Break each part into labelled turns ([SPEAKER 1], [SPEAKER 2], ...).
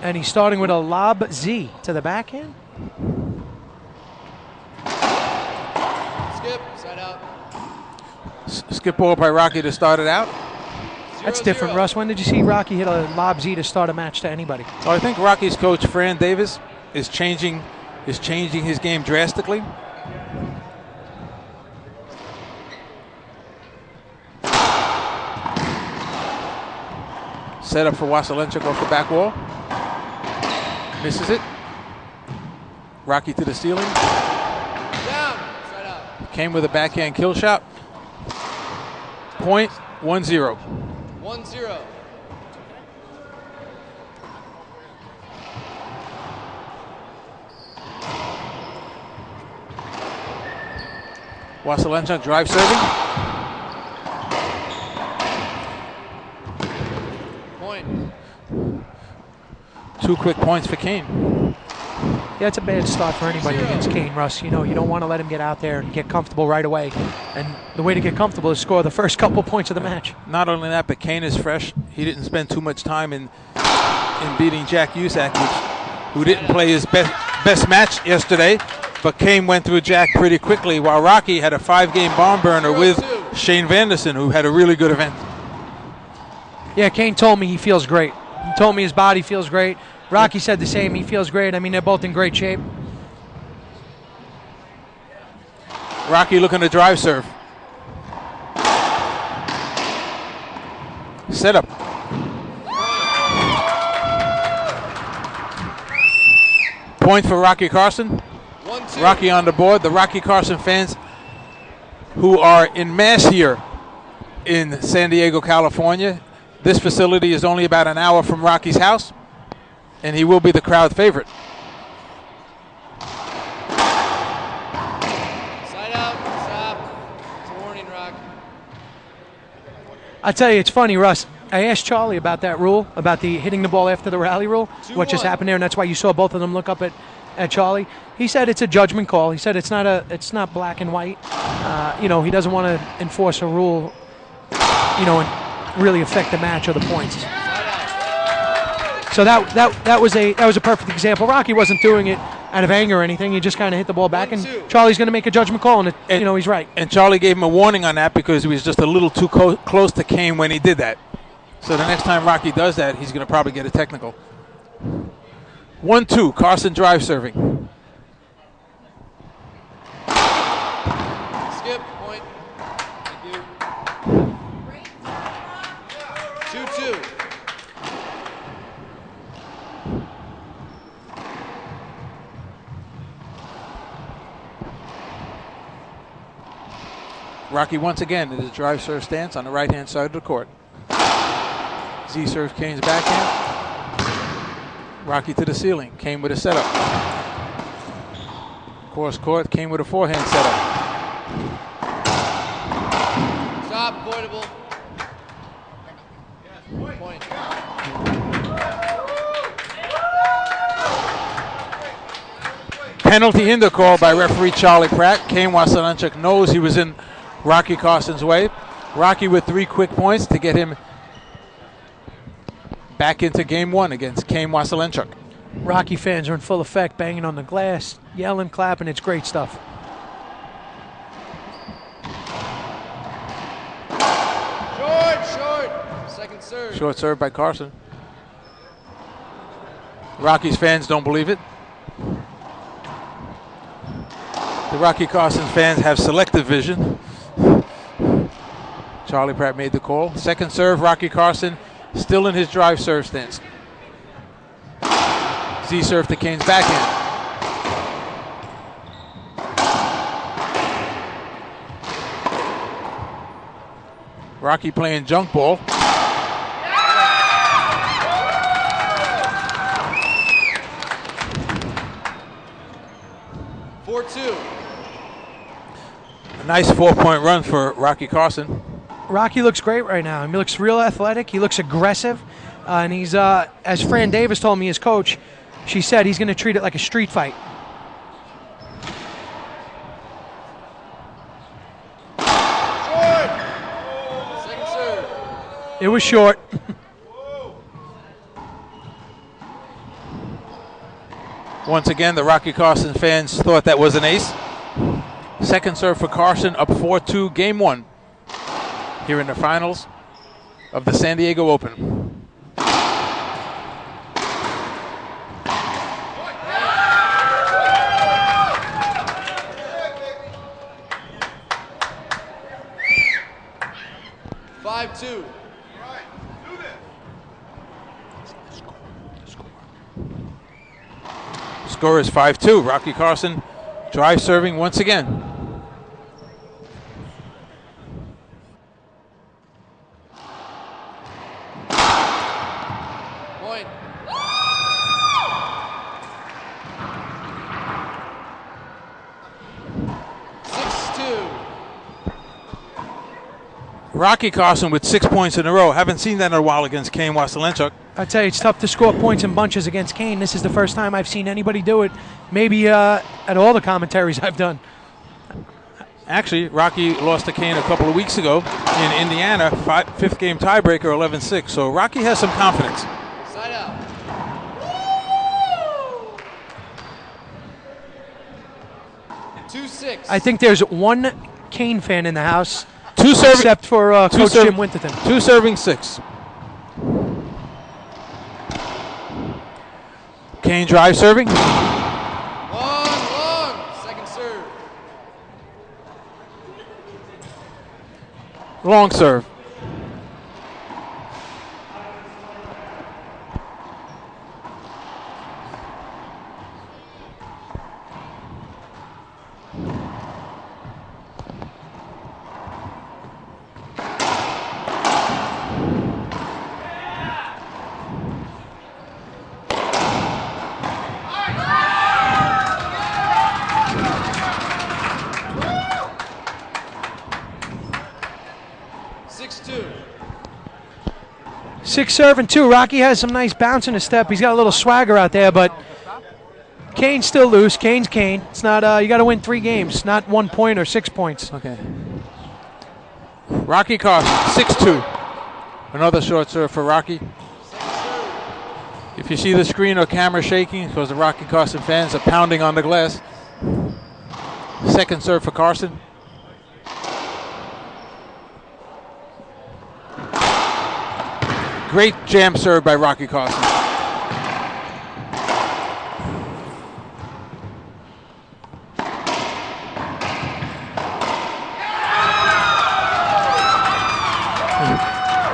[SPEAKER 1] And he's starting with a lob Z to the backhand.
[SPEAKER 2] Skip, side out.
[SPEAKER 3] Skip ball by Rocky to start it out.
[SPEAKER 1] That's different, Russ. When did you see Rocky hit a lob Z to start a match to anybody?
[SPEAKER 3] Well, I think Rocky's coach, Fran Davis, is changing his game drastically. Set up for Waselenchuk off the back wall. Misses it. Rocky to the ceiling.
[SPEAKER 2] Down, side out.
[SPEAKER 3] Kane with a backhand kill shot. Point 1-0.
[SPEAKER 2] 1-0.
[SPEAKER 3] Waselenchuk drive serving.
[SPEAKER 2] Point.
[SPEAKER 3] 2 quick points for Kane.
[SPEAKER 1] Yeah, it's a bad start for anybody against Kane, Russ. You know, you don't want to let him get out there and get comfortable right away. And the way to get comfortable is score the first couple points of the match.
[SPEAKER 3] Not only that, but Kane is fresh. He didn't spend too much time in beating Jack Usack, who didn't play his best match yesterday. But Kane went through Jack pretty quickly, while Rocky had a 5-game barn burner with Shane Vanderson, who had a really good event.
[SPEAKER 1] Yeah, Kane told me he feels great. He told me his body feels great. Rocky said the same. He feels great. I mean, they're both in great shape.
[SPEAKER 3] Rocky looking to drive serve. Set up. Point for Rocky Carson.
[SPEAKER 2] 1-2.
[SPEAKER 3] Rocky on the board. The Rocky Carson fans who are in mass here in San Diego, California. This facility is only about an hour from Rocky's house, and he will be the crowd favorite.
[SPEAKER 2] Side out, stop. It's a warning, Rock.
[SPEAKER 1] I tell you, it's funny, Russ. I asked Charlie about that rule, about the hitting the ball after the rally rule, what just happened there, and that's why you saw both of them look up at Charlie. He said it's a judgment call. He said it's not black and white. You know, he doesn't want to enforce a rule, you know, and really affect the match or the points. So that was a perfect example. Rocky wasn't doing it out of anger or anything. He just kind of hit the ball back, and Charlie's going to make a judgment call, and you know, he's right.
[SPEAKER 3] And Charlie gave him a warning on that because he was just a little too close to Kane when he did that. So the next time Rocky does that, he's going to probably get a technical. 1-2, Carson drive serving.
[SPEAKER 2] Skip, point. Thank you. 2-2.
[SPEAKER 3] Rocky once again in his drive serve stance on the right-hand side of the court. Z serves Kane's backhand. Rocky to the ceiling. Kane with a setup. Cross court. Kane with a forehand setup.
[SPEAKER 2] Stop, avoidable. Point.
[SPEAKER 3] Penalty hinder call by referee Charlie Pratt. Kane Waselenchuk knows he was in Rocky Carson's way. Rocky with 3 quick points to get him back into game 1 against Kane Waselenchuk.
[SPEAKER 1] Rocky fans are in full effect, banging on the glass, yelling, clapping. It's great stuff.
[SPEAKER 2] Short. Second serve.
[SPEAKER 3] Short serve by Carson. Rocky's fans don't believe it. The Rocky Carson fans have selective vision. Charlie Pratt made the call. Second serve, Rocky Carson still in his drive serve stance. Z serve to Kane's backhand. Rocky playing junk ball. A nice 4-point run for Rocky Carson.
[SPEAKER 1] Rocky looks great right now. He looks real athletic. He looks aggressive. And he's, as Fran Davis told me, his coach, she said he's going to treat it like a street fight.
[SPEAKER 2] Short. Second serve.
[SPEAKER 1] It was short.
[SPEAKER 3] Once again, the Rocky Carson fans thought that was an ace. Second serve for Carson, up 4-2, game 1. Here in the finals of the San Diego Open.
[SPEAKER 2] Five-two.
[SPEAKER 3] Score is 5-2. Rocky Carson drive serving once again.
[SPEAKER 2] Point.
[SPEAKER 3] Rocky Carson with 6 points in a row. Haven't seen that in a while against Kane Waselenchuk.
[SPEAKER 1] I tell you, it's tough to score points in bunches against Kane. This is the first time I've seen anybody do it. Maybe at all the commentaries I've done.
[SPEAKER 3] Actually, Rocky lost to Kane a couple of weeks ago in Indiana, fifth game tiebreaker, 11-6. So Rocky has some confidence.
[SPEAKER 2] Side out. 2-6.
[SPEAKER 1] I think there's one Kane fan in the house,
[SPEAKER 3] Except
[SPEAKER 1] except for Coach Jim Winterton.
[SPEAKER 3] 2 serving 6. Kane drive serving.
[SPEAKER 2] Long. Second serve.
[SPEAKER 3] Long serve.
[SPEAKER 1] Six serving 2. Rocky has some nice bounce in his step. He's got a little swagger out there, but Kane's still loose. Kane's Kane. It's not. You got to win 3 games, not 1 point or 6 points.
[SPEAKER 3] Okay. Rocky Carson, 6-2. Another short serve for Rocky. If you see the screen or camera shaking, because the Rocky Carson fans are pounding on the glass. Second serve for Carson. Great jam serve by Rocky Carson.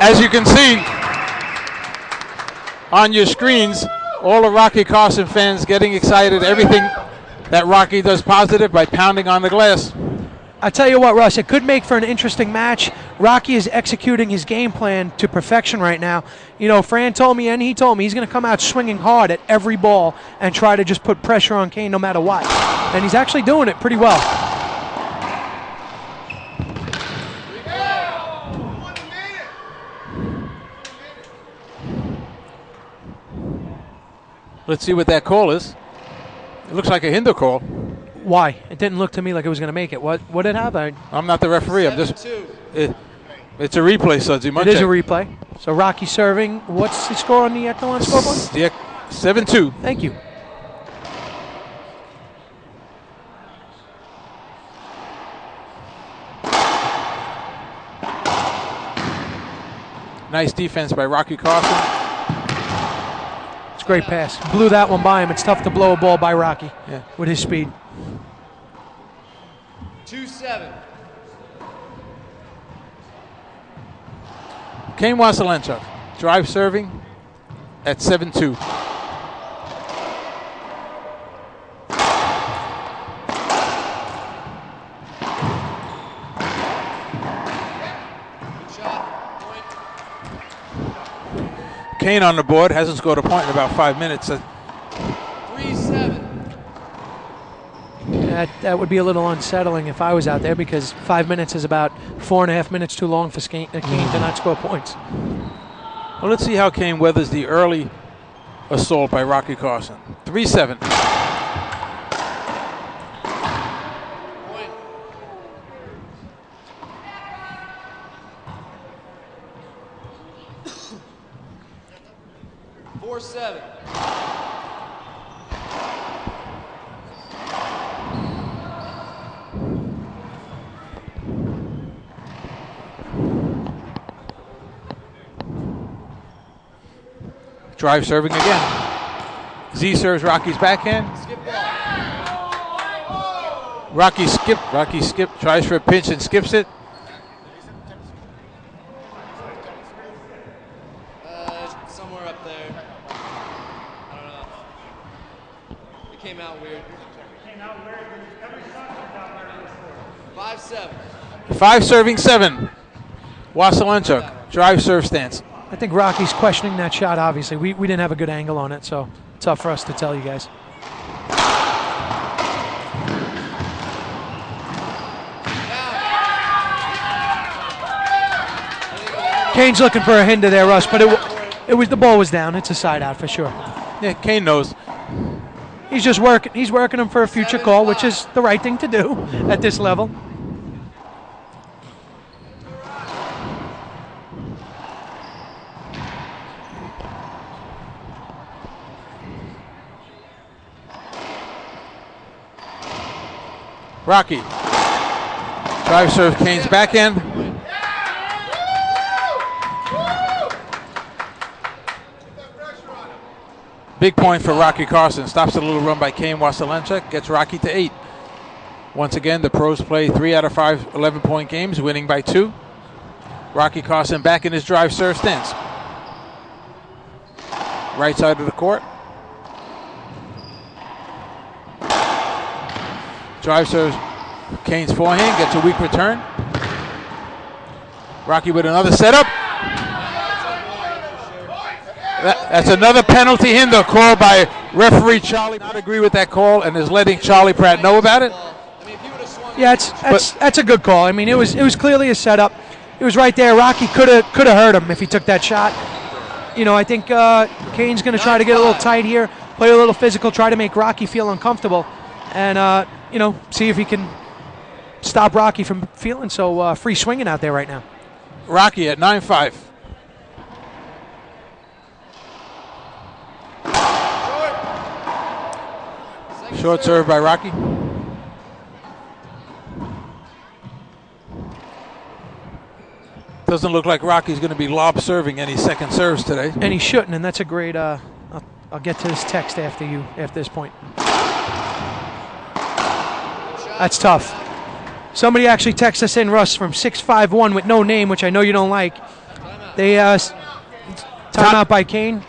[SPEAKER 3] As you can see on your screens, all the Rocky Carson fans getting excited. Everything that Rocky does positive by pounding on the glass.
[SPEAKER 1] I tell you what, Russ, it could make for an interesting match. Rocky is executing his game plan to perfection right now. You know, Fran told me, and he told me, he's going to come out swinging hard at every ball and try to just put pressure on Kane no matter what. And he's actually doing it pretty well.
[SPEAKER 3] Let's see what that call is. It looks like a hinder call.
[SPEAKER 1] Why? It didn't look to me like it was going to make it. What did it have?
[SPEAKER 3] I'm not the referee. I'm just. It's a replay, Sudsy.
[SPEAKER 1] It is a replay. So Rocky serving. What's the score on the Echelon scoreboard?
[SPEAKER 3] 7-2.
[SPEAKER 1] Thank you.
[SPEAKER 3] Nice defense by Rocky Carson.
[SPEAKER 1] It's a great pass. Blew that one by him. It's tough to blow a ball by Rocky with his speed.
[SPEAKER 2] 2-7.
[SPEAKER 3] Kane Waselenchuk, drive serving at 7-2. Kane on the board, hasn't scored a point in about 5 minutes.
[SPEAKER 2] 3-7.
[SPEAKER 1] That would be a little unsettling if I was out there, because 5 minutes is about 4.5 minutes too long for Kane to not score points.
[SPEAKER 3] Well, let's see how Kane weathers the early assault by Rocky Carson. 3-7.
[SPEAKER 2] Point. 4-7.
[SPEAKER 3] Drive serving again. Z serves Rocky's backhand.
[SPEAKER 2] Skip ball.
[SPEAKER 3] Rocky skip, tries for a pinch and skips it.
[SPEAKER 2] Somewhere up there. I don't know. It came out weird. 5-7.
[SPEAKER 3] 5 serving 7. Waselenchuk, drive serve stance.
[SPEAKER 1] I think Rocky's questioning that shot, obviously. We didn't have a good angle on it, so tough for us to tell you guys. Kane's looking for a hinder there, Russ, but it was the ball was down. It's a side out for sure.
[SPEAKER 3] Yeah, Kane knows.
[SPEAKER 1] He's just working. He's working him for a future call, which is the right thing to do at this level.
[SPEAKER 3] Rocky. Drive serve Kane's backhand. Big point for Rocky Carson. Stops a little run by Kane Waselenchuk. Gets Rocky to 8. Once again, the pros play 3 out of 5 11-point games, winning by 2. Rocky Carson back in his drive serve stance. Right side of the court. Drive serves Kane's forehand. Gets a weak return. Rocky with another setup. That's another penalty hinder called by referee Charlie. Not agree with that call and is letting Charlie Pratt know about it.
[SPEAKER 1] Yeah, that's a good call. I mean, it was clearly a setup. It was right there. Rocky could have hurt him if he took that shot. You know, I think Kane's going to try to get a little tight here, play a little physical, try to make Rocky feel uncomfortable, and you know, see if he can stop Rocky from feeling so free swinging out there right now.
[SPEAKER 3] Rocky at 9-5. Short serve by Rocky. Doesn't look like Rocky's going to be lob serving any second serves today.
[SPEAKER 1] And he shouldn't, and that's a great, I'll get to this text after this point. That's tough. Somebody actually texted us in, Russ, from 651 with no name, which I know you don't like. They, timeout by Kane.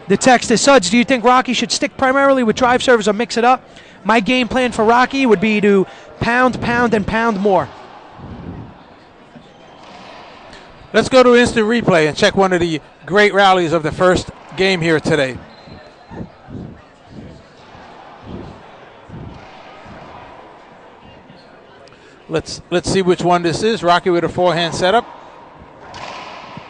[SPEAKER 1] The text is, Suds, do you think Rocky should stick primarily with drive serves or mix it up? My game plan for Rocky would be to pound, and pound more.
[SPEAKER 3] Let's go to instant replay and check one of the great rallies of the first game here today. Let's see which one this is. Rocky with a forehand setup.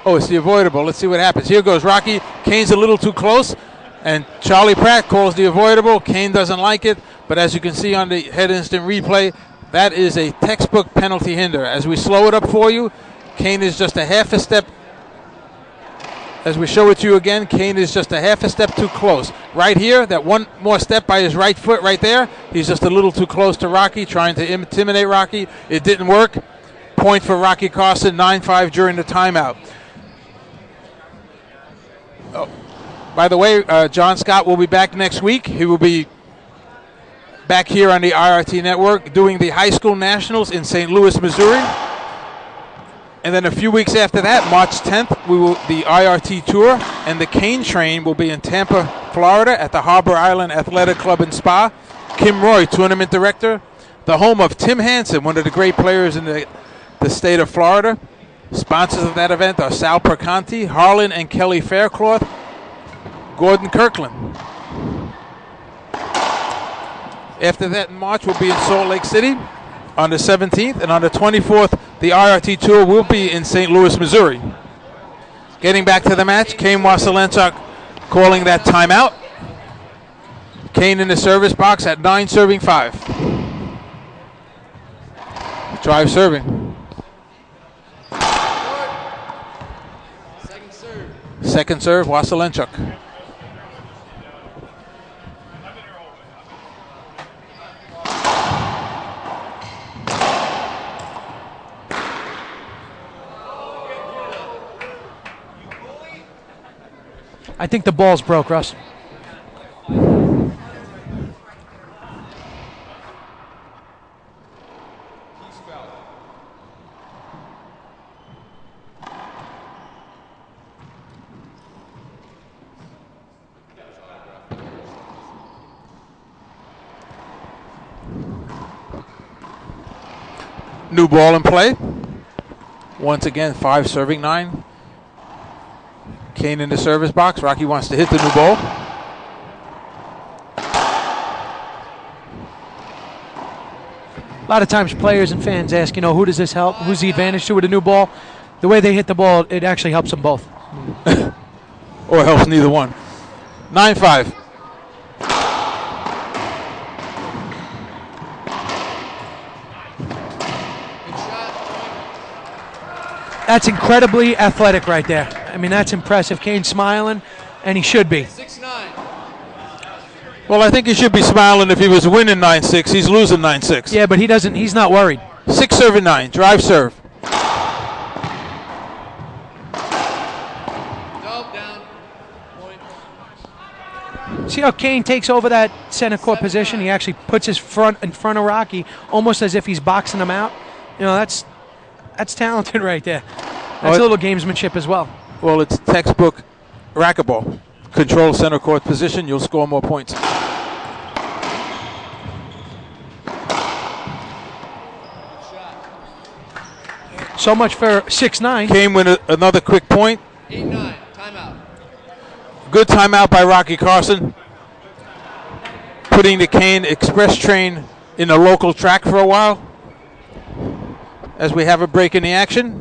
[SPEAKER 3] Oh, it's the avoidable. Let's see what happens. Here goes Rocky. Kane's a little too close, and Charlie Pratt calls the avoidable. Kane doesn't like it, but as you can see on the head instant replay, that is a textbook penalty hinder. As we slow it up for you, Kane is just a half a step. As we show it to you again, Kane is just a half a step too close. Right here, that one more step by his right foot right there, he's just a little too close to Rocky, trying to intimidate Rocky. It didn't work. Point for Rocky Carson, 9-5 during the timeout. Oh, by the way, John Scott will be back next week. He will be back here on the IRT network doing the high school nationals in St. Louis, Missouri. And then a few weeks after that, March 10th, the IRT tour and the Kane train will be in Tampa, Florida at the Harbor Island Athletic Club and Spa. Kim Roy, tournament director, the home of Tim Hansen, one of the great players in the state of Florida. Sponsors of that event are Sal Perconti, Harlan and Kelly Faircloth, Gordon Kirkland. After that in March, we'll be in Salt Lake City on the 17th, and on the 24th, the IRT Tour will be in St. Louis, Missouri. Getting back to the match, Kane Waselenchuk calling that timeout. Kane in the service box at 9, serving 5. Drive serving. Second serve, Waselenchuk.
[SPEAKER 1] I think the ball's broke, Russ.
[SPEAKER 3] New ball in play. Once again, 5 serving 9. Kane in the service box. Rocky wants to hit the new ball.
[SPEAKER 1] A lot of times players and fans ask, who does this help? Who's the advantage to with a new ball? The way they hit the ball, it actually helps them both.
[SPEAKER 3] Or helps neither one. 9-5.
[SPEAKER 1] That's incredibly athletic right there. I mean, that's impressive. Kane's smiling, and he should be.
[SPEAKER 2] 6-9.
[SPEAKER 3] Well, I think he should be smiling if he was winning 9-6. He's losing 9-6.
[SPEAKER 1] Yeah, but he doesn't. He's not worried.
[SPEAKER 3] 6 serving 9. Drive serve.
[SPEAKER 2] Down. Point.
[SPEAKER 1] See how Kane takes over that center court position? He actually puts his front in front of Rocky, almost as if he's boxing him out. That's talented right there. That's a little gamesmanship as well.
[SPEAKER 3] Well, it's textbook racquetball. Control center court position, you'll score more points.
[SPEAKER 1] So much for 6-9.
[SPEAKER 3] Kane with another quick point.
[SPEAKER 2] 8-9. Timeout.
[SPEAKER 3] Good timeout by Rocky Carson. Putting the Kane express train in a local track for a while. As we have a break in the action.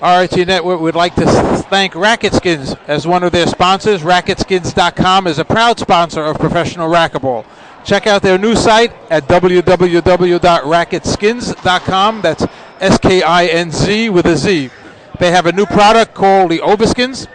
[SPEAKER 3] RIT Network would like to thank Racket Skins as one of their sponsors. RacketSkins.com is a proud sponsor of professional racquetball. Check out their new site at www.racketskins.com. That's S-K-I-N-Z with a Z. They have a new product called the Overskins.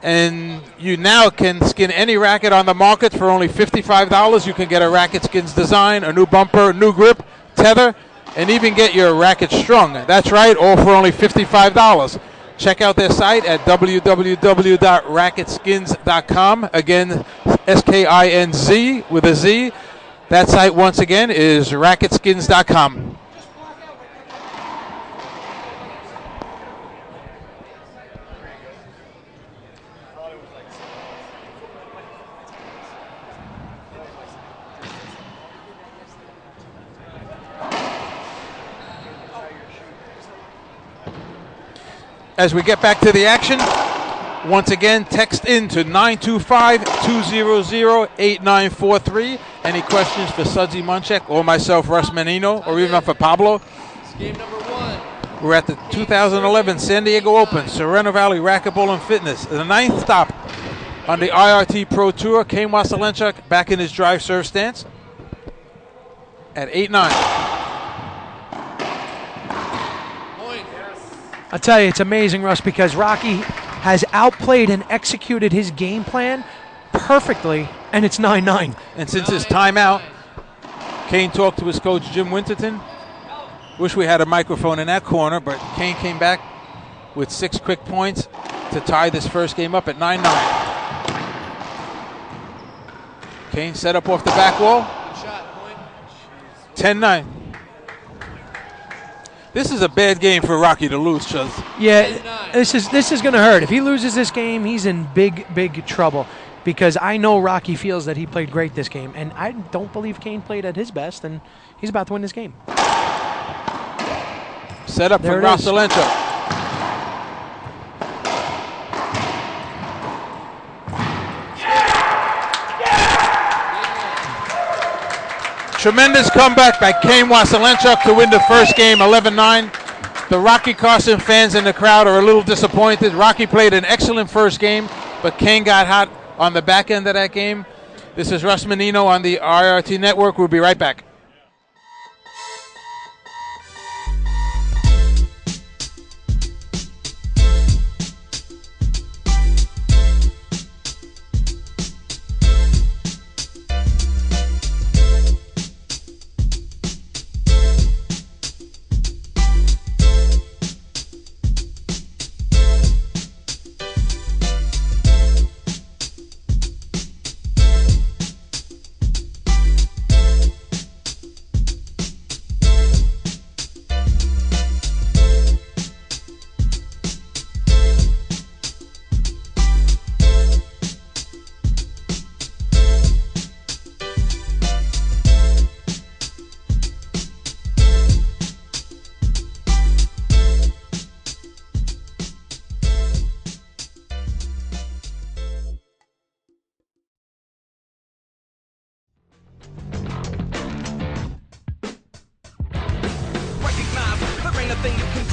[SPEAKER 3] And you now can skin any racket on the market for only $55. You can get a Racket Skins design, a new bumper, new grip, tether, and even get your racket strung. That's right, all for only $55. Check out their site at www.racketskins.com. Again, S-K-I-N-Z with a Z. That site, once again, is racketskins.com. As we get back to the action, once again, text in to 925-200-8943. Any questions for Sudsy Munchak or myself, Russ Menino, or even for Pablo?
[SPEAKER 2] It's game number 1.
[SPEAKER 3] We're at the 2011 San Diego Open, Sereno Valley Racquetball and Fitness. The 9th stop on the IRT Pro Tour. Kane Waselenchuk back in his drive serve stance at 8-9.
[SPEAKER 1] I'll tell you, it's amazing, Russ, because Rocky has outplayed and executed his game plan perfectly, and it's 9-9.
[SPEAKER 3] And since his timeout, Kane talked to his coach, Jim Winterton. Wish we had a microphone in that corner, but Kane came back with 6 quick points to tie this first game up at 9-9. Kane set up off the back wall. 10-9. This is a bad game for Rocky to lose, Chuz.
[SPEAKER 1] Yeah, this is going to hurt. If he loses this game, he's in big trouble, because I know Rocky feels that he played great this game, and I don't believe Kane played at his best, and he's about to win this game.
[SPEAKER 3] Set up for Waselenchuk. Tremendous comeback by Kane Waselenchuk to win the first game, 11-9. The Rocky Carson fans in the crowd are a little disappointed. Rocky played an excellent first game, but Kane got hot on the back end of that game. This is Russ Menino on the IRT Network. We'll be right back.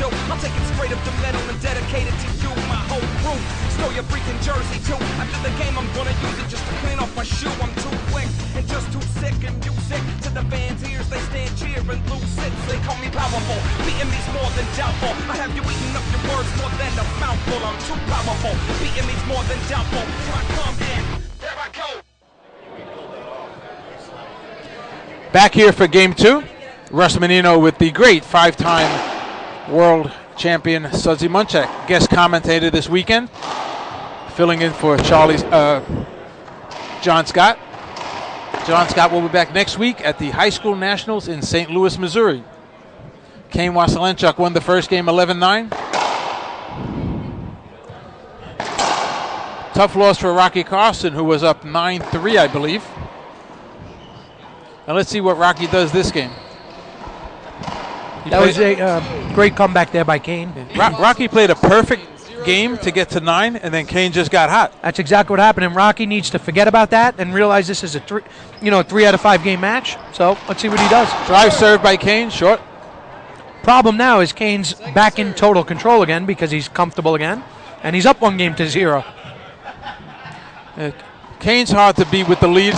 [SPEAKER 4] do. I'll take it straight up the middle and dedicate it to you, my whole crew. Stole your freaking jersey too. After the game, I'm gonna use it just to clean off my shoe. I'm too quick and just too sick and you sick. To the fans' ears, they stand cheering, lose sits. They call me powerful. Beating me's more than doubtful. I have you eating up your words more than a mouthful. I'm too powerful. Beating me's more than doubtful. Here I come and there I go.
[SPEAKER 3] Back here for game 2. Russ Menino with the great 5-time world champion Waselenchuk, guest commentator this weekend, filling in for John Scott. John Scott will be back next week at the High School Nationals in St. Louis, Missouri. Kane Waselenchuk won the first game 11-9. Tough loss for Rocky Carson, who was up 9-3, I believe. Now let's see what Rocky does this game.
[SPEAKER 1] That was a great comeback there by Kane.
[SPEAKER 3] Rocky played a perfect game to get to 9, and then Kane just got hot.
[SPEAKER 1] That's exactly what happened, and Rocky needs to forget about that and realize this is a 3 out of 5 game match. So let's see what he does.
[SPEAKER 3] Drive served by Kane, short.
[SPEAKER 1] Problem now is Kane's back in total control again because he's comfortable again, and he's up 1-0.
[SPEAKER 3] Kane's hard to beat with the lead.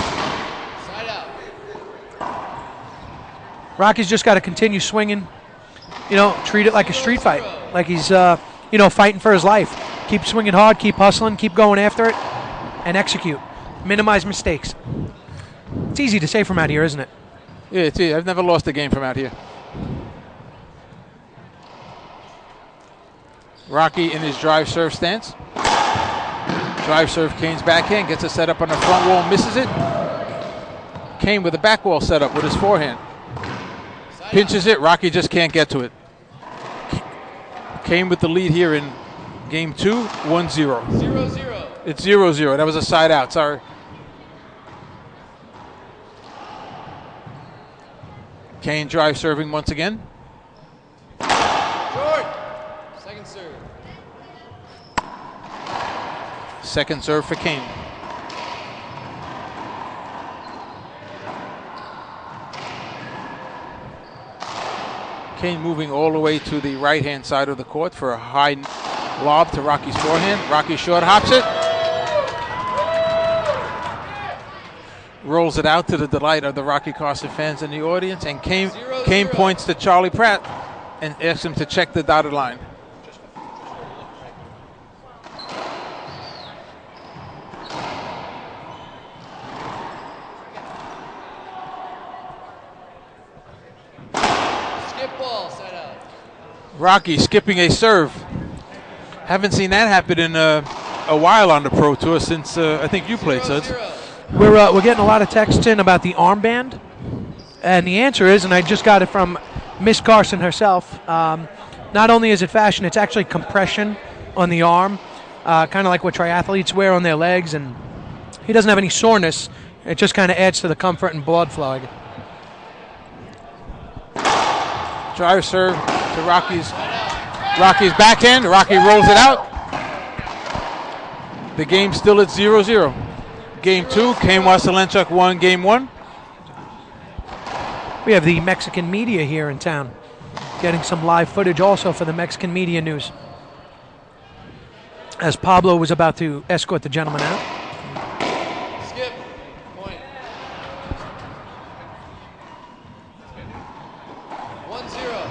[SPEAKER 1] Rocky's just got to continue swinging, treat it like a street fight, like he's, fighting for his life. Keep swinging hard, keep hustling, keep going after it, and execute. Minimize mistakes. It's easy to say from out here, isn't it?
[SPEAKER 3] Yeah, it's easy. I've never lost a game from out here. Rocky in his drive serve stance. Drive serve, Kane's backhand, gets a set up on the front wall, misses it. Kane with a back wall set up with his forehand. Pinches it, Rocky just can't get to it. Kane with the lead here in game 2, 1-0.
[SPEAKER 2] 0-0.
[SPEAKER 3] It's 0-0. That was a side out, sorry. Kane drive serving once again.
[SPEAKER 2] Short. Second serve.
[SPEAKER 3] Second serve for Kane. Kane moving all the way to the right-hand side of the court for a high lob to Rocky's forehand. Rocky short hops it. Rolls it out to the delight of the Rocky Carson fans in the audience. And Kane points to Charlie Pratt and asks him to check the dotted line. Rocky skipping a serve. Haven't seen that happen in a while on the Pro Tour since I think you played, Suds.
[SPEAKER 1] We're getting a lot of texts in about the armband, and the answer is, and I just got it from Miss Carson herself, not only is it fashion, it's actually compression on the arm, kind of like what triathletes wear on their legs, and he doesn't have any soreness. It just kind of adds to the comfort and blood flow.
[SPEAKER 3] Drive serve to Rocky's backhand. Rocky rolls it out. The game's still at 0-0. Game 2, Kane Waselenchuk won game 1.
[SPEAKER 1] We have the Mexican media here in town, getting some live footage also for the Mexican media news, as Pablo was about to escort the gentleman out.
[SPEAKER 2] Skip. Point. 1-0.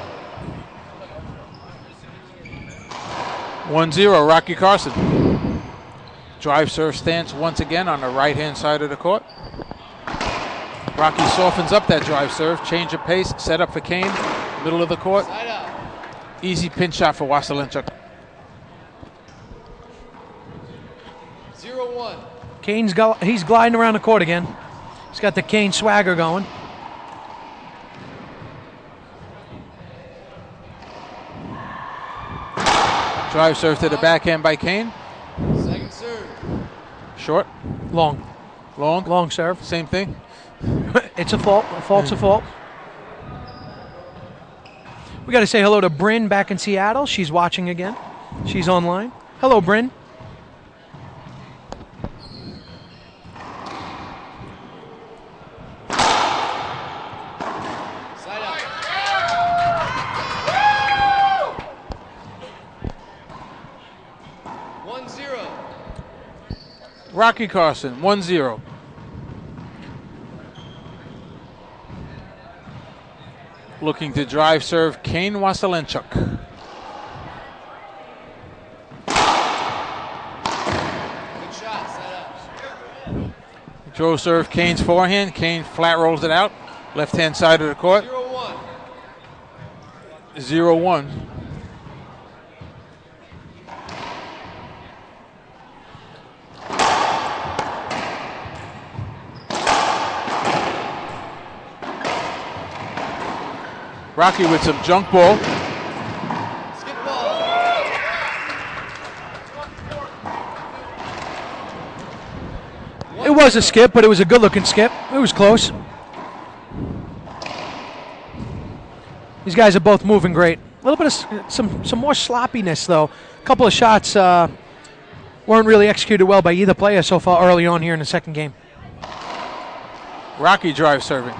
[SPEAKER 3] 1-0, Rocky Carson. Drive serve stance once again on the right-hand side of the court. Rocky softens up that drive serve, change of pace, set up for Kane, middle of the court.
[SPEAKER 2] Side out.
[SPEAKER 3] Easy pinch shot for Waselenchuk.
[SPEAKER 2] 0-1.
[SPEAKER 1] He's gliding around the court again. He's got the Kane swagger going.
[SPEAKER 3] Drive serve to the backhand by Kane.
[SPEAKER 2] Second serve.
[SPEAKER 3] Short.
[SPEAKER 1] Long.
[SPEAKER 3] Long.
[SPEAKER 1] Long serve.
[SPEAKER 3] Same thing.
[SPEAKER 1] It's a fault. A fault's a fault. We got to say hello to Bryn back in Seattle. She's watching again. She's online. Hello, Bryn.
[SPEAKER 2] Side out.
[SPEAKER 3] Rocky Carson, 1-0. Looking to drive serve, Kane Waselenchuk.
[SPEAKER 2] Good shot, set up.
[SPEAKER 3] Draw serve, Kane's forehand. Kane flat rolls it out. Left hand side of the court.
[SPEAKER 2] 0-1.
[SPEAKER 3] 0-1. Rocky with some junk ball.
[SPEAKER 2] Skip ball.
[SPEAKER 1] It was a skip, but it was a good-looking skip. It was close. These guys are both moving great. A little bit of some more sloppiness, though. A couple of shots weren't really executed well by either player so far early on here in the second game.
[SPEAKER 3] Rocky drive serving.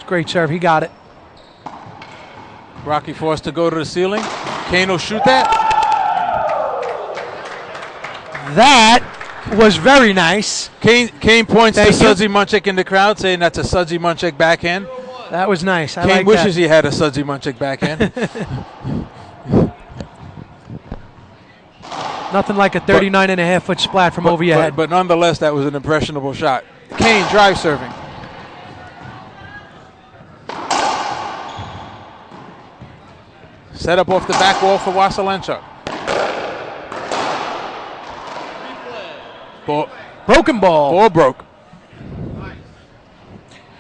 [SPEAKER 1] Great serve. He got it.
[SPEAKER 3] Rocky forced to go to the ceiling. Kane will shoot that.
[SPEAKER 1] That was very nice.
[SPEAKER 3] Kane points
[SPEAKER 1] Thank
[SPEAKER 3] to
[SPEAKER 1] you.
[SPEAKER 3] Sudsy Munchak in the crowd, saying that's a Sudsy Munchak backhand.
[SPEAKER 1] That was nice. I
[SPEAKER 3] Kane
[SPEAKER 1] like
[SPEAKER 3] wishes
[SPEAKER 1] that.
[SPEAKER 3] he had a Sudsy Munchak backhand.
[SPEAKER 1] Nothing like a 39.5-foot splat from over your head.
[SPEAKER 3] But nonetheless, that was an impressionable shot. Kane drive serving. Set up off the back wall for Waselenchuk. Ball
[SPEAKER 1] Broken ball.
[SPEAKER 3] broke.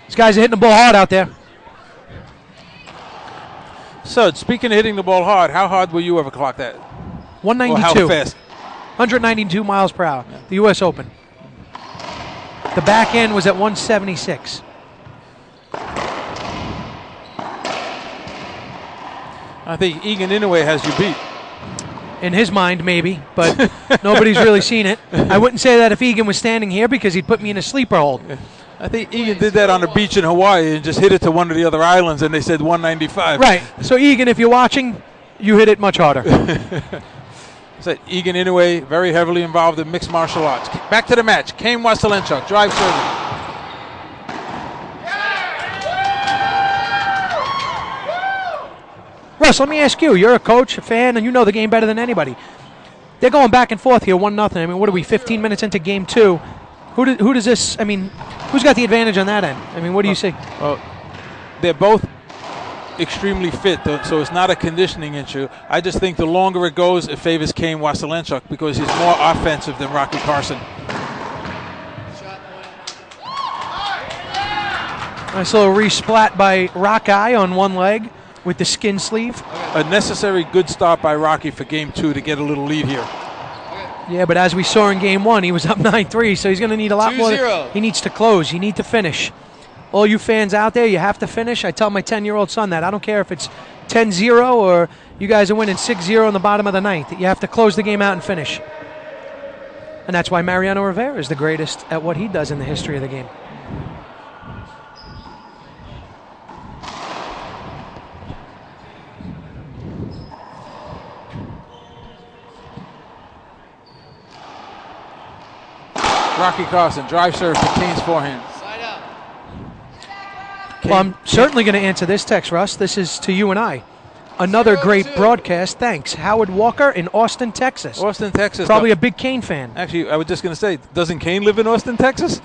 [SPEAKER 1] These guys are hitting the ball hard out there.
[SPEAKER 3] Sud, speaking of hitting the ball hard, how hard will you ever clock that? Or how
[SPEAKER 1] 192.
[SPEAKER 3] fast?
[SPEAKER 1] 192 miles per hour. The U.S. Open. The back end was at 176.
[SPEAKER 3] I think Egan Inoue has you beat.
[SPEAKER 1] In his mind, maybe, but nobody's really seen it. I wouldn't say that if Egan was standing here because he'd put me in a sleeper hold.
[SPEAKER 3] I think Egan did that on the beach in Hawaii and just hit it to one of the other islands, and they said 195.
[SPEAKER 1] Right. So, Egan, if you're watching, you hit it much harder.
[SPEAKER 3] Said Egan Inoue, very heavily involved in mixed martial arts. Back to the match. Kane Waselenchuk, drive serving.
[SPEAKER 1] Russ, let me ask you. You're a coach, a fan, and you know the game better than anybody. They're going back and forth here, 1-0. I mean, what are we, 15 minutes into game two? Who does this, I mean, who's got the advantage on that end? I mean, what do you see?
[SPEAKER 3] Well, they're both extremely fit, so it's not a conditioning issue. I just think the longer it goes, it favors Kane Waselenchuk because he's more offensive than Rocky Carson.
[SPEAKER 1] Nice little resplat by Rockeye on one leg with the skin sleeve.
[SPEAKER 3] A necessary good start by Rocky for game two to get a little lead here.
[SPEAKER 1] Yeah, but as we saw in game one, he was up 9-3, so he's going to need a lot more.
[SPEAKER 2] 2-0.
[SPEAKER 1] He needs to close. You need to finish. All you fans out there, you have to finish. I tell my 10-year-old son that. I don't care if it's 10-0 or you guys are winning 6-0 in the bottom of the ninth. You have to close the game out and finish. And that's why Mariano Rivera is the greatest at what he does in the history of the game.
[SPEAKER 3] Rocky Carson, drive serve to Kane's forehand.
[SPEAKER 2] Side out.
[SPEAKER 1] Well, I'm certainly going to answer this text, Russ. This is to you and I. Another great
[SPEAKER 2] 0-2.
[SPEAKER 1] broadcast. Thanks. Howard Walker in Austin, Texas.
[SPEAKER 3] Austin, Texas.
[SPEAKER 1] Probably a big Kane fan.
[SPEAKER 3] Actually, I was just going to say, doesn't Kane live in Austin, Texas?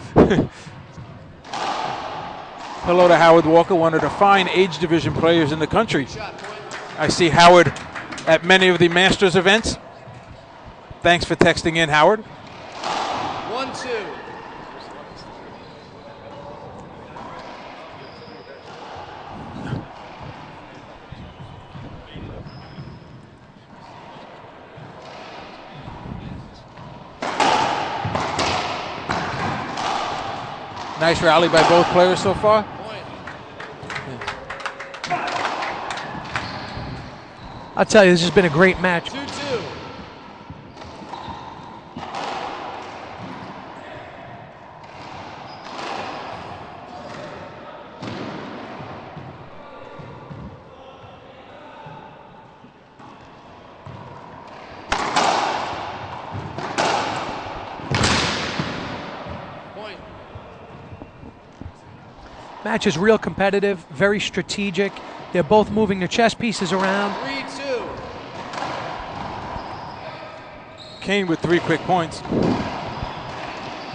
[SPEAKER 3] Hello to Howard Walker, one of the fine age division players in the country. I see Howard at many of the Masters events. Thanks for texting in, Howard.
[SPEAKER 2] 1-2.
[SPEAKER 3] Nice rally by both players so far.
[SPEAKER 2] Point.
[SPEAKER 1] I'll tell you, this has been a great match.
[SPEAKER 2] 2-2.
[SPEAKER 1] Match is real competitive, very strategic. They're both moving their chess pieces around.
[SPEAKER 2] 3-2.
[SPEAKER 3] Kane with 3 quick points.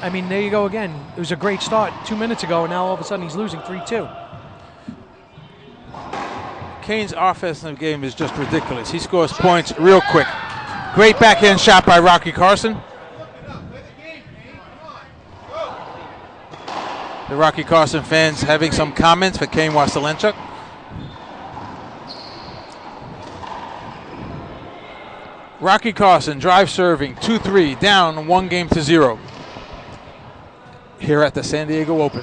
[SPEAKER 1] I mean, there you go again. It was a great start 2 minutes ago, and now all of a sudden he's losing 3-2.
[SPEAKER 3] Kane's offensive game is just ridiculous. He scores points real quick. Great backhand shot by Rocky Carson. The Rocky Carson fans having some comments for Kane Waselenchuk. Rocky Carson drive serving 2-3 down 1-0 here at the San Diego Open.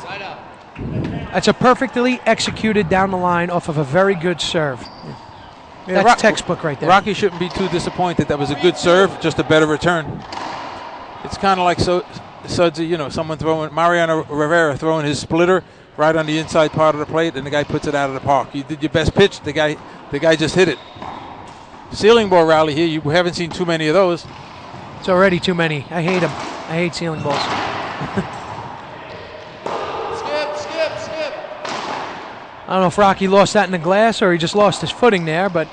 [SPEAKER 2] Side up.
[SPEAKER 1] That's a perfectly executed down the line off of a very good serve.
[SPEAKER 3] Yeah,
[SPEAKER 1] That's textbook right there.
[SPEAKER 3] Rocky shouldn't be too disappointed. That was a good serve, just a better return. It's kind of like Sudsy, you know, someone throwing, Mariano Rivera throwing his splitter right on the inside part of the plate, and the guy puts it out of the park. You did your best pitch, the guy just hit it. Ceiling ball rally here, you haven't seen too many of those.
[SPEAKER 1] It's already too many. I hate them. I hate ceiling balls.
[SPEAKER 2] Skip.
[SPEAKER 1] I don't know if Rocky lost that in the glass or he just lost his footing there, but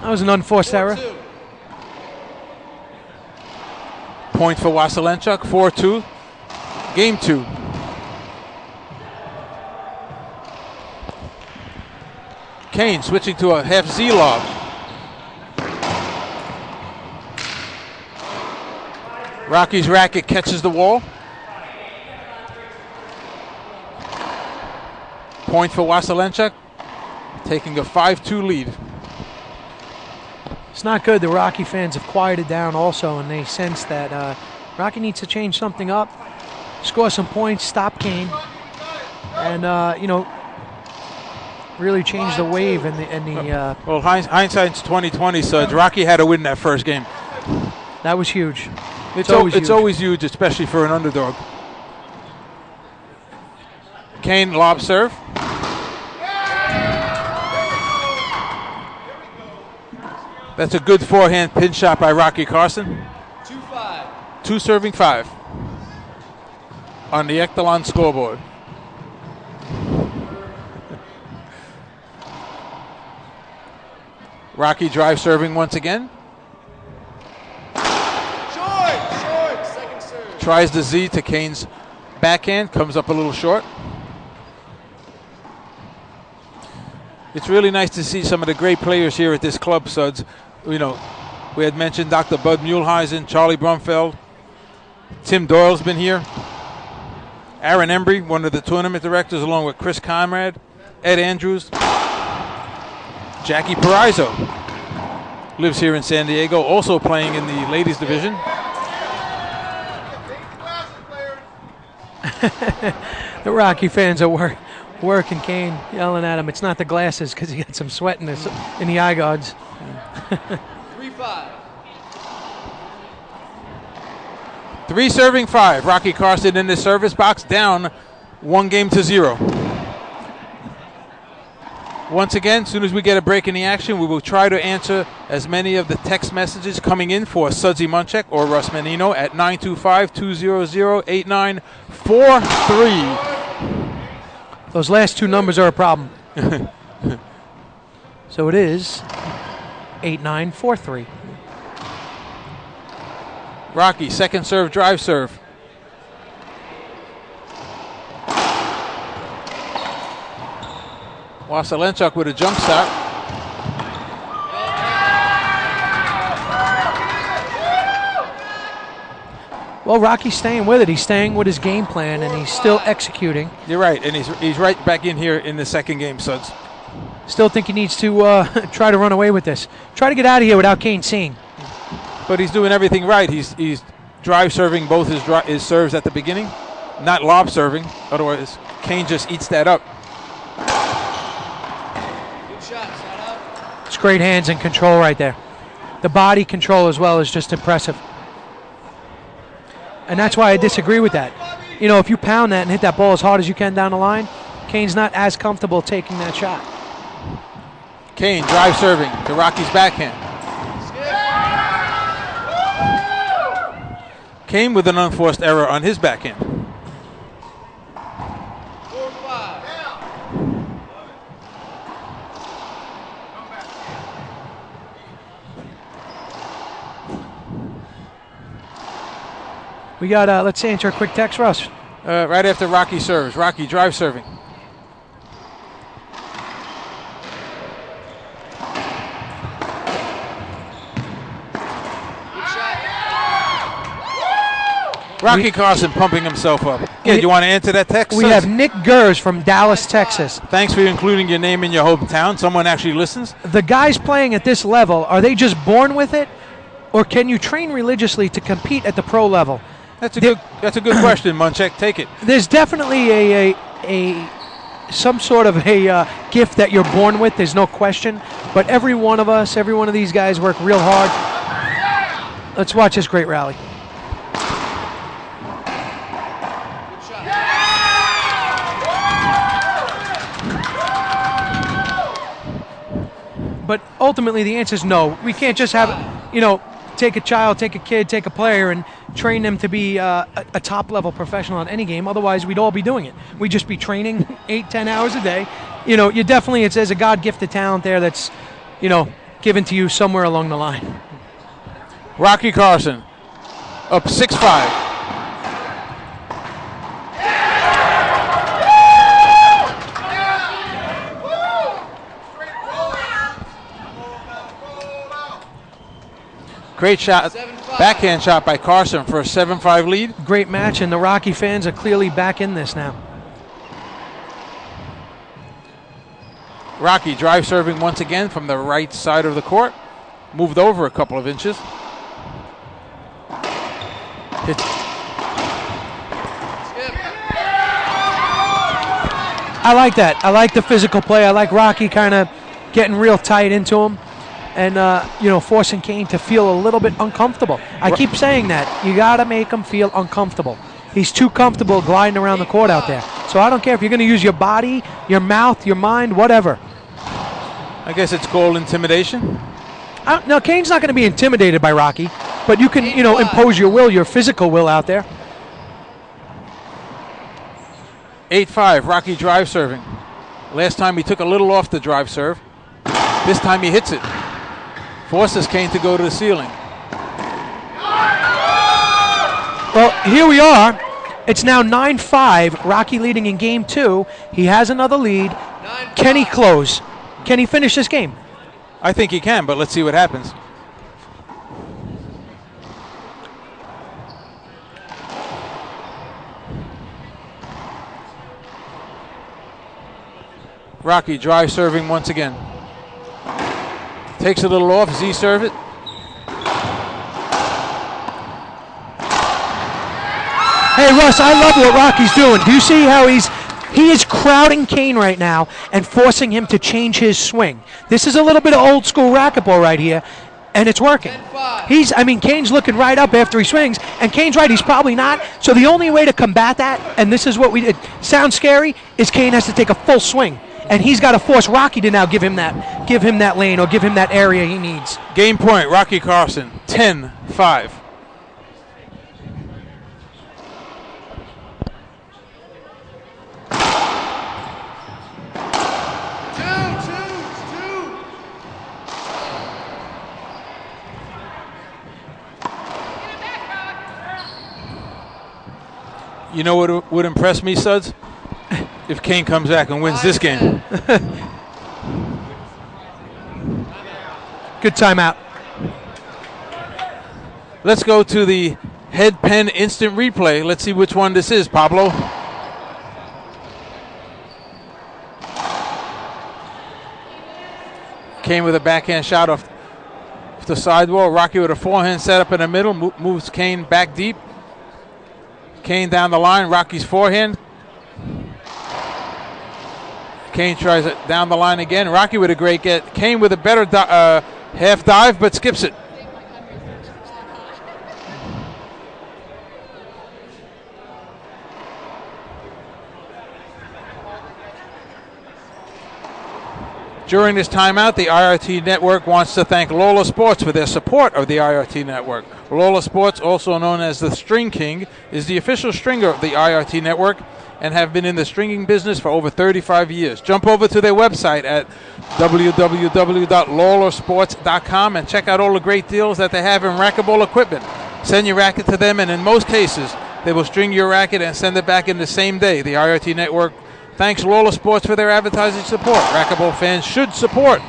[SPEAKER 1] that was an unforced error.
[SPEAKER 2] 4-2.
[SPEAKER 3] Point for Waselenchuk, 4-2. Game 2. Kane switching to a half Z lob. Rocky's racket catches the wall. Point for Waselenchuk, taking a 5-2 lead.
[SPEAKER 1] It's not good. The Rocky fans have quieted down also, and they sense that Rocky needs to change something up, score some points, stop Kane, and really change the wave and the.
[SPEAKER 3] Well, hindsight's 20/20, Suds. Rocky had to win that first game.
[SPEAKER 1] That was huge.
[SPEAKER 3] It's
[SPEAKER 1] huge.
[SPEAKER 3] always huge, especially for an underdog. Kane lob serve. That's a good forehand pin shot by Rocky Carson.
[SPEAKER 2] 2-5.
[SPEAKER 3] 2 serving 5 on the Echelon scoreboard. Rocky drive serving once again.
[SPEAKER 2] Short. Second serve.
[SPEAKER 3] Tries the Z to Kane's backhand, comes up a little short. It's really nice to see some of the great players here at this club, Suds. You know, we had mentioned Dr. Bud Muehlheisen, Charlie Brumfeld, Tim Doyle's been here, Aaron Embry, one of the tournament directors, along with Chris Conrad, Ed Andrews, Jackie Perizzo lives here in San Diego, also playing in the ladies division.
[SPEAKER 1] The Rocky fans are working Kane, yelling at him. It's not the glasses because he got some sweat in the eye guards.
[SPEAKER 2] 3-5.
[SPEAKER 3] 3 serving 5. Rocky Carson in the service box, down 1-0. Once again, as soon as we get a break in the action, we will try to answer as many of the text messages coming in for Sudsy Munchak or Russ Menino at 925-200-8943.
[SPEAKER 1] Those last two numbers are a problem. So it is 8943.
[SPEAKER 3] Rocky, second serve, drive serve. Waselenchuk with a jump shot.
[SPEAKER 1] Well, Rocky's staying with it. He's staying with his game plan, and he's still executing.
[SPEAKER 3] You're right, and he's right back in here in the second game, Suds.
[SPEAKER 1] Still think he needs to try to run away with this. Try to get out of here without Kane seeing.
[SPEAKER 3] But he's doing everything right. He's drive serving both his serves at the beginning, not lob serving. Otherwise, Kane just eats that up.
[SPEAKER 2] Good shot. Side up.
[SPEAKER 1] It's great hands and control right there. The body control as well is just impressive. And that's why I disagree with that. You know, if you pound that and hit that ball as hard as you can down the line, Kane's not as comfortable taking that shot.
[SPEAKER 3] Kane drive serving to Rocky's backhand. Kane with an unforced error on his backhand.
[SPEAKER 2] 4-5.
[SPEAKER 1] We got, let's answer a quick text, Russ.
[SPEAKER 3] Right after Rocky serves. Rocky drive serving. Rocky Carson pumping himself up. Yeah, do you want to answer that text?
[SPEAKER 1] We have Nick Gers from Dallas, Texas.
[SPEAKER 3] Thanks for including your name in your hometown. Someone actually listens.
[SPEAKER 1] The guys playing at this level, are they just born with it, or can you train religiously to compete at the pro level?
[SPEAKER 3] That's a good question, Munchak. Take it.
[SPEAKER 1] There's definitely some sort of a gift that you're born with. There's no question. But every one of us, every one of these guys work real hard. Let's watch this great rally. But ultimately, the answer is no. We can't just have, take a child, take a kid, take a player, and train them to be a top-level professional in any game. Otherwise, we'd all be doing it. We'd just be training 8-10 hours a day. You definitely, there's a God-gifted talent there that's, given to you somewhere along the line.
[SPEAKER 3] Rocky Carson up 6-5. Great shot, backhand shot by Carson for a 7-5 lead.
[SPEAKER 1] Great match, and the Rocky fans are clearly back in this now.
[SPEAKER 3] Rocky drive serving once again from the right side of the court. Moved over a couple of inches.
[SPEAKER 1] I like that. I like the physical play. I like Rocky kind of getting real tight into him. And, forcing Kane to feel a little bit uncomfortable. I keep saying that. You got to make him feel uncomfortable. He's too comfortable gliding around the court out there. So I don't care if you're going to use your body, your mouth, your mind, whatever.
[SPEAKER 3] I guess it's called intimidation.
[SPEAKER 1] No, Kane's not going to be intimidated by Rocky. But you can, impose your will, your physical will out there.
[SPEAKER 3] 8-5, Rocky drive serving. Last time he took a little off the drive serve. This time he hits it. Forces Kane to go to the ceiling.
[SPEAKER 1] Well, here we are. It's now 9-5. Rocky leading in game 2. He has another lead. Can he close? Can he finish this game?
[SPEAKER 3] I think he can, but let's see what happens. Rocky drive serving once again. Takes a little off, Z serve it.
[SPEAKER 1] Hey Russ, I love what Rocky's doing. Do you see how he is crowding Kane right now and forcing him to change his swing? This is a little bit of old school racquetball right here, and it's working. Kane's looking right up after he swings, and Kane's right, he's probably not. So the only way to combat that, and this is what we did, sounds scary, is Kane has to take a full swing. And he's got to force Rocky to now give him that lane or give him that area he needs.
[SPEAKER 3] Game point, Rocky Carson, 10-5. You know what would impress me, Suds? If Kane comes back and wins this game.
[SPEAKER 1] Good timeout.
[SPEAKER 3] Let's go to the head pen instant replay. Let's see which one this is, Pablo. Kane with a backhand shot off the sidewall. Rocky with a forehand set up in the middle. Moves Kane back deep. Kane down the line. Rocky's forehand. Kane tries it down the line again. Rocky with a great get. Kane with a better half dive, but skips it. During this timeout, the IRT Network wants to thank Lola Sports for their support of the IRT Network. Lola Sports, also known as the String King, is the official stringer of the IRT network and have been in the stringing business for over 35 years. Jump over to their website at www.lawlersports.com and check out all the great deals that they have in racquetball equipment. Send your racket to them, and in most cases, they will string your racket and send it back in the same day. The IRT network thanks Lola Sports for their advertising support. Racquetball fans should support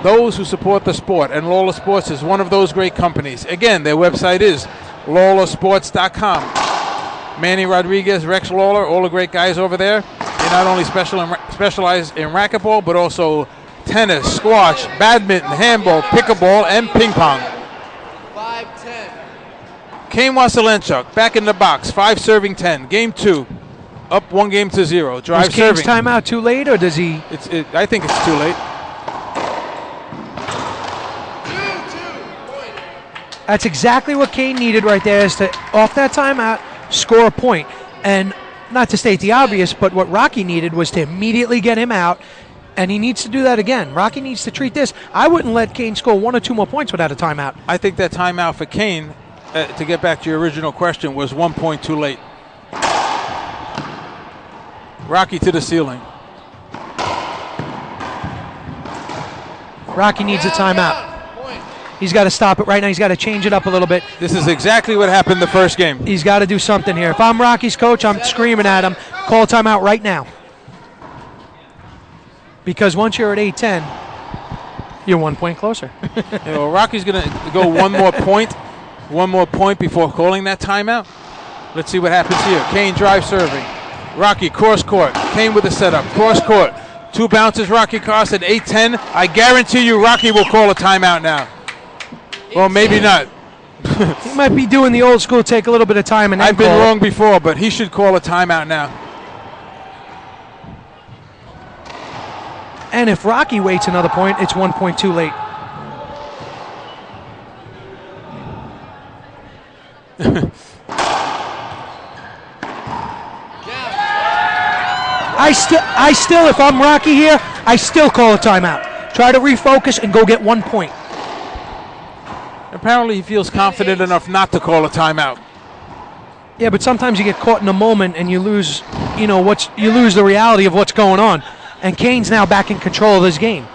[SPEAKER 3] those who support the sport, and Lola Sports is one of those great companies. Again, their website is lawlersports.com. Manny Rodriguez, Rex Lawler, all the great guys over there. They not only specialize in racquetball, but also tennis, squash, badminton, handball, pickleball, and ping pong.
[SPEAKER 2] 5-10.
[SPEAKER 3] Kane Waselenchuk back in the box, 5 serving 10. Game 2, up 1-0. Drive
[SPEAKER 1] Was Kane's
[SPEAKER 3] serving.
[SPEAKER 1] timeout too late, or does he?
[SPEAKER 3] I think it's too late.
[SPEAKER 2] 2-2. Point.
[SPEAKER 1] That's exactly what Kane needed right there, is to, off that timeout, score a point. And not to state the obvious, but what Rocky needed was to immediately get him out, and he needs to do that again. Rocky needs to treat this. I wouldn't let Kane score 1 or 2 more points without a timeout.
[SPEAKER 3] I think that timeout for Kane, to get back to your original question, was 1 point too late. Rocky to the ceiling.
[SPEAKER 1] Rocky needs a timeout.
[SPEAKER 2] Point.
[SPEAKER 1] He's got to stop it right now. He's got to change it up a little bit.
[SPEAKER 3] This is exactly what happened the first game.
[SPEAKER 1] He's got to do something here. If I'm Rocky's coach, I'm screaming at him, call timeout right now. Because once you're at 8-10, you're 1 point closer.
[SPEAKER 3] Rocky's going to go one more point before calling that timeout. Let's see what happens here. Kane drive serving. Rocky cross court. Kane with the setup. Cross court. 2 bounces. Rocky Carson. 8-10. I guarantee you Rocky will call a timeout now. Well, maybe not.
[SPEAKER 1] He might be doing the old school, take a little bit of time and then
[SPEAKER 3] I've been
[SPEAKER 1] call it.
[SPEAKER 3] wrong before, but he should call a timeout now.
[SPEAKER 1] And if Rocky waits another point, it's 1 point too late. I still, if I'm Rocky here, I still call a timeout. Try to refocus and go get 1 point.
[SPEAKER 3] Apparently he feels confident enough not to call a timeout.
[SPEAKER 1] Yeah, but sometimes you get caught in a moment and you lose, you lose the reality of what's going on. And Kane's now back in control of this game.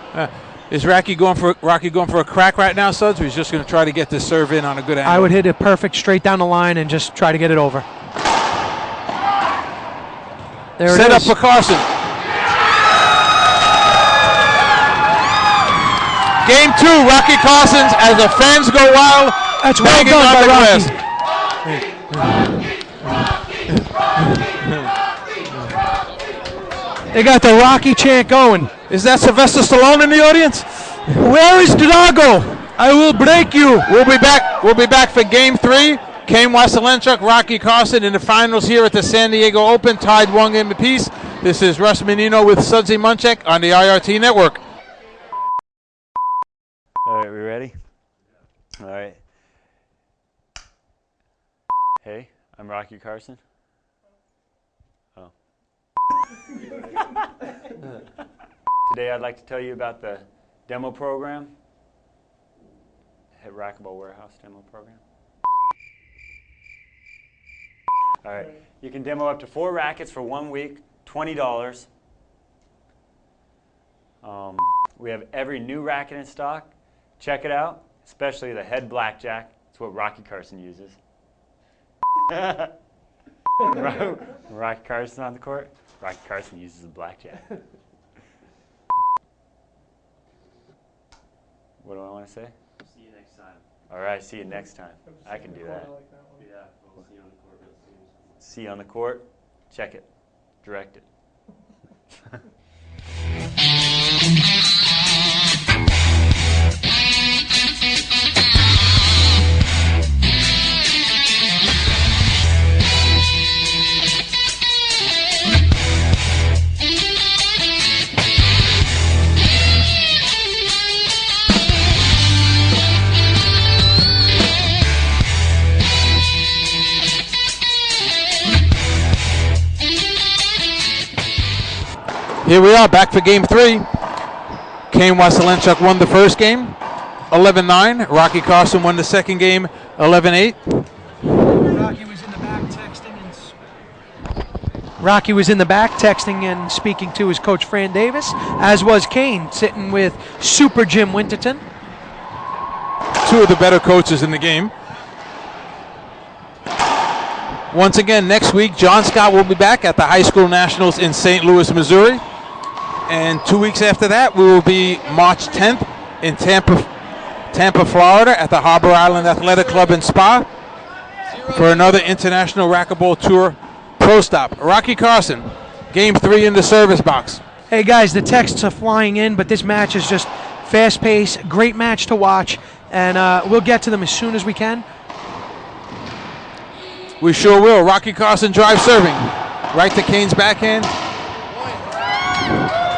[SPEAKER 3] Is Rocky going for a crack right now, Suds, or he's just going to try to get this serve in on a good angle?
[SPEAKER 1] I would hit it perfect straight down the line and just try to get it over. There
[SPEAKER 3] Set
[SPEAKER 1] it
[SPEAKER 3] up
[SPEAKER 1] is.
[SPEAKER 3] for Carson. Game 2, Rocky Carson's as the fans go wild.
[SPEAKER 1] That's well
[SPEAKER 3] banging
[SPEAKER 1] done
[SPEAKER 3] on
[SPEAKER 1] by
[SPEAKER 3] the
[SPEAKER 1] Rocky.
[SPEAKER 3] glass.
[SPEAKER 1] They got the Rocky chant going.
[SPEAKER 3] Is that Sylvester Stallone in the audience?
[SPEAKER 1] Where is Drago? I will break you.
[SPEAKER 3] We'll be back. We'll be back for Game 3. Kane Waselenchuk, Rocky Carson in the finals here at the San Diego Open, tied 1 game apiece. This is Russ Menino with Sudsy Munchak on the IRT Network.
[SPEAKER 5] All right, we ready? All right. Hey, I'm Rocky Carson. Oh. Today I'd like to tell you about the demo program, Racquetball Warehouse demo program. All right, you can demo up to 4 rackets for 1 week, $20. We have every new racket in stock. Check it out, especially the head blackjack. It's what Rocky Carson uses. Rocky Carson on the court. Rocky Carson uses a blackjack. What do I want to say?
[SPEAKER 6] See you next time.
[SPEAKER 5] All right, see you next time. I can do that.
[SPEAKER 6] Yeah, we'll see you on the court real soon.
[SPEAKER 5] See you on the court. Check it. Direct it.
[SPEAKER 3] Here we are, back for Game 3. Kane Waselenchuk won the first game. 11-9. Rocky Carson won the second game 11-8.
[SPEAKER 1] Rocky was in the back texting and speaking to his coach Fran Davis, as was Kane sitting with Super Jim Winterton.
[SPEAKER 3] Two of the better coaches in the game. Once again, next week, John Scott will be back at the High School Nationals in St. Louis, Missouri. And 2 weeks after that, we will be March 10th in Tampa, Florida at the Harbor Island Athletic Club and Spa for another International Racquetball Tour Pro Stop. Rocky Carson, game 3 in the service box.
[SPEAKER 1] Hey guys, the texts are flying in, but this match is just fast-paced, great match to watch, and we'll get to them as soon as we can.
[SPEAKER 3] We sure will. Rocky Carson drive serving. Right to Kane's backhand.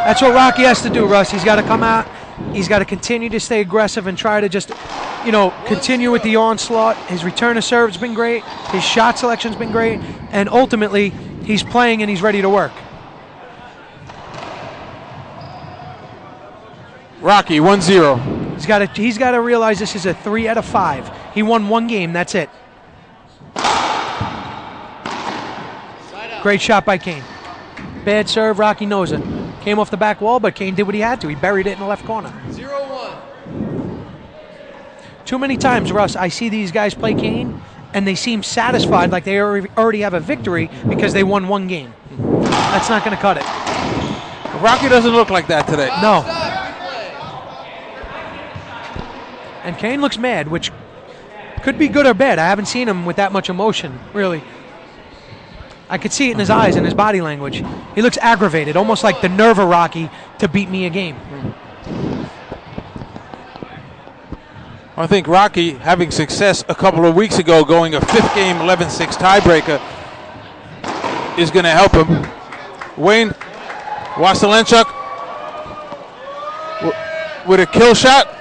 [SPEAKER 1] That's what Rocky has to do, Russ. He's got to come out. He's got to continue to stay aggressive and try to just, continue with the onslaught. His return to serve's been great. His shot selection's been great. And ultimately, he's playing and he's ready to work.
[SPEAKER 3] Rocky, 1-0.
[SPEAKER 1] He's got to realize this is a 3 out of 5. He won one game. That's it. Great shot by Kane. Bad serve. Rocky knows it. Came off the back wall, but Kane did what he had to. He buried it in the left corner.
[SPEAKER 2] 0-1.
[SPEAKER 1] Too many times, Russ, I see these guys play Kane, and they seem satisfied like they already have a victory because they won one game. That's not going to cut it.
[SPEAKER 3] Rocky doesn't look like that today.
[SPEAKER 1] No. And Kane looks mad, which could be good or bad. I haven't seen him with that much emotion, really. I could see it in his eyes and his body language. He looks aggravated, almost like the nerve of Rocky to beat me a game.
[SPEAKER 3] I think Rocky, having success a couple of weeks ago, going a 5th game 11-6 tiebreaker, is going to help him. Wayne Waselenchuk with a kill shot.
[SPEAKER 2] 1-1.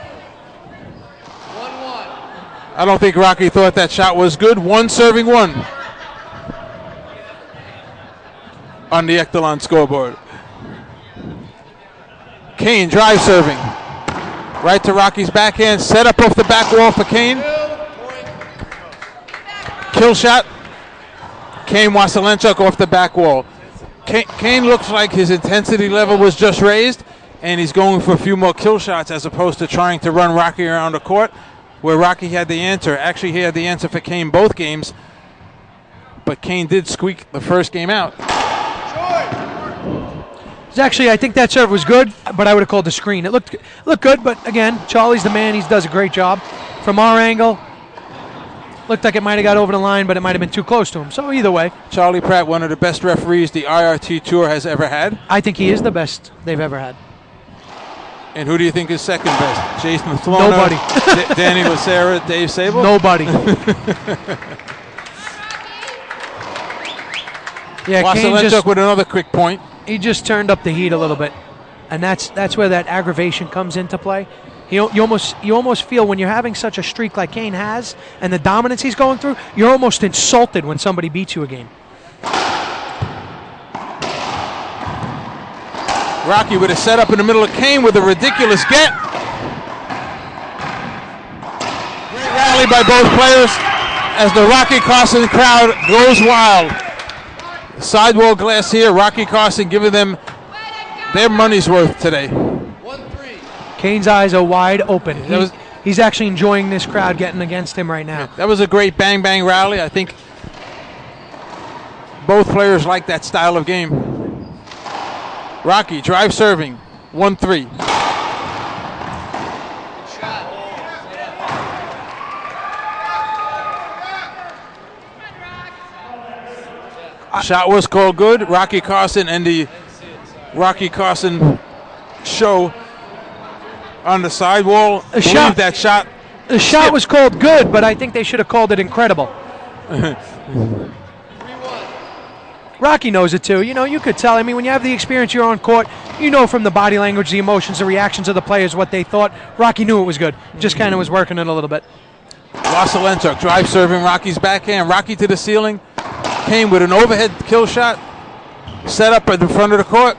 [SPEAKER 3] I don't think Rocky thought that shot was good. 1-1 on the Echelon scoreboard. Kane drive serving. Right to Rocky's backhand. Set up off the back wall for Kane. Kill shot. Kane Waselenchuk off the back wall. Kane looks like his intensity level was just raised, and he's going for a few more kill shots as opposed to trying to run Rocky around the court, where Rocky had the answer. Actually, he had the answer for Kane both games, but Kane did squeak the first game out.
[SPEAKER 1] Actually, I think that serve was good, but I would have called the screen. It looked good, but again, Charlie's the man. He does a great job. From our angle, looked like it might have got over the line, but it might have been too close to him. So either way.
[SPEAKER 3] Charlie Pratt, one of the best referees the IRT Tour has ever had.
[SPEAKER 1] I think he is the best they've ever had.
[SPEAKER 3] And who do you think is second best? Jason Flona,
[SPEAKER 1] Nobody.
[SPEAKER 3] Danny Lucera, Dave Sable?
[SPEAKER 1] Nobody. Yeah,
[SPEAKER 3] Waselenchuk with another quick point.
[SPEAKER 1] He just turned up the heat a little bit, and that's where that aggravation comes into play. You almost feel when you're having such a streak like Kane has, and the dominance he's going through, you're almost insulted when somebody beats you a game.
[SPEAKER 3] Rocky with a setup in the middle of Kane with a ridiculous get. Great rally by both players as the Rocky Carson crowd goes wild. Sidewall glass here. Rocky Carson giving them their money's worth today.
[SPEAKER 2] 1-3.
[SPEAKER 1] Kane's eyes are wide open. He's actually enjoying this crowd getting against him right now.
[SPEAKER 3] That was a great bang-bang rally. I think both players like that style of game. Rocky drive serving. 1-3. Shot was called good. Rocky Carson and the Rocky Carson show on the sidewall.
[SPEAKER 1] The shot was called good, but I think they should have called it incredible.
[SPEAKER 2] 3-1.
[SPEAKER 1] Rocky knows it too. You could tell. I mean, when you have the experience, you're on court, you know from the body language, the emotions, the reactions of the players, what they thought. Rocky knew it was good. Just kind of was working it a little bit.
[SPEAKER 3] Waselenchuk drive serving Rocky's backhand. Rocky to the ceiling. Kane with an overhead kill shot. Set up at the front of the court.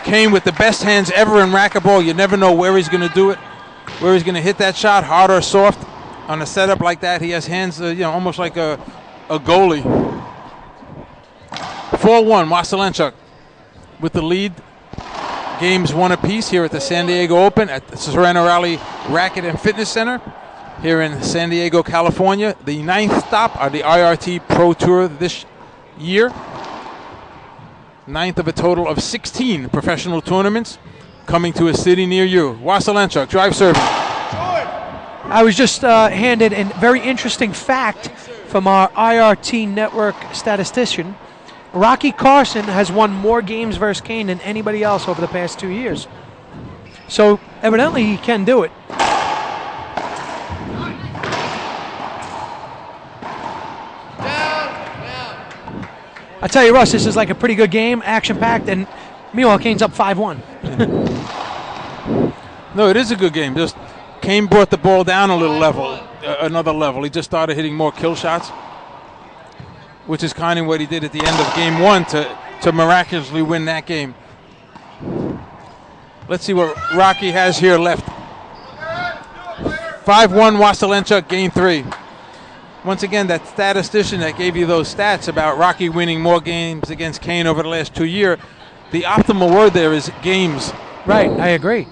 [SPEAKER 3] Kane with the best hands ever in racquetball. You never know where he's going to do it. where he's going to hit that shot, hard or soft. On a setup like that, he has hands, almost like a goalie. 4-1, Waselenchuk with the lead. Games one apiece here at the San Diego Open at the Serrano Rally Racket and Fitness Center here in San Diego, California. The 9th stop on the IRT Pro Tour this year. 9th of a total of 16 professional tournaments coming to a city near you. Waselenchuk, drive serving.
[SPEAKER 1] I was just handed a very interesting fact from our IRT network statistician. Rocky Carson has won more games versus Kane than anybody else over the past 2 years. So evidently he can do it. I tell you, Russ, this is like a pretty good game, action-packed, and meanwhile Kane's up 5-1.
[SPEAKER 3] No, it is a good game. Just Kane brought the ball down a little level, another level. He just started hitting more kill shots, which is kind of what he did at the end of game one to miraculously win that game. Let's see what Rocky has here left. 5-1 Waselenchuk, game 3. Once again, that statistician that gave you those stats about Rocky winning more games against Kane over the last 2 years, the optimal word there is games.
[SPEAKER 1] Right, I agree.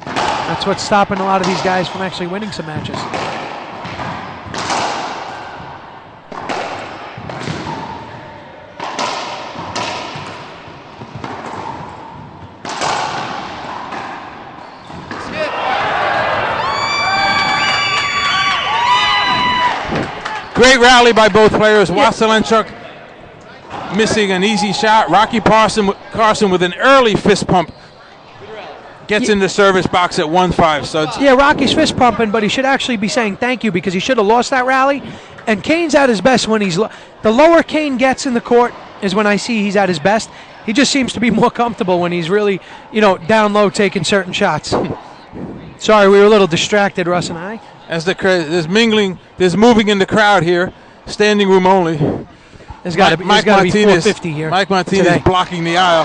[SPEAKER 1] That's what's stopping a lot of these guys from actually winning some matches.
[SPEAKER 3] Great rally by both players. Waselenchuk missing an easy shot. Rocky Carson with an early fist pump gets in the service box at 1-5. So
[SPEAKER 1] yeah, Rocky's fist pumping, but he should actually be saying thank you because he should have lost that rally. And Kane's at his best when he's the lower Kane gets in the court is when I see he's at his best. He just seems to be more comfortable when he's really, down low taking certain shots. Sorry, we were a little distracted, Russ and I.
[SPEAKER 3] As there's moving in the crowd here, standing room only.
[SPEAKER 1] There's got to be 450 here.
[SPEAKER 3] Mike Martinez
[SPEAKER 1] today.
[SPEAKER 3] blocking the aisle.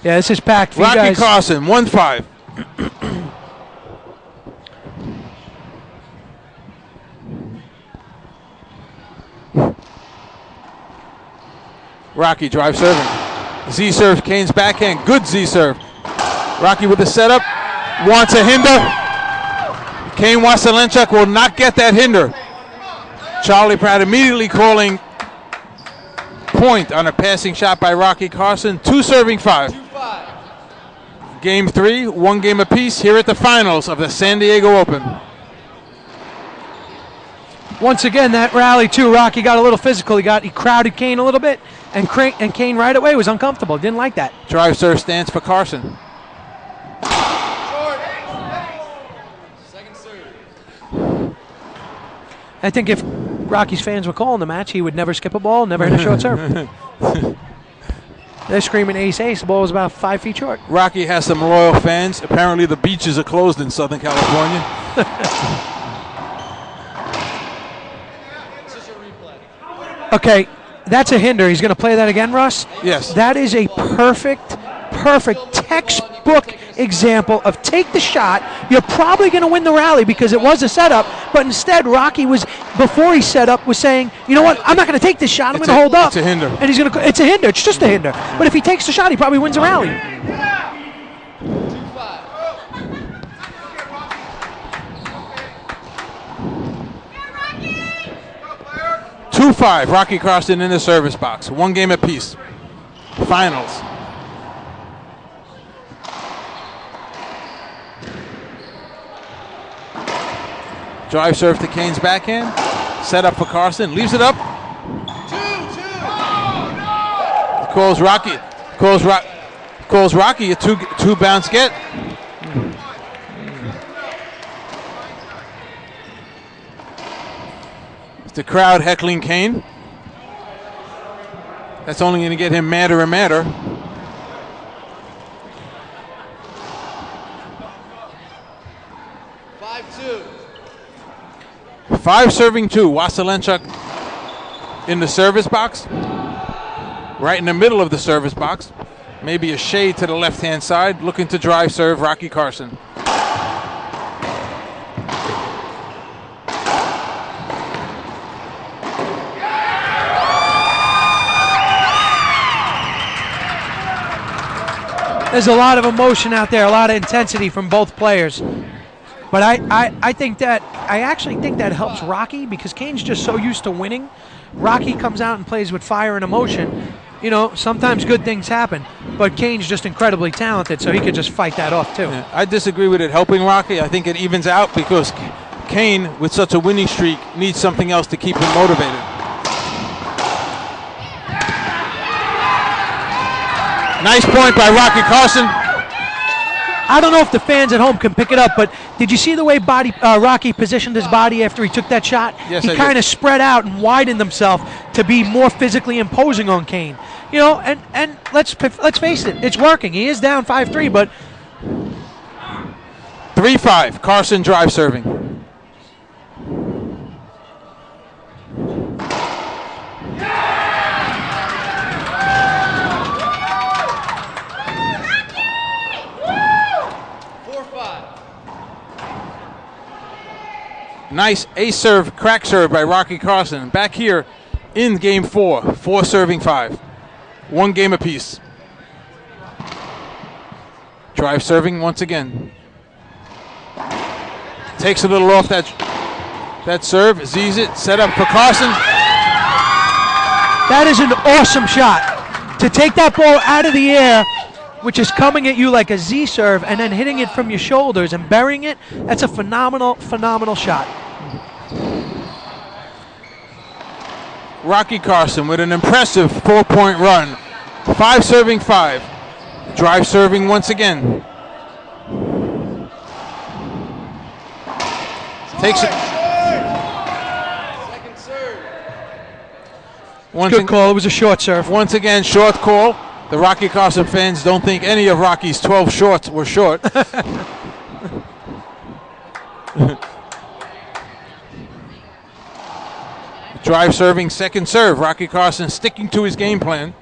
[SPEAKER 1] Yeah, this is packed for
[SPEAKER 3] Rocky
[SPEAKER 1] you guys.
[SPEAKER 3] Carson, 1-5. Rocky drive serving. Z serves Kane's backhand. Good Z serve. Rocky with the setup. Wants a hinder. Kane Waselenchuk will not get that hinder. Charlie Pratt immediately calling point on a passing shot by Rocky Carson. 2 serving 5. Game 3, 1 game apiece here at the finals of the San Diego Open.
[SPEAKER 1] Once again, that rally too, Rocky got a little physical. He crowded Kane a little bit, and Kane right away was uncomfortable. Didn't like that.
[SPEAKER 3] Drive serve stance for Carson.
[SPEAKER 1] I think if Rocky's fans were calling the match, he would never skip a ball, never hit a short serve. They're screaming ace, ace. The ball was about 5 feet short.
[SPEAKER 3] Rocky has some loyal fans. Apparently the beaches are closed in Southern California.
[SPEAKER 1] Okay, that's a hinder. He's going to play that again, Russ?
[SPEAKER 3] Yes.
[SPEAKER 1] That is a perfect textbook example of take the shot. You're probably going to win the rally because it was a setup, but instead Rocky was, before he set up, was saying, you know what, I'm not going to take this shot, I'm going to hold up.
[SPEAKER 3] It's a hinder.
[SPEAKER 1] And he's going to, it's a hinder, it's just a hinder. But if he takes the shot, he probably wins the rally.
[SPEAKER 3] 2-5, Rocky Carson in the service box. 1 game apiece. Finals. Drive serve to Kane's backhand. Set up for Carson. Leaves it up. Calls Rocky. Calls Rocky a two bounce get. The crowd heckling Kane. That's only going to get him madder and madder. Five serving 2. Waselenchuk in the service box. Right in the middle of the service box. Maybe a shade to the left-hand side. Looking to drive serve Rocky Carson.
[SPEAKER 1] There's a lot of emotion out there, a lot of intensity from both players. But I actually think that helps Rocky because Kane's just so used to winning. Rocky comes out and plays with fire and emotion. You know, sometimes good things happen, but Kane's just incredibly talented, so he could just fight that off too.
[SPEAKER 3] Yeah, I disagree with it helping Rocky. I think it evens out because Kane, with such a winning streak, needs something else to keep him motivated. Nice point by Rocky Carson.
[SPEAKER 1] I don't know if the fans at home can pick it up, but did you see the way Rocky positioned his body after he took that shot?
[SPEAKER 3] Yes,
[SPEAKER 1] he kind of spread out and widened himself to be more physically imposing on Kane. You know, and let's face it, it's working. He is down 5-3, but
[SPEAKER 3] 3-5. Carson drive serving. Nice ace serve, crack serve by Rocky Carson. Back here in game 4, 4 serving 5. 1 game apiece. Drive serving once again. Takes a little off that serve, Z's it, set up for Carson.
[SPEAKER 1] That is an awesome shot. To take that ball out of the air, which is coming at you like a Z serve, and then hitting it from your shoulders and burying it, that's a phenomenal, phenomenal shot.
[SPEAKER 3] Rocky Carson with an impressive 4-point run. 5 serving 5. Drive serving once again. Takes it.
[SPEAKER 2] Second serve.
[SPEAKER 1] Good call. It was a short serve.
[SPEAKER 3] Once again, short call. The Rocky Carson fans don't think any of Rocky's 12 shorts were short. Drive serving, second serve. Rocky Carson sticking to his game plan.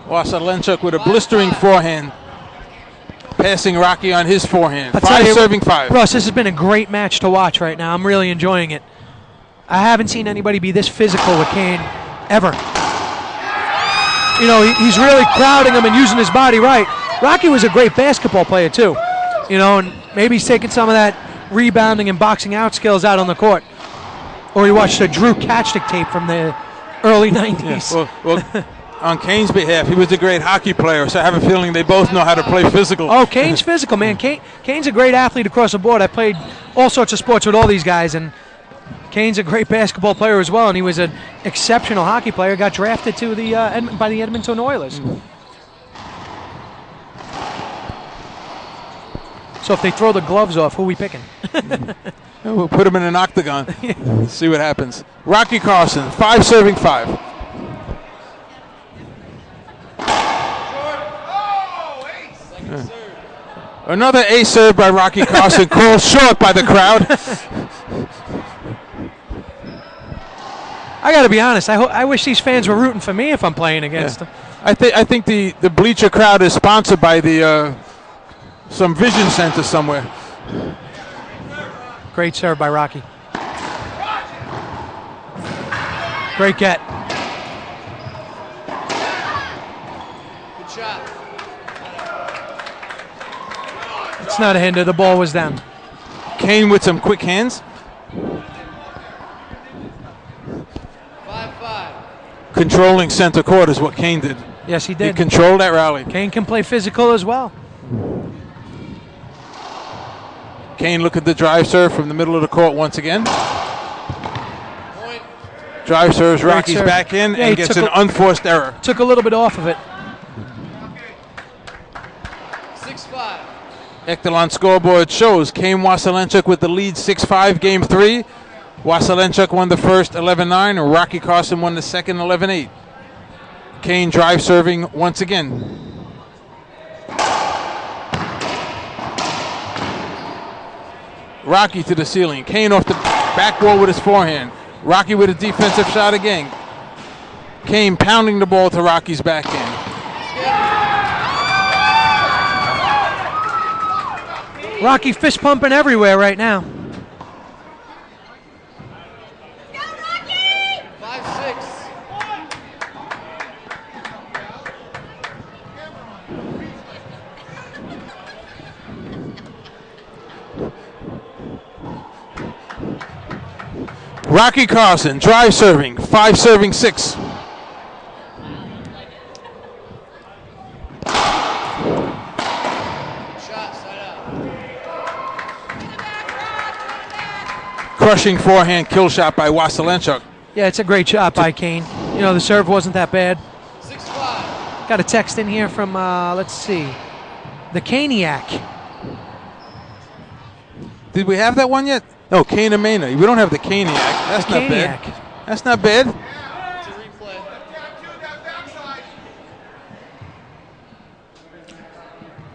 [SPEAKER 3] Waselenchuk with a blistering forehand. Passing Rocky on his forehand. 5 serving 5.
[SPEAKER 1] Russ, this has been a great match to watch right now. I'm really enjoying it. I haven't seen anybody be this physical with Kane ever. You know, he's really crowding him and using his body right. Rocky was a great basketball player too. You know, and maybe he's taking some of that rebounding and boxing out skills out on the court. Or he watched a Drew Katchnick tape from the early 90s.
[SPEAKER 3] Yeah, well, on Kane's behalf, he was a great hockey player, so I have a feeling they both know how to play physical.
[SPEAKER 1] Oh, Kane's physical, man. Kane's a great athlete across the board. I played all sorts of sports with all these guys, and Kane's a great basketball player as well, and he was an exceptional hockey player. Got drafted to the by the Edmonton Oilers. So if they throw the gloves off, who are we picking?
[SPEAKER 3] We'll put him in an octagon. See what happens. Rocky Carson, 5 serving 5. Another ace serve by Rocky Carson, called short by the crowd.
[SPEAKER 1] I got to be honest. I wish these fans were rooting for me if I'm playing against them.
[SPEAKER 3] I think the bleacher crowd is sponsored by the some vision center somewhere.
[SPEAKER 1] Great serve by Rocky. Great get.
[SPEAKER 2] Good shot.
[SPEAKER 1] It's not a hinder. The ball was down.
[SPEAKER 3] Kane with some quick hands.
[SPEAKER 2] 5-5.
[SPEAKER 3] Controlling center court is what Kane did.
[SPEAKER 1] Yes, he
[SPEAKER 3] He
[SPEAKER 1] did.
[SPEAKER 3] controlled that rally.
[SPEAKER 1] Kane can play physical as well.
[SPEAKER 3] Kane look at the drive serve from the middle of the court once again.
[SPEAKER 2] Point.
[SPEAKER 3] Drive serves
[SPEAKER 1] Great
[SPEAKER 3] Rocky's
[SPEAKER 1] serve.
[SPEAKER 3] back in
[SPEAKER 1] Yeah, he
[SPEAKER 3] and gets
[SPEAKER 1] took
[SPEAKER 3] an unforced error.
[SPEAKER 1] Took a little bit off of it.
[SPEAKER 2] 6-5.
[SPEAKER 3] Echelon scoreboard shows Kane Waselenchuk with the lead 6-5 game 3. Waselenchuk won the first 11-9. Rocky Carson won the second 11-8. Kane drive serving once again. Rocky to the ceiling. Kane off the backboard with his forehand. Rocky with a defensive shot again. Kane pounding the ball to Rocky's backhand.
[SPEAKER 1] Rocky fist pumping everywhere right now.
[SPEAKER 3] Rocky Carson, drive serving, 5 serving 6. Crushing forehand kill shot by Waselenchuk.
[SPEAKER 1] Yeah, it's a great shot by Kane. You know, the serve wasn't that bad.
[SPEAKER 2] 6-5.
[SPEAKER 1] Got a text in here from, let's see, the Caniac.
[SPEAKER 3] Did we have that one yet? No, Kane and Mena. We don't have the Caniac. That's not bad.
[SPEAKER 1] Caniac.
[SPEAKER 3] That's not bad.
[SPEAKER 2] It's a replay.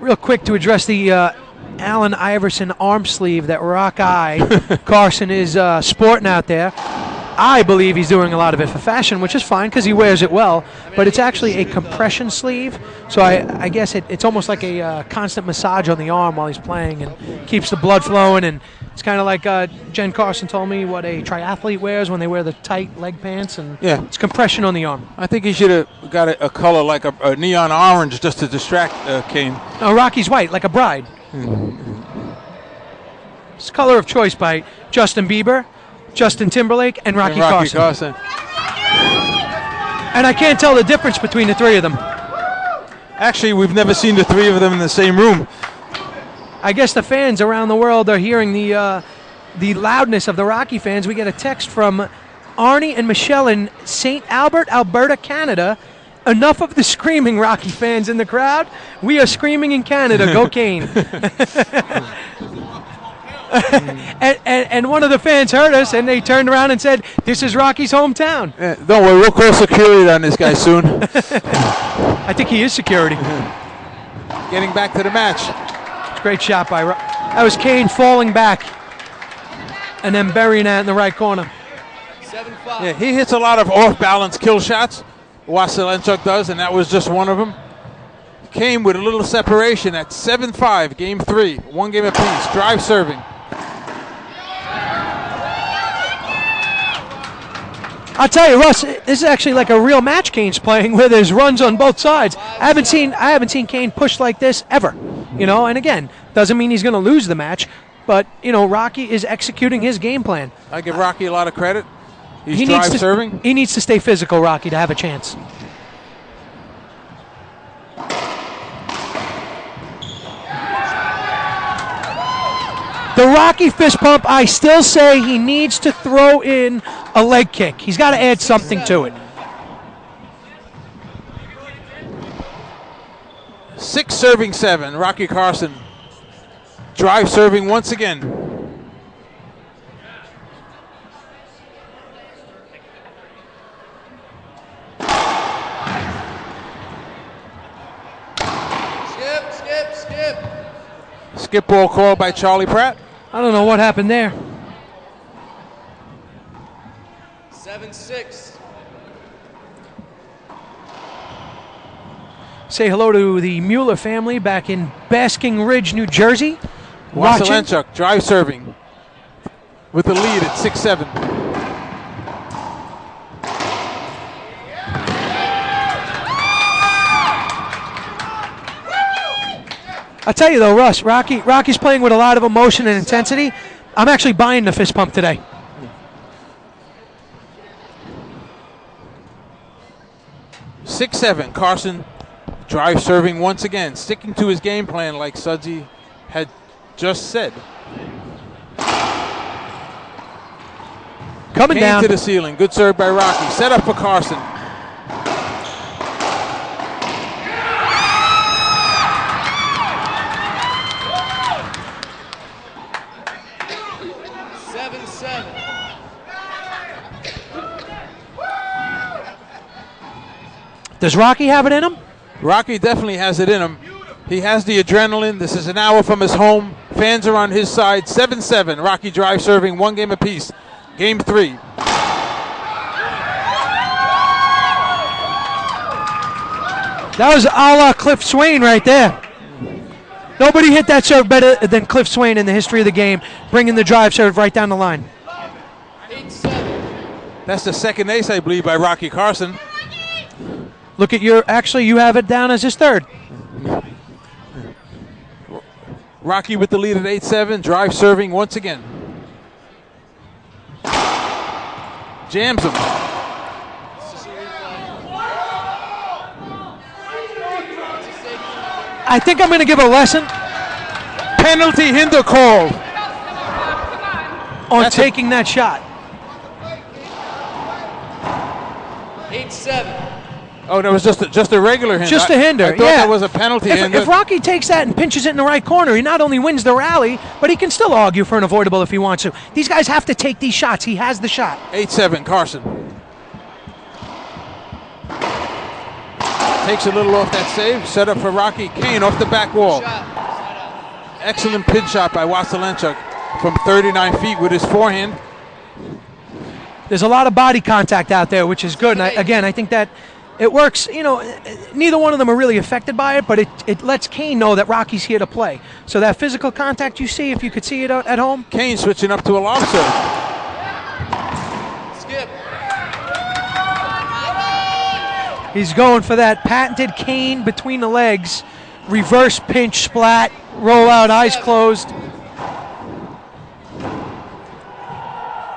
[SPEAKER 1] Real quick to address the Allen Iverson arm sleeve that Rock Eye Carson is sporting out there. I believe he's doing a lot of it for fashion, which is fine because he wears it well, but it's actually a compression sleeve, so I guess it's almost like a constant massage on the arm while he's playing and keeps the blood flowing, and it's kind of like Jen Carson told me what a triathlete wears when they wear the tight leg pants, and
[SPEAKER 3] Yeah.
[SPEAKER 1] it's compression on the arm.
[SPEAKER 3] I think he should have got a color like a neon orange just to distract Kane.
[SPEAKER 1] No, Rocky's white, like a bride. It's color of choice by Justin Bieber, Justin Timberlake, and Rocky Carson. And I can't tell the difference between the three of them.
[SPEAKER 3] Actually, we've never seen the three of them in the same room.
[SPEAKER 1] I guess the fans around the world are hearing the loudness of the Rocky fans. We get a text from Arnie and Michelle in St. Albert, Alberta, Canada. Enough of the screaming, Rocky fans in the crowd. We are screaming in Canada. Go Kane. and one of the fans heard us, and they turned around and said, "This is Rocky's hometown."
[SPEAKER 3] Don't worry, we'll call security on this guy soon.
[SPEAKER 1] I think he is security.
[SPEAKER 3] Getting back to the match.
[SPEAKER 1] Great shot by that was Kane falling back and then burying that in the right corner.
[SPEAKER 2] 7-5.
[SPEAKER 3] Yeah, he hits a lot of off-balance kill shots. Waselenchuk does, and that was just one of them. Kane with a little separation at 7-5, game 3. 1 game apiece. Drive serving.
[SPEAKER 1] I'll tell you, Russ, this is actually like a real match Kane's playing where there's runs on both sides. I haven't seen Kane push like this ever. You know, and again, doesn't mean he's going to lose the match, but you know, Rocky is executing his game plan.
[SPEAKER 3] I give Rocky a lot of credit. He's drive serving.
[SPEAKER 1] He needs to stay physical, Rocky, to have a chance. The Rocky fist pump, I still say he needs to throw in a leg kick. He's got to add something to it.
[SPEAKER 3] 6 serving 7. Rocky Carson. Drive serving once again.
[SPEAKER 2] Skip.
[SPEAKER 3] Skip ball call by Charlie Pratt.
[SPEAKER 1] I don't know what happened there.
[SPEAKER 2] 7-6.
[SPEAKER 1] Say hello to the Mueller family back in Basking Ridge, New Jersey.
[SPEAKER 3] Waselenchuk, drive serving with the lead at 6-7.
[SPEAKER 1] I'll tell you though, Russ, Rocky's playing with a lot of emotion and intensity. I'm actually buying the fist pump today.
[SPEAKER 3] Six, 7. Carson drive serving once again, sticking to his game plan like Sudsy had just said.
[SPEAKER 1] Coming
[SPEAKER 3] Kane
[SPEAKER 1] down
[SPEAKER 3] to the ceiling. Good serve by Rocky. Set up for Carson.
[SPEAKER 1] Does Rocky have it in him?
[SPEAKER 3] Rocky definitely has it in him. He has the adrenaline. This is an hour from his home. Fans are on his side. 7-7. Rocky drive serving 1 game apiece. Game 3.
[SPEAKER 1] That was a la Cliff Swain right there. Nobody hit that serve better than Cliff Swain in the history of the game, bringing the drive serve right down the line.
[SPEAKER 2] 8-7.
[SPEAKER 3] That's the second ace, I believe, by Rocky Carson.
[SPEAKER 1] Look at you have it down as his third.
[SPEAKER 3] Rocky with the lead at 8-7, drive serving once again. Jams him.
[SPEAKER 2] It's just a replay. It's a safety.
[SPEAKER 1] I think I'm going to give a lesson
[SPEAKER 3] Penalty hinder call.
[SPEAKER 1] on
[SPEAKER 3] That's
[SPEAKER 1] taking that shot.
[SPEAKER 2] 8-7.
[SPEAKER 3] Oh, that was just a regular hinder.
[SPEAKER 1] Just a hinder,
[SPEAKER 3] I thought
[SPEAKER 1] yeah.
[SPEAKER 3] that was a penalty hinder.
[SPEAKER 1] If Rocky takes that and pinches it in the right corner, he not only wins the rally, but he can still argue for an avoidable if he wants to. These guys have to take these shots. He has the shot.
[SPEAKER 3] 8-7, Carson. Takes a little off that save. Set up for Rocky. Kane off the back wall.
[SPEAKER 2] Shot. Side out.
[SPEAKER 3] Excellent pin shot by Waselenchuk from 39 feet with his forehand.
[SPEAKER 1] There's a lot of body contact out there, which is good. And I think that it works. You know, neither one of them are really affected by it, but it lets Kane know that Rocky's here to play. So that physical contact you see, if you could see it at home.
[SPEAKER 3] Kane switching up to a lob serve.
[SPEAKER 2] Skip.
[SPEAKER 1] He's going for that patented Kane between the legs, reverse pinch splat, roll out, eyes closed.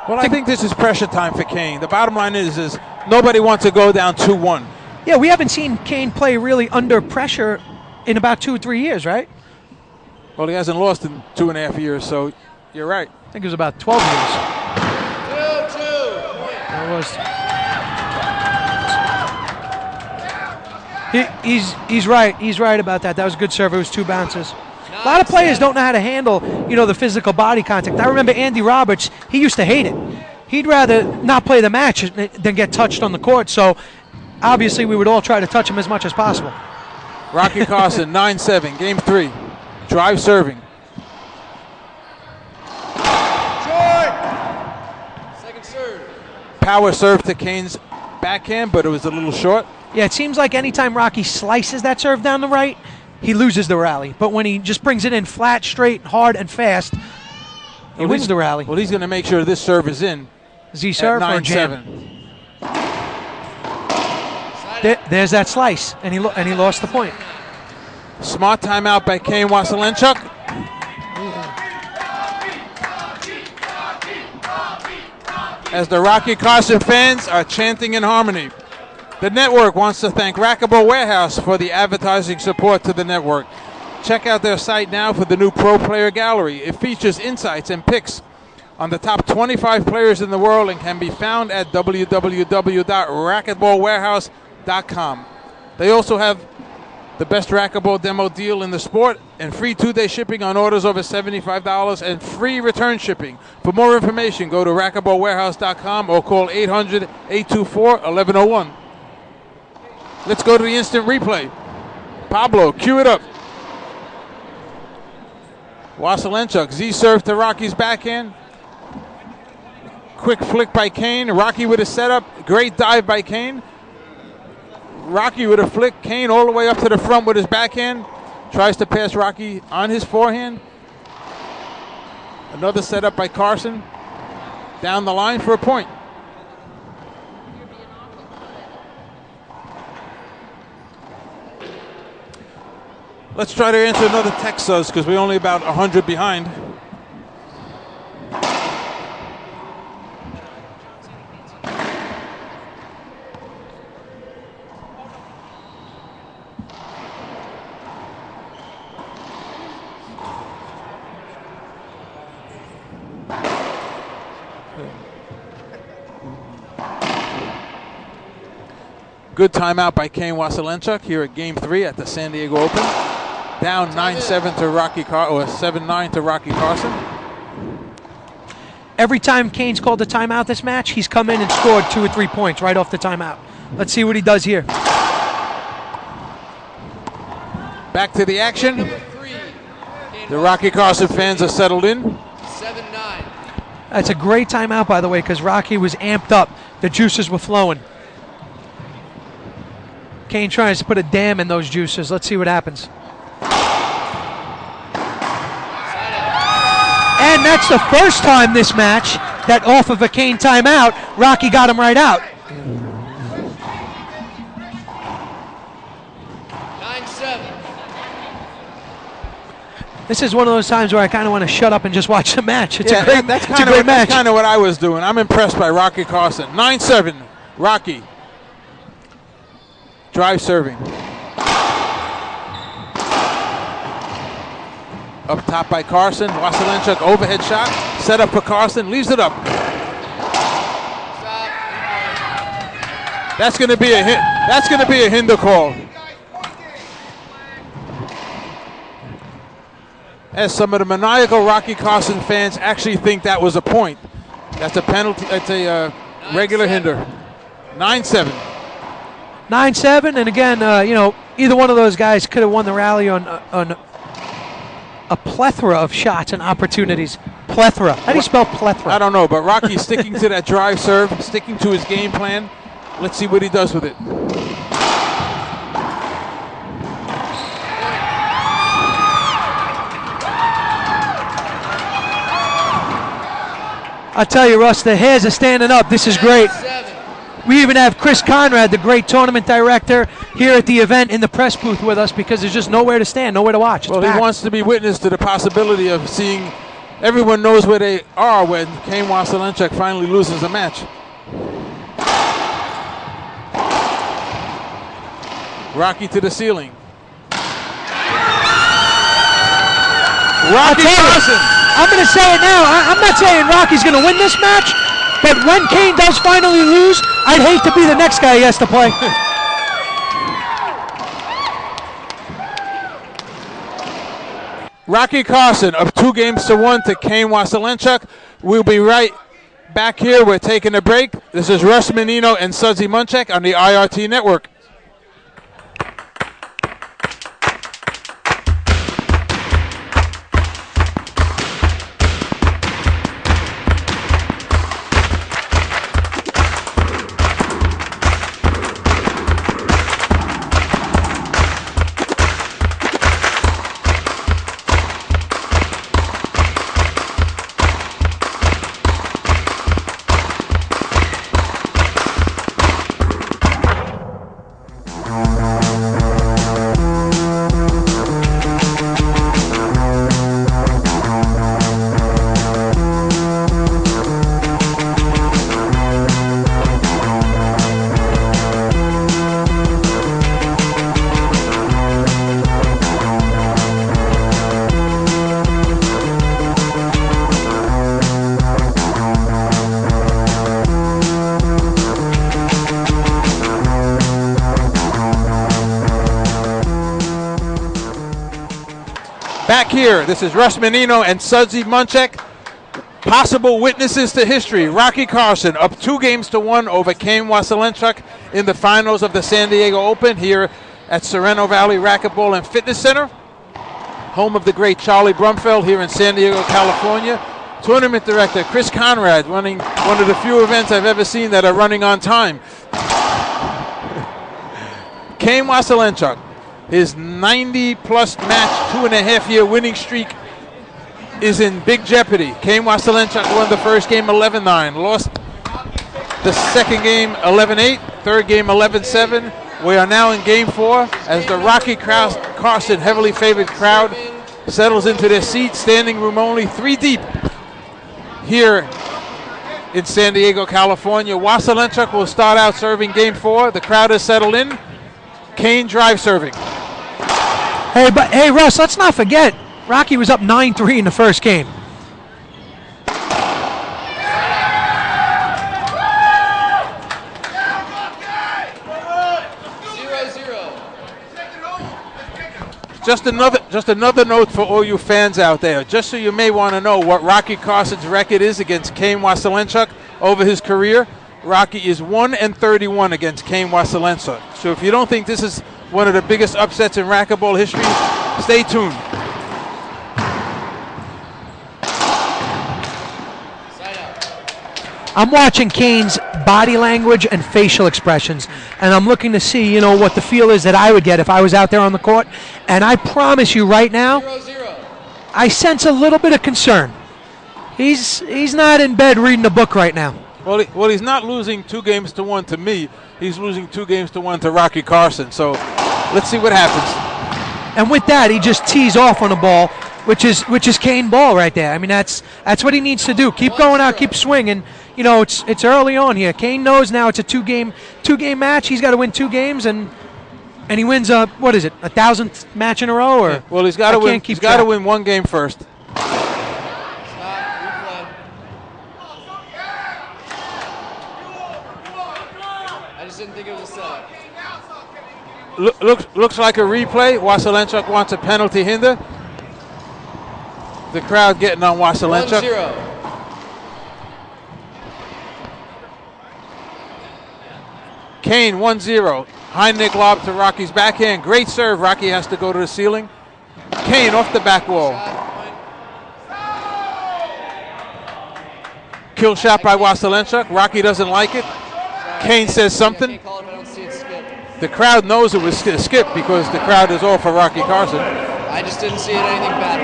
[SPEAKER 3] Well, I think this is pressure time for Kane. The bottom line is nobody wants to go down 2-1.
[SPEAKER 1] Yeah, we haven't seen Kane play really under pressure in about 2 or 3 years, right?
[SPEAKER 3] Well, he hasn't lost in 2.5 years, so you're right.
[SPEAKER 1] I think it was about 12 years.
[SPEAKER 2] 2-2.
[SPEAKER 1] It was. He's right. He's right about that. That was a good serve. It was 2 bounces. A lot of players don't know how to handle, the physical body contact. I remember Andy Roberts. He used to hate it. He'd rather not play the match than get touched on the court. So, obviously, we would all try to touch him as much as possible.
[SPEAKER 3] Rocky Carson, 9-7, game 3. Drive serving.
[SPEAKER 2] Second serve.
[SPEAKER 3] Power serve to Kane's backhand, but it was a little short.
[SPEAKER 1] Yeah, it seems like anytime Rocky slices that serve down the right, he loses the rally. But when he just brings it in flat, straight, hard, and fast, he wins the rally.
[SPEAKER 3] Well, he's going to make sure this serve is in.
[SPEAKER 1] Z serve
[SPEAKER 3] at
[SPEAKER 1] or jam?
[SPEAKER 3] 9-7.
[SPEAKER 1] There's that slice, and he lost the point.
[SPEAKER 3] Smart timeout by Kane Waselenchuk. As the Rocky Carson fans are chanting in harmony. The network wants to thank Racquetball Warehouse for the advertising support to the network. Check out their site now for the new Pro Player Gallery. It features insights and picks on the top 25 players in the world and can be found at www.racquetballwarehouse.com. They also have the best racquetball demo deal in the sport and free 2-day shipping on orders over $75 and free return shipping. For more information, go to racquetballwarehouse.com or call 800-824-1101. Let's go to the instant replay. Pablo, cue it up. Waselenchuk, Z serve to Rocky's backhand. Quick flick by Kane. Rocky with a setup. Great dive by Kane. Rocky with a flick. Kane all the way up to the front with his backhand. Tries to pass Rocky on his forehand. Another setup by Carson. Down the line for a point. Let's try to answer another text us because we're only about 100 behind. Good timeout by Kane Waselenchuk here at Game 3 at the San Diego Open. Down 9-7 to Rocky or 7-9 to Rocky Carson.
[SPEAKER 1] Every time Kane's called a timeout this match, he's come in and scored 2 or 3 points right off the timeout. Let's see what he does here.
[SPEAKER 3] Back to the action.
[SPEAKER 2] Number 3.
[SPEAKER 3] The Rocky Carson fans are settled in.
[SPEAKER 2] 7-9.
[SPEAKER 1] That's a great timeout, by the way, because Rocky was amped up. The juices were flowing. Kane tries to put a dam in those juices. Let's see what happens. And that's the first time this match that off of a Kane timeout, Rocky got him right out.
[SPEAKER 2] 9-7.
[SPEAKER 1] This is one of those times where I kind of want to shut up and just watch the match. It's a great,
[SPEAKER 3] that's
[SPEAKER 1] it's a great match.
[SPEAKER 3] That's kind of what I was doing. I'm impressed by Rocky Carson. 9-7, Rocky. Drive serving. Up top by Carson. Waselenchuk overhead shot. Set up for Carson. Leaves it up. That's going to be a hit. That's going to be a hinder call. As some of the maniacal Rocky Carson fans actually think that was a point. That's a penalty. That's a regular hinder. 9-7.
[SPEAKER 1] 9-7, and again, you know, either one of those guys could have won the rally on a plethora of shots and opportunities. Plethora. How do you spell plethora?
[SPEAKER 3] I don't know, but Rocky's sticking to that drive serve, sticking to his game plan. Let's see what he does with it.
[SPEAKER 1] I'll tell you, Russ, the hairs are standing up. This is great. We even have Chris Conrad, the great tournament director, here at the event in the press booth with us because there's just nowhere to stand, nowhere to watch.
[SPEAKER 3] Well, he wants to be witness to the possibility of seeing everyone knows where they are when Kane Waselenchuk finally loses a match. Rocky to the ceiling. Rocky Carson.
[SPEAKER 1] I'm going to say it now. I'm not saying Rocky's going to win this match, but when Kane does finally lose, I'd hate to be the next guy he has to play.
[SPEAKER 3] Rocky Carson up 2-1 to Kane Waselenchuk. We'll be right back here. We're taking a break. This is Russ Menino and Sudsy Munchak on the IRT Network. Back here, this is Russ Menino and Sudsy Munchak. Possible witnesses to history. Rocky Carson up 2-1 over Kane Waselenchuk in the finals of the San Diego Open here at Sereno Valley Racquetball and Fitness Center, home of the great Charlie Brumfeld here in San Diego, California. Tournament director Chris Conrad running one of the few events I've ever seen that are running on time. Kane Waselenchuk, his 90-plus match, 2.5-year winning streak is in big jeopardy. Kane Waselenchuk won the first game 11-9, lost the second game 11-8, third game 11-7. We are now in game 4 as the Rocky Carson heavily favored crowd settles into their seats, standing room only, 3 deep here in San Diego, California. Waselenchuk will start out serving game 4. The crowd has settled in. Kane drive serving.
[SPEAKER 1] Hey, Russ, let's not forget, Rocky was up 9-3 in the first game.
[SPEAKER 3] Just another note for all you fans out there, just so you may want to know what Rocky Carson's record is against Kane Waselenchuk over his career. Rocky is 1-31 against Kane Waselenchuk. So if you don't think this is one of the biggest upsets in racquetball history, stay tuned.
[SPEAKER 1] I'm watching Kane's body language and facial expressions, and I'm looking to see, you know, what the feel is that I would get if I was out there on the court. And I promise you right now,
[SPEAKER 2] 0-0.
[SPEAKER 1] I sense a little bit of concern. He's not in bed reading a book right now.
[SPEAKER 3] Well, he's not losing 2-1 to me. He's losing 2-1 to Rocky Carson. So let's see what happens.
[SPEAKER 1] And with that, he just tees off on the ball, which is Kane ball right there. I mean, that's what he needs to do. Keep going out, keep swinging. You know, it's early on here. Kane knows now it's a two-game match. He's got to win 2 games, and he wins a 1,000th match in a row. Or
[SPEAKER 3] well, he's got to win. He's got to win 1 game first.
[SPEAKER 2] I just didn't think it was a setup.
[SPEAKER 3] Looks like a replay. Waselenchuk wants a penalty hinder. The crowd getting on Waselenchuk.
[SPEAKER 2] 1-0.
[SPEAKER 3] Kane 1-0. High Nick lob to Rocky's backhand. Great serve. Rocky has to go to the ceiling. Kane off the back wall. Kill shot by Waselenchuk. Rocky doesn't like it. Kane says something. The crowd knows it was a skip because the crowd is all for Rocky Carson.
[SPEAKER 2] I just didn't see anything bad.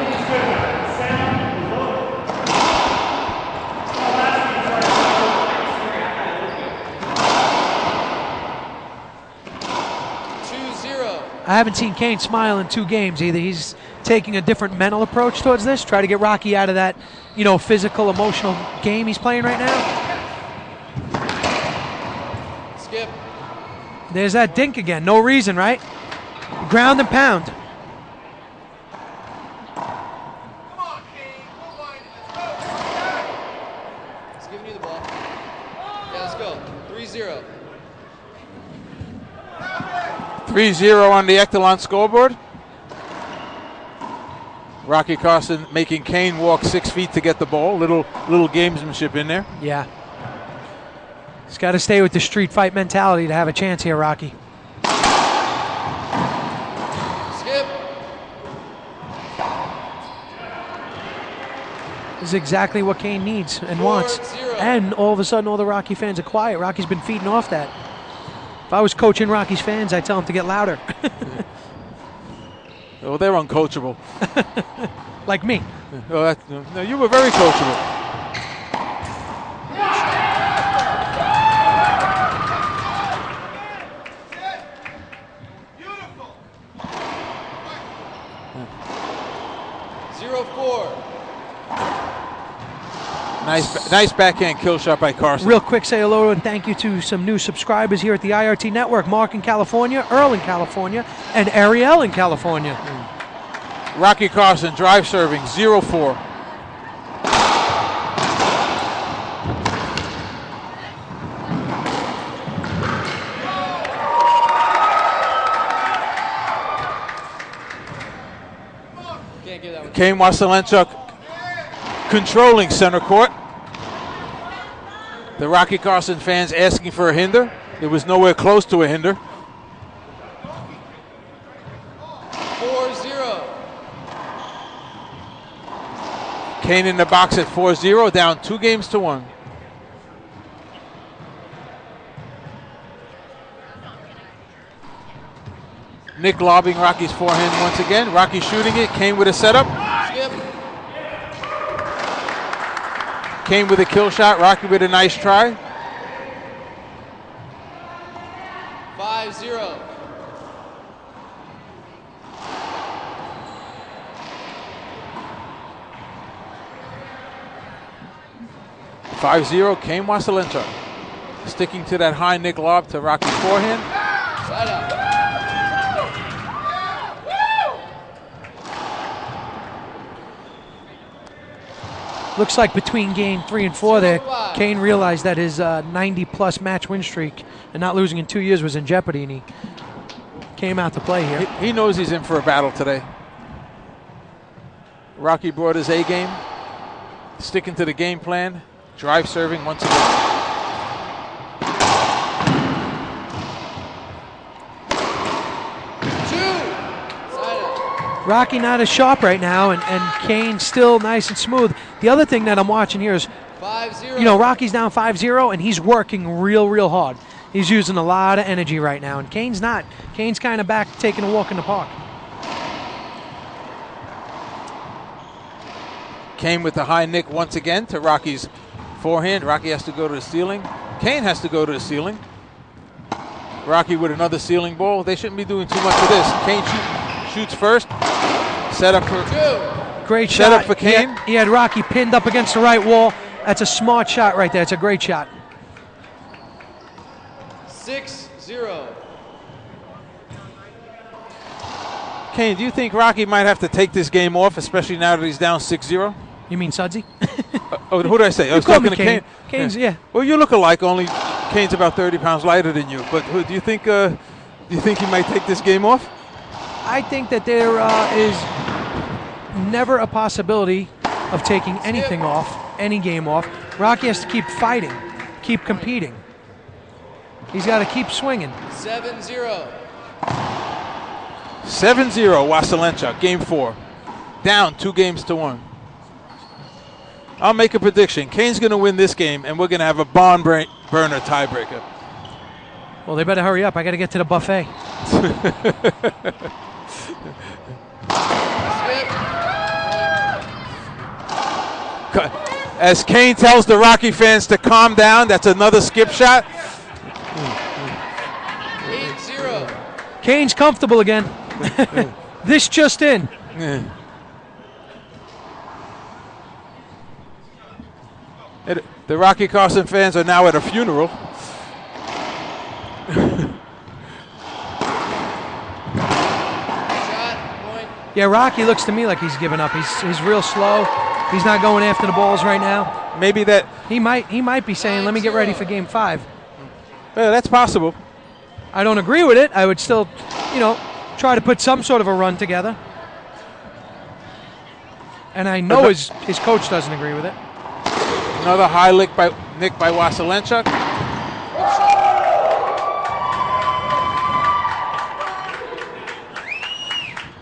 [SPEAKER 2] 2-0.
[SPEAKER 1] I haven't seen Kane smile in 2 games either. He's taking a different mental approach towards this, try to get Rocky out of that, physical, emotional game he's playing right now.
[SPEAKER 2] Skip.
[SPEAKER 1] There's that dink again. No reason, right? Ground and pound.
[SPEAKER 2] He's giving you the ball. Yeah, let's go. 3-0.
[SPEAKER 3] 3-0 on the Echelon scoreboard. Rocky Carson making Kane walk 6 feet to get the ball. Little gamesmanship in there.
[SPEAKER 1] Yeah. He's got to stay with the street fight mentality to have a chance here, Rocky.
[SPEAKER 2] Skip.
[SPEAKER 1] This is exactly what Kane needs and wants.
[SPEAKER 2] 4-0.
[SPEAKER 1] And all of a sudden, all the Rocky fans are quiet. Rocky's been feeding off that. If I was coaching Rocky's fans, I'd tell them to get louder.
[SPEAKER 3] Well, they're uncoachable.
[SPEAKER 1] Like me.
[SPEAKER 3] No, you were very coachable. Nice backhand kill shot by Carson.
[SPEAKER 1] Real quick, say hello and thank you to some new subscribers here at the IRT Network. Mark in California, Earl in California, and Ariel in California.
[SPEAKER 3] Rocky Carson drive serving 0-4.
[SPEAKER 2] Can't give that one.
[SPEAKER 3] Kane Waselenchuk controlling center court. The Rocky Carson fans asking for a hinder. It was nowhere close to a hinder.
[SPEAKER 2] 4-0.
[SPEAKER 3] Kane in the box at 4-0, down 2-1. Nick lobbing Rocky's forehand once again. Rocky shooting it. Kane with a setup.
[SPEAKER 2] Skip.
[SPEAKER 3] Kane with a kill shot. Rocky with a nice try.
[SPEAKER 2] 5-0.
[SPEAKER 3] Kane Waselenchuk sticking to that high Nick lob to Rocky's forehand.
[SPEAKER 2] Side out.
[SPEAKER 1] Looks like between game 3 and 4 there, Kane realized that his 90-plus match win streak and not losing in 2 years was in jeopardy, and he came out to play here.
[SPEAKER 3] He knows he's in for a battle today. Rocky brought his A game, sticking to the game plan, drive serving once again.
[SPEAKER 1] Rocky not as sharp right now, and Kane still nice and smooth. The other thing that I'm watching here is,
[SPEAKER 2] 5-0.
[SPEAKER 1] Rocky's down 5-0, and he's working real hard. He's using a lot of energy right now, and Kane's not. Kane's kind of back taking a walk in the park.
[SPEAKER 3] Kane with the high Nick once again to Rocky's forehand. Rocky has to go to the ceiling. Kane has to go to the ceiling. Rocky with another ceiling ball. They shouldn't be doing too much of this. Kane shoots first. Set up for
[SPEAKER 1] Great
[SPEAKER 3] Set
[SPEAKER 1] shot.
[SPEAKER 3] up for Kane.
[SPEAKER 1] He had Rocky pinned up against the right wall. That's a smart shot right there. It's a great shot.
[SPEAKER 2] 6-0.
[SPEAKER 3] Kane, do you think Rocky might have to take this game off, especially now that he's down 6-0?
[SPEAKER 1] You mean Sudsy?
[SPEAKER 3] Oh, who did I say? I was
[SPEAKER 1] called
[SPEAKER 3] talking
[SPEAKER 1] me
[SPEAKER 3] to
[SPEAKER 1] Kane.
[SPEAKER 3] Kane.
[SPEAKER 1] Kane's, yeah.
[SPEAKER 3] Well, you look alike. Only Kane's about 30 pounds lighter than you. But do you think? Do you think he might take this game off?
[SPEAKER 1] I think that there is never a possibility of taking anything off, any game off. Rocky has to keep fighting, keep competing. He's got to keep swinging.
[SPEAKER 2] 7-0.
[SPEAKER 3] 7-0, Waselenchuk, game 4. Down 2-1. I'll make a prediction. Kane's going to win this game, and we're going to have a barn burner tiebreaker.
[SPEAKER 1] Well, they better hurry up. I got to get to the buffet.
[SPEAKER 3] As Kane tells the Rocky fans to calm down, that's another skip shot.
[SPEAKER 2] 8-0.
[SPEAKER 1] Kane's comfortable again. This just in.
[SPEAKER 3] The Rocky Carson fans are now at a funeral.
[SPEAKER 2] Shot, point.
[SPEAKER 1] Yeah, Rocky looks to me like he's giving up. He's real slow. He's not going after the balls right now.
[SPEAKER 3] Maybe that.
[SPEAKER 1] He might be saying, "Let me get ready for Game 5."
[SPEAKER 3] Yeah, that's possible.
[SPEAKER 1] I don't agree with it. I would still, try to put some sort of a run together. And I know his coach doesn't agree with it.
[SPEAKER 3] Another high nick by Waselenchuk.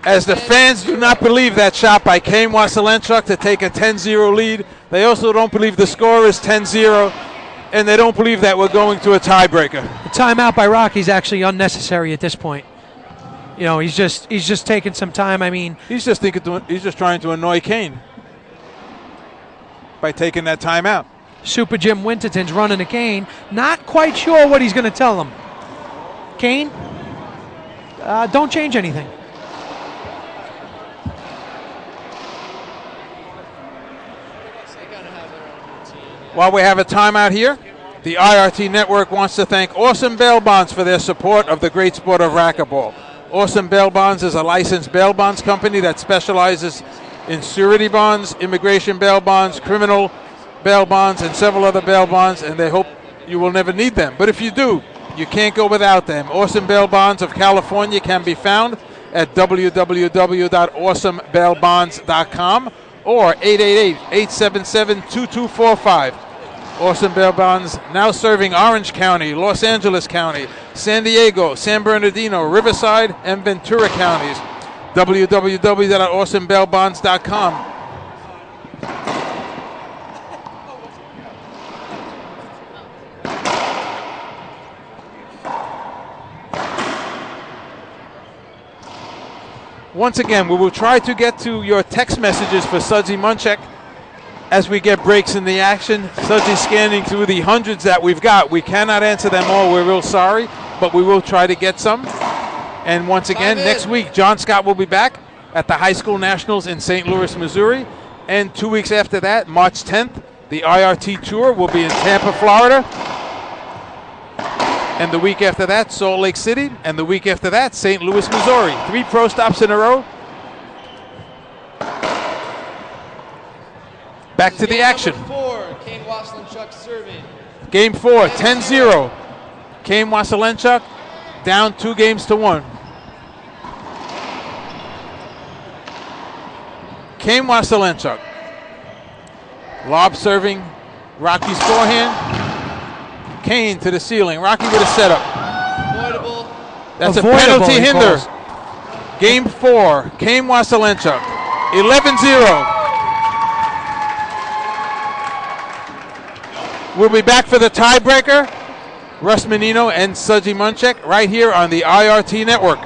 [SPEAKER 3] As the fans do not believe that shot by Kane Waselenchuk to take a 10-0 lead, they also don't believe the score is 10-0, and they don't believe that we're going to a tiebreaker.
[SPEAKER 1] The timeout by Rocky is actually unnecessary at this point. He's just taking some time. I mean,
[SPEAKER 3] He's just trying to annoy Kane by taking that timeout.
[SPEAKER 1] Super Jim Winterton's running to Kane. Not quite sure what he's going to tell him. Kane, don't change anything.
[SPEAKER 3] While we have a timeout here, the IRT Network wants to thank Awesome Bail Bonds for their support of the great sport of racquetball. Awesome Bail Bonds is a licensed bail bonds company that specializes in surety bonds, immigration bail bonds, criminal bail bonds, and several other bail bonds, and they hope you will never need them. But if you do, you can't go without them. Awesome Bail Bonds of California can be found at www.awesomebailbonds.com or 888-877-2245. Awesome Bail Bonds now serving Orange County, Los Angeles County, San Diego, San Bernardino, Riverside, and Ventura counties. www.awesomebailbonds.com. Once again, we will try to get to your text messages for Sudsy Munchak as we get breaks in the action. Sudsy's scanning through the hundreds that we've got. We cannot answer them all. We're real sorry, but we will try to get some. And once again, next week, John Scott will be back at the High School Nationals in St. Louis, Missouri. And 2 weeks after that, March 10th, the IRT Tour will be in Tampa, Florida. And the week after that, Salt Lake City. And the week after that, St. Louis, Missouri. 3 pro stops in a row. Back to the action.
[SPEAKER 2] Game 4, Kane Waselenchuk serving.
[SPEAKER 3] Game 4, 10-0. Kane Waselenchuk down 2-1. Kane Waselenchuk. Lob serving. Rocky's forehand. Kane to the ceiling. Rocky with a setup.
[SPEAKER 2] Avoidable.
[SPEAKER 3] That's
[SPEAKER 1] Avoidable,
[SPEAKER 3] a penalty
[SPEAKER 1] he
[SPEAKER 3] hinder.
[SPEAKER 1] calls.
[SPEAKER 3] Game 4, Kane Waselenchuk. 11-0. We'll be back for the tiebreaker. Russ Menino and Sudsy Munchak right here on the IRT Network.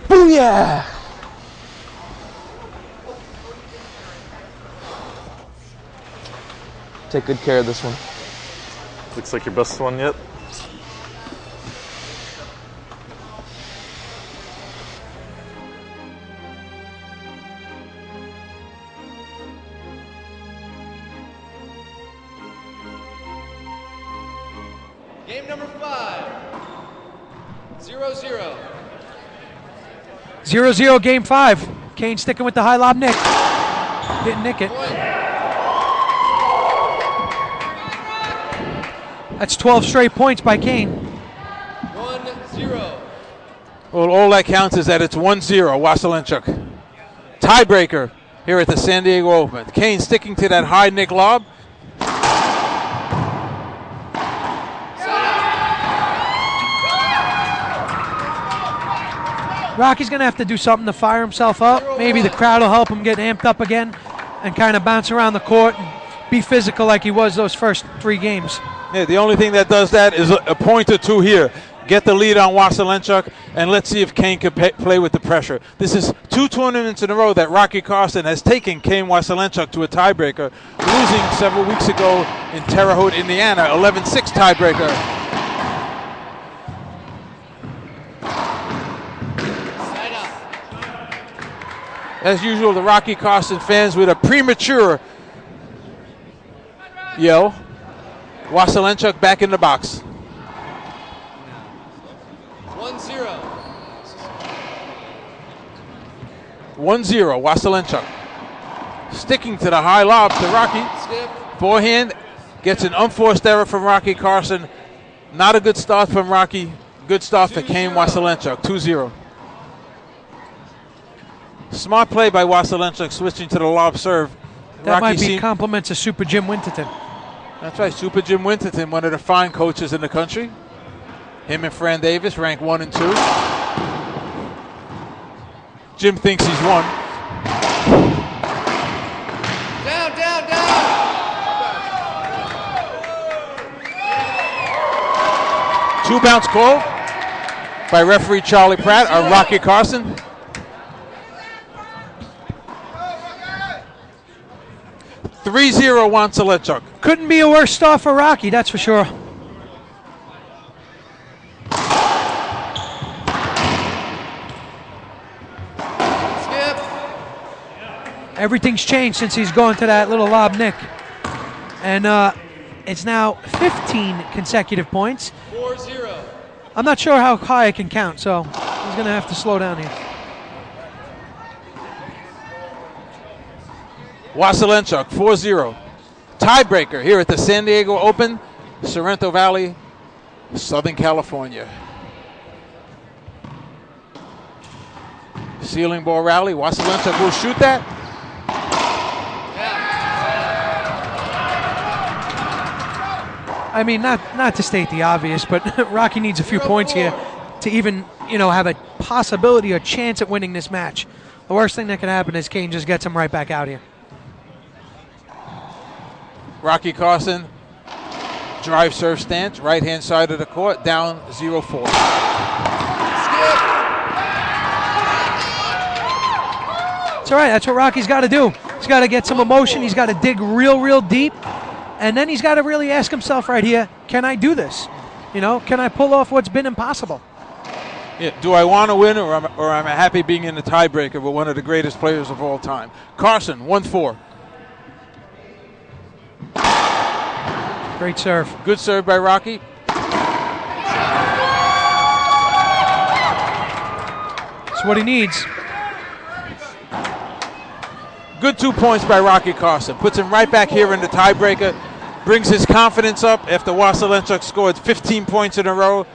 [SPEAKER 3] Booyah!
[SPEAKER 7] Take good care of this one.
[SPEAKER 8] Looks like your best one yet.
[SPEAKER 2] Game number 5. 0-0.
[SPEAKER 1] 0-0 game 5. Kane sticking with the high lob nick. Didn't nick it. That's 12 straight points by Kane.
[SPEAKER 2] 1-0.
[SPEAKER 3] Well, all that counts is that it's 1-0, Waselenchuk. Tiebreaker here at the San Diego Open. Kane sticking to that high nick lob.
[SPEAKER 1] Rocky's going to have to do something to fire himself up. Maybe the crowd will help him get amped up again and kind of bounce around the court and be physical like he was those first 3 games.
[SPEAKER 3] Yeah, the only thing that does that is a point or two here. Get the lead on Waselenchuk, and let's see if Kane can play with the pressure. This is 2 tournaments in a row that Rocky Carson has taken Kane Waselenchuk to a tiebreaker, losing several weeks ago in Terre Haute, Indiana, 11-6 tiebreaker. As usual, the Rocky Carson fans with a premature yell. Waselenchuk back in the box.
[SPEAKER 2] 1-0.
[SPEAKER 3] 1-0, Waselenchuk. Sticking to the high lob to Rocky.
[SPEAKER 2] Skip.
[SPEAKER 3] Forehand gets an unforced error from Rocky Carson. Not a good start from Rocky. Good start for Kane Waselenchuk. 2-0. Smart play by Waselenchuk, switching to the lob serve.
[SPEAKER 1] That might be compliments of Super Jim Winterton.
[SPEAKER 3] That's right, Super Jim Winterton, one of the fine coaches in the country. Him and Fran Davis rank 1 and 2. Jim thinks he's won.
[SPEAKER 2] Down.
[SPEAKER 3] 2 bounce call by referee Charlie Pratt on Rocky Carson. 3-0 Waselenchuk.
[SPEAKER 1] Couldn't be a worse start for Rocky, that's for sure.
[SPEAKER 2] Skip.
[SPEAKER 1] Everything's changed since he's gone to that little lob nick. And it's now 15 consecutive points.
[SPEAKER 2] 4-0.
[SPEAKER 1] I'm not sure how high I can count, so he's going to have to slow down here.
[SPEAKER 3] Waselenchuk, 4-0. Tiebreaker here at the San Diego Open, Sorrento Valley, Southern California. Ceiling ball rally. Waselenchuk will shoot that.
[SPEAKER 1] I mean, not to state the obvious, but Rocky needs a few points here to even, have a possibility or chance at winning this match. The worst thing that could happen is Kane just gets him right back out here.
[SPEAKER 3] Rocky Carson, drive serve stance, right hand side of the court, down 0-4.
[SPEAKER 1] It's all right, that's what Rocky's got to do. He's got to get some emotion, he's got to dig real deep, and then he's got to really ask himself right here, can I do this? Can I pull off what's been impossible?
[SPEAKER 3] Yeah, do I want to win, or am I happy being in the tiebreaker with one of the greatest players of all time? Carson, 1-4.
[SPEAKER 1] Great serve.
[SPEAKER 3] Good serve by Rocky.
[SPEAKER 1] That's what he needs.
[SPEAKER 3] Good 2 points by Rocky Carson. Puts him right back here in the tiebreaker. Brings his confidence up after Waselenchuk scored 15 points in a row.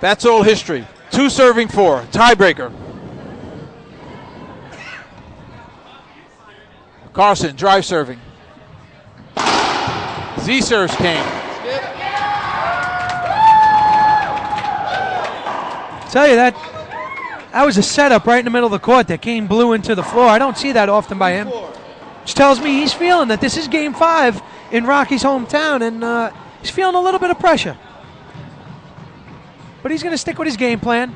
[SPEAKER 3] That's all history. 2 serving 4. Tiebreaker. Carson, drive serving. Z serves Kane.
[SPEAKER 1] Tell you that was a setup right in the middle of the court that Kane blew into the floor. I don't see that often by him. Which tells me he's feeling that this is game 5 in Rocky's hometown, and he's feeling a little bit of pressure. But he's going to stick with his game plan.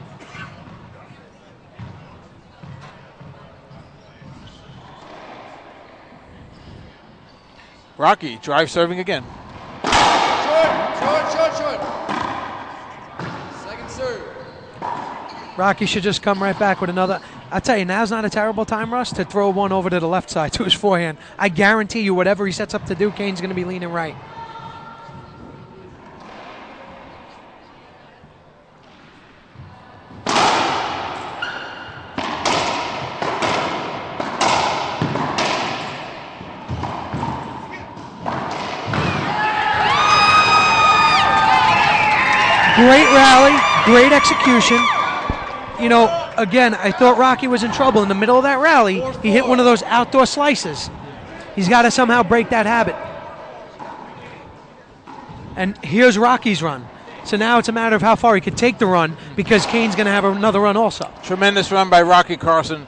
[SPEAKER 3] Rocky, drive serving again.
[SPEAKER 2] Short. Second serve.
[SPEAKER 1] Rocky should just come right back with another. I'll tell you, now's not a terrible time, Russ, to throw one over to the left side to his forehand. I guarantee you, whatever he sets up to do, Kane's going to be leaning right. Great rally, great execution. You know, again, I thought Rocky was in trouble in the middle of that rally. He hit one of those outdoor slices. He's got to somehow break that habit. And here's Rocky's run. So now it's a matter of how far he could take the run, because Kane's going to have another run also.
[SPEAKER 3] Tremendous run by Rocky Carson.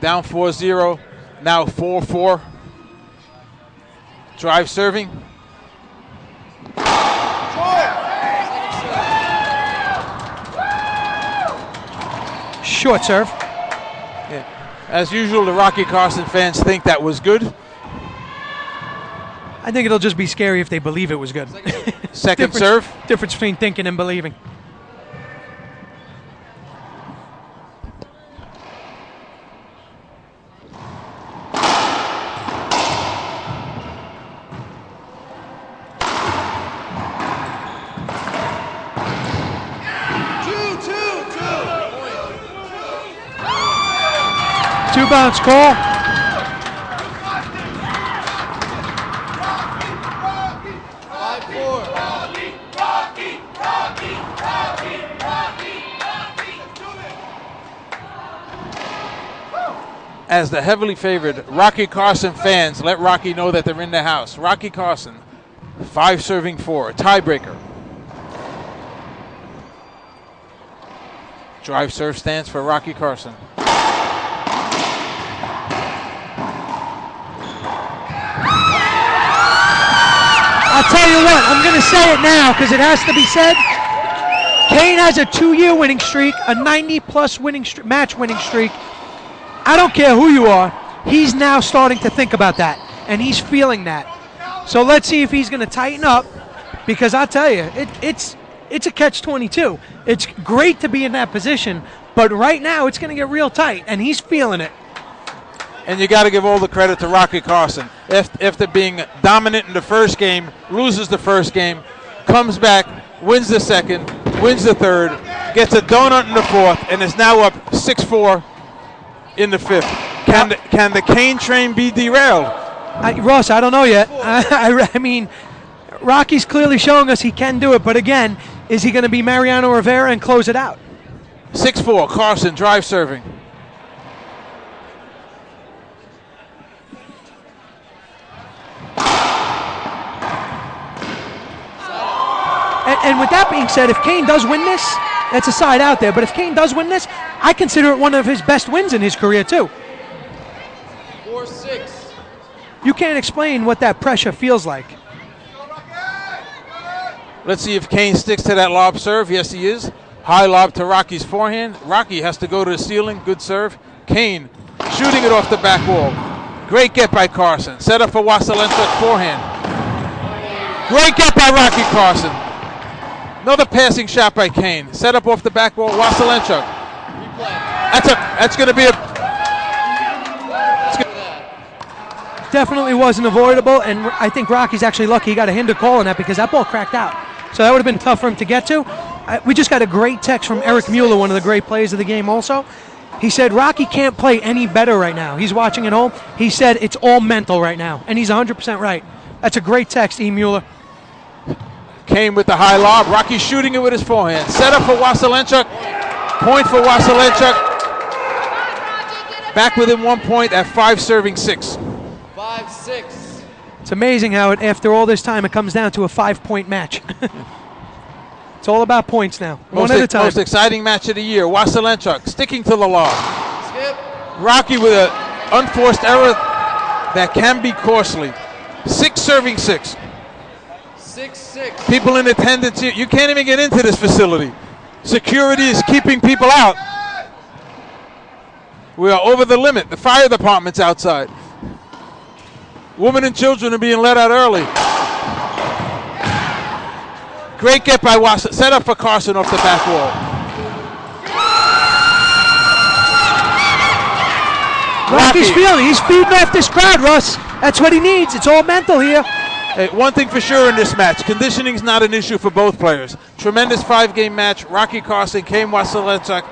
[SPEAKER 3] Down 4-0, now 4-4. Drive serving.
[SPEAKER 1] Short serve.
[SPEAKER 3] Yeah. As usual, the Rocky Carson fans think that was good.
[SPEAKER 1] I think it'll just be scary if they believe it was good.
[SPEAKER 3] Second serve.
[SPEAKER 1] Difference between thinking and believing. Two bounce call.
[SPEAKER 3] As the heavily favored Rocky Carson fans let Rocky know that they're in the house. Rocky Carson, 5 serving 4, tiebreaker. Drive serve stance for Rocky Carson.
[SPEAKER 1] I'll tell you what, I'm going to say it now because it has to be said. Kane has a 2-year winning streak, a 90-plus match winning streak. I don't care who you are. He's now starting to think about that, and he's feeling that. So let's see if he's going to tighten up, because I'll tell you, it's a catch-22. It's great to be in that position, but right now it's going to get real tight, and he's feeling it.
[SPEAKER 3] And you got to give all the credit to Rocky Carson. After being dominant in the first game, loses the first game, comes back, wins the second, wins the third, gets a donut in the fourth, and is now up 6-4 in the fifth. Can the Kane train be derailed?
[SPEAKER 1] Ross, I don't know yet. I mean, Rocky's clearly showing us he can do it, but again, is he going to be Mariano Rivera and close it out?
[SPEAKER 3] 6-4, Carson, drive serving.
[SPEAKER 1] And with that being said, if Kane does win this, that's a side out there, but if Kane does win this, I consider it one of his best wins in his career, too.
[SPEAKER 2] 4-6.
[SPEAKER 1] You can't explain what that pressure feels like.
[SPEAKER 3] Let's see if Kane sticks to that lob serve. Yes, he is. High lob to Rocky's forehand. Rocky has to go to the ceiling. Good serve. Kane shooting it off the back wall. Great get by Carson. Set up for Waselenchuk forehand. Great get by Rocky Carson. Another passing shot by Kane. Set up off the back wall. Waselenchuk. That's going to be a...
[SPEAKER 1] Definitely wasn't avoidable, and I think Rocky's actually lucky he got a hinder call on that, because that ball cracked out. So that would have been tough for him to get to. We just got a great text from Eric Mueller, one of the great players of the game also. He said Rocky can't play any better right now. He's watching at home. He said it's all mental right now, and he's 100% right. That's a great text, E. Mueller.
[SPEAKER 3] Kane with the high lob. Rocky shooting it with his forehand. Set up for Waselenchuk. Point for Waselenchuk. Back within 1 point at 5 serving 6.
[SPEAKER 2] 5-6.
[SPEAKER 1] It's amazing how after all this time it comes down to a 5-point match. It's all about points now. One at a time.
[SPEAKER 3] Most exciting match of the year. Waselenchuk sticking to the lob.
[SPEAKER 2] Skip.
[SPEAKER 3] Rocky with an unforced error that can be costly. 6 serving 6.
[SPEAKER 2] 6-6.
[SPEAKER 3] People in attendance here. You can't even get into this facility. Security is keeping people out. We are over the limit. The fire department's outside. Women and children are being let out early. Great get by Waselenchuk. Set up for Carson off the back wall.
[SPEAKER 1] Rocky's feeling. He's feeding off this crowd, Russ. That's what he needs. It's all mental here.
[SPEAKER 3] Hey, one thing for sure in this match, conditioning's not an issue for both players. Tremendous 5-game match. Rocky Carson, Kane Waselenchuk,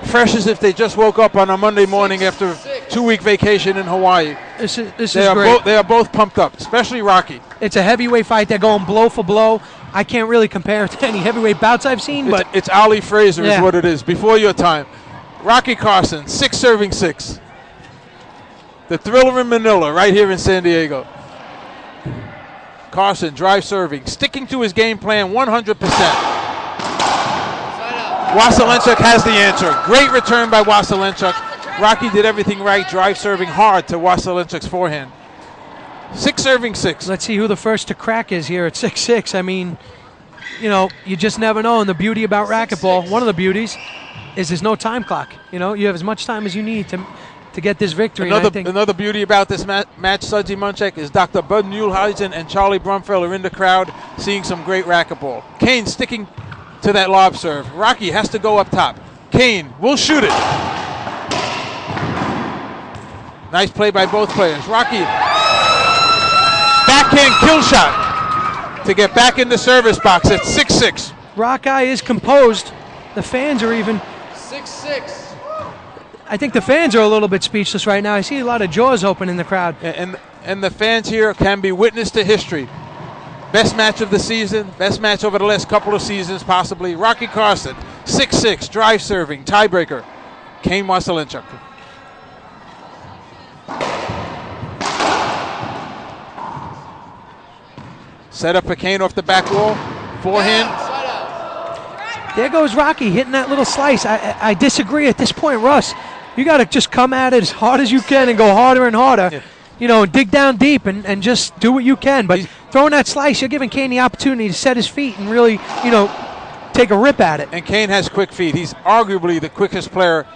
[SPEAKER 3] fresh as if they just woke up on a Monday morning after a 2-week vacation in Hawaii.
[SPEAKER 1] This is great.
[SPEAKER 3] They are both pumped up, especially Rocky.
[SPEAKER 1] It's a heavyweight fight. They're going blow for blow. I can't really compare it to any heavyweight bouts I've seen, but
[SPEAKER 3] it's Ali Fraser
[SPEAKER 1] yeah.
[SPEAKER 3] is what it is. Before your time. Rocky Carson, 6 serving 6. The Thriller in Manila, right here in San Diego. Carson, drive serving, sticking to his game plan 100%. Waselenchuk has the answer. Great return by Waselenchuk. Rocky did everything right, drive serving hard to Waselenchuk's forehand. 6 serving 6.
[SPEAKER 1] Let's see who the first to crack is here at 6'6". I mean, you know, you just never know. And the beauty about racquetball, one of the beauties, is there's no time clock. You know, you have as much time as you need to get this victory.
[SPEAKER 3] Another beauty about this match, Sudzi Munchak, is Dr. Bud Muehlheisen and Charlie Brumfeld are in the crowd seeing some great racquetball. Kane sticking to that lob serve. Rocky has to go up top. Kane will shoot it. Nice play by both players. Rocky, backhand kill shot to get back in the service box at 6-6.
[SPEAKER 1] Rocky is composed. The fans are even.
[SPEAKER 2] 6-6.
[SPEAKER 1] I think the fans are a little bit speechless right now. I see a lot of jaws open in the crowd.
[SPEAKER 3] And the fans here can be witness to history. Best match of the season, best match over the last couple of seasons possibly. Rocky Carson, 6-6, drive serving, tiebreaker. Kane Waselenchuk. Set up for Kane off the back wall, forehand.
[SPEAKER 1] There goes Rocky hitting that little slice. I disagree at this point, Russ. You got to just come at it as hard as you can and go harder and harder. Yeah. You know, dig down deep and just do what you can. But throwing that slice, you're giving Kane the opportunity to set his feet and really, you know, take a rip at it.
[SPEAKER 3] And Kane has quick feet. He's arguably the quickest player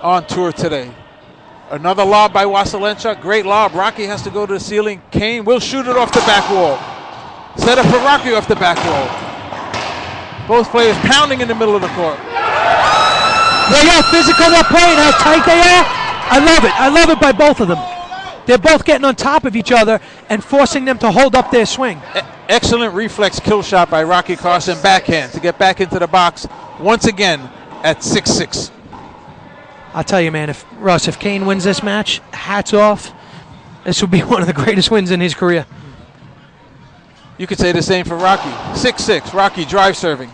[SPEAKER 3] on tour today. Another lob by Waselenchuk. Great lob. Rocky has to go to the ceiling. Kane will shoot it off the back wall. Set up for Rocky off the back wall. Both players pounding in the middle of the court.
[SPEAKER 1] Yeah, how physical they're playing, how tight they are. I love it. I love it by both of them. They're both getting on top of each other and forcing them to hold up their swing.
[SPEAKER 3] Excellent reflex kill shot by Rocky Carson, backhand, to get back into the box once again at 6-6.
[SPEAKER 1] I'll tell you, man, if Kane wins this match, hats off. This will be one of the greatest wins in his career.
[SPEAKER 3] You could say the same for Rocky. 6-6, Rocky drive serving.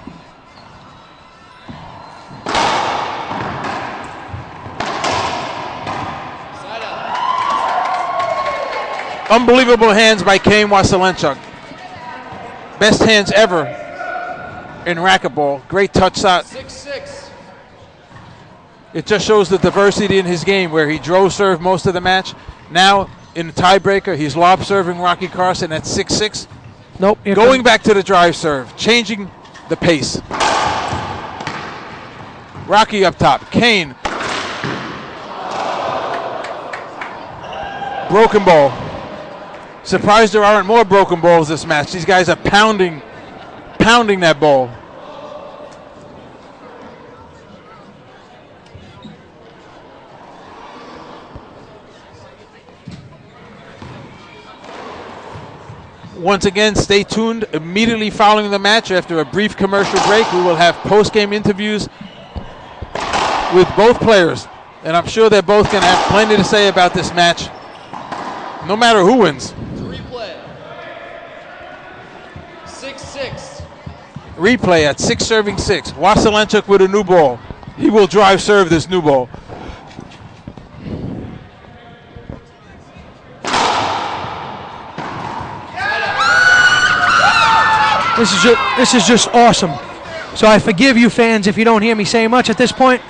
[SPEAKER 3] Unbelievable hands by Kane Waselenchuk. Best hands ever in racquetball. Great touch shot.
[SPEAKER 2] 6-6.
[SPEAKER 3] It just shows the diversity in his game where he drove serve most of the match. Now in the tiebreaker, he's lob serving Rocky Carson at 6-6.
[SPEAKER 1] Nope.
[SPEAKER 3] Going back to the drive serve, changing the pace. Rocky up top. Kane. Broken ball. Surprised there aren't more broken balls this match. These guys are pounding that ball. Once again, stay tuned. Immediately following the match, after a brief commercial break, we will have post-game interviews with both players. And I'm sure they're both going to have plenty to say about this match, no matter who wins.
[SPEAKER 2] Replay. 6-6.
[SPEAKER 3] Replay at 6 serving 6. Waselenchuk with a new ball. He will drive serve this new ball.
[SPEAKER 1] This is just awesome. So I forgive you fans if you don't hear me say much at this point.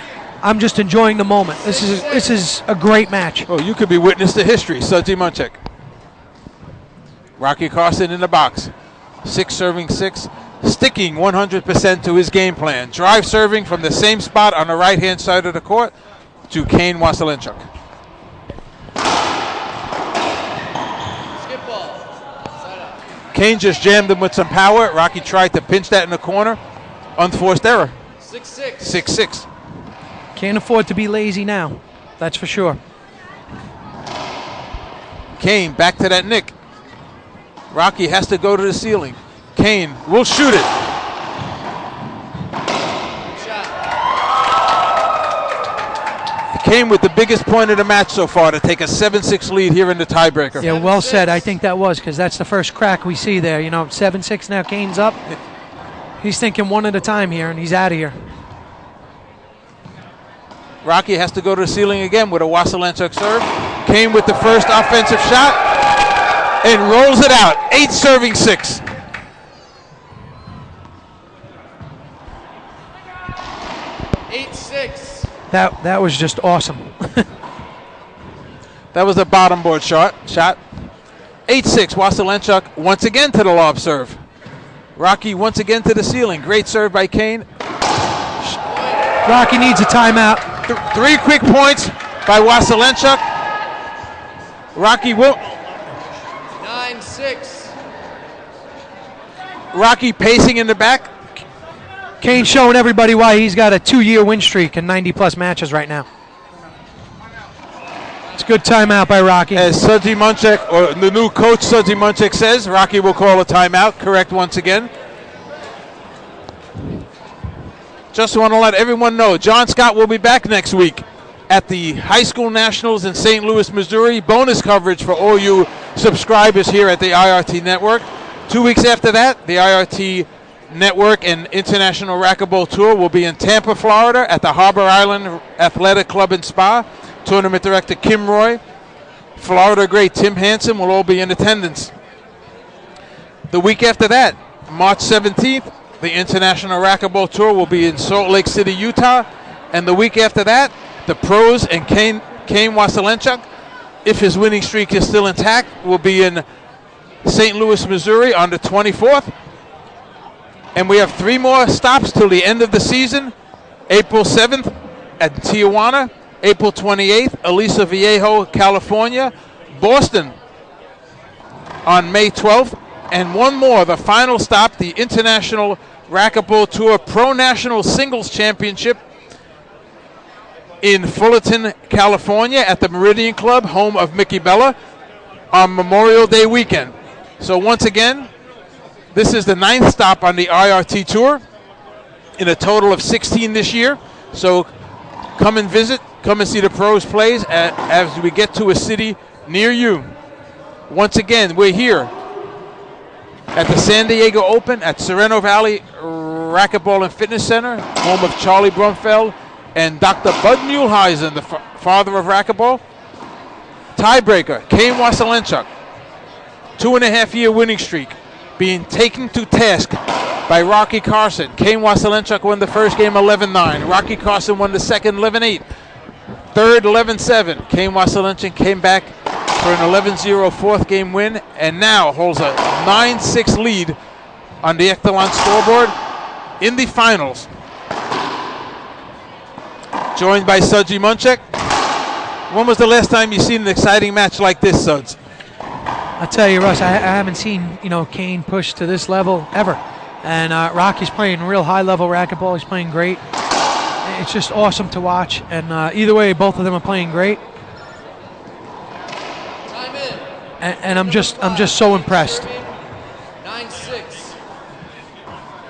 [SPEAKER 1] I'm just enjoying the moment. This is a great match.
[SPEAKER 3] Oh, you could be witness to history. Sudzi Munchak. Rocky Carson in the box. 6 serving 6. Sticking 100% to his game plan. Drive serving from the same spot on the right-hand side of the court to Kane Waselenchuk. Kane just jammed him with some power. Rocky tried to pinch that in the corner. Unforced error.
[SPEAKER 2] 6-6.
[SPEAKER 3] 6-6.
[SPEAKER 1] Can't afford to be lazy now. That's for sure.
[SPEAKER 3] Kane back to that nick. Rocky has to go to the ceiling. Kane will shoot it. Kane with the biggest point of the match so far to take a 7-6 lead here in the tiebreaker.
[SPEAKER 1] Yeah, well said. I think that was because that's the first crack we see there. 7-6 now. Kane's up. He's thinking one at a time here, and he's out of here.
[SPEAKER 3] Rocky has to go to the ceiling again with a Waselenchuk serve. Kane with the first offensive shot and rolls it out. 8 serving 6.
[SPEAKER 1] That was just awesome.
[SPEAKER 3] That was a bottom board shot. 8-6. Waselenchuk once again to the lob serve. Rocky once again to the ceiling. Great serve by Kane.
[SPEAKER 1] Rocky needs a timeout.
[SPEAKER 3] 3 quick points by Waselenchuk. Rocky will.
[SPEAKER 2] 9-6.
[SPEAKER 3] Rocky pacing in the back.
[SPEAKER 1] Kane showing everybody why he's got a 2-year win streak and 90-plus matches right now. It's a good timeout by Rocky.
[SPEAKER 3] As Sudzi Munchak, or the new coach Sudzi Munchak says, Rocky will call a timeout. Correct once again. Just want to let everyone know, John Scott will be back next week at the High School Nationals in St. Louis, Missouri. Bonus coverage for all you subscribers here at the IRT Network. 2 weeks after that, the IRT Network and International Racquetball Tour will be in Tampa, Florida at the Harbor Island Athletic Club and Spa. Tournament director Kim Roy, Florida great Tim Hansen will all be in attendance. The week after that, March 17th, the International Racquetball Tour will be in Salt Lake City, Utah. And the week after that, the pros and Kane Waselenchuk, if his winning streak is still intact, will be in St. Louis, Missouri on the 24th. And we have 3 more stops till the end of the season. April 7th at Tijuana. April 28th, Aliso Viejo, California. Boston on May 12th. And one more, the final stop, the International Racquetball Tour Pro National Singles Championship in Fullerton, California at the Meridian Club, home of Mickey Bella, on Memorial Day weekend. So once again, this is the 9th stop on the IRT Tour in a total of 16 this year. So come and visit, come and see the pros plays as we get to a city near you. Once again, we're here at the San Diego Open at Sereno Valley Racquetball and Fitness Center, home of Charlie Brumfeld and Dr. Bud Muehlheisen, the father of racquetball. Tiebreaker, Kane Waselenchuk, 2.5-year winning streak, being taken to task by Rocky Carson. Kane Waselenchuk won the first game 11-9. Rocky Carson won the second 11-8. Third 11-7. Kane Waselenchuk came back for an 11-0 fourth game win and now holds a 9-6 lead on the Echelon scoreboard in the finals. Joined by Sudzi Munchak. When was the last time you seen an exciting match like this, Suds?
[SPEAKER 1] I'll tell you, Russ, I haven't seen Kane push to this level ever. And Rocky's playing real high-level racquetball. He's playing great. It's just awesome to watch. And either way, both of them are playing great.
[SPEAKER 2] Time in.
[SPEAKER 1] And I'm just so impressed.
[SPEAKER 2] 9-6.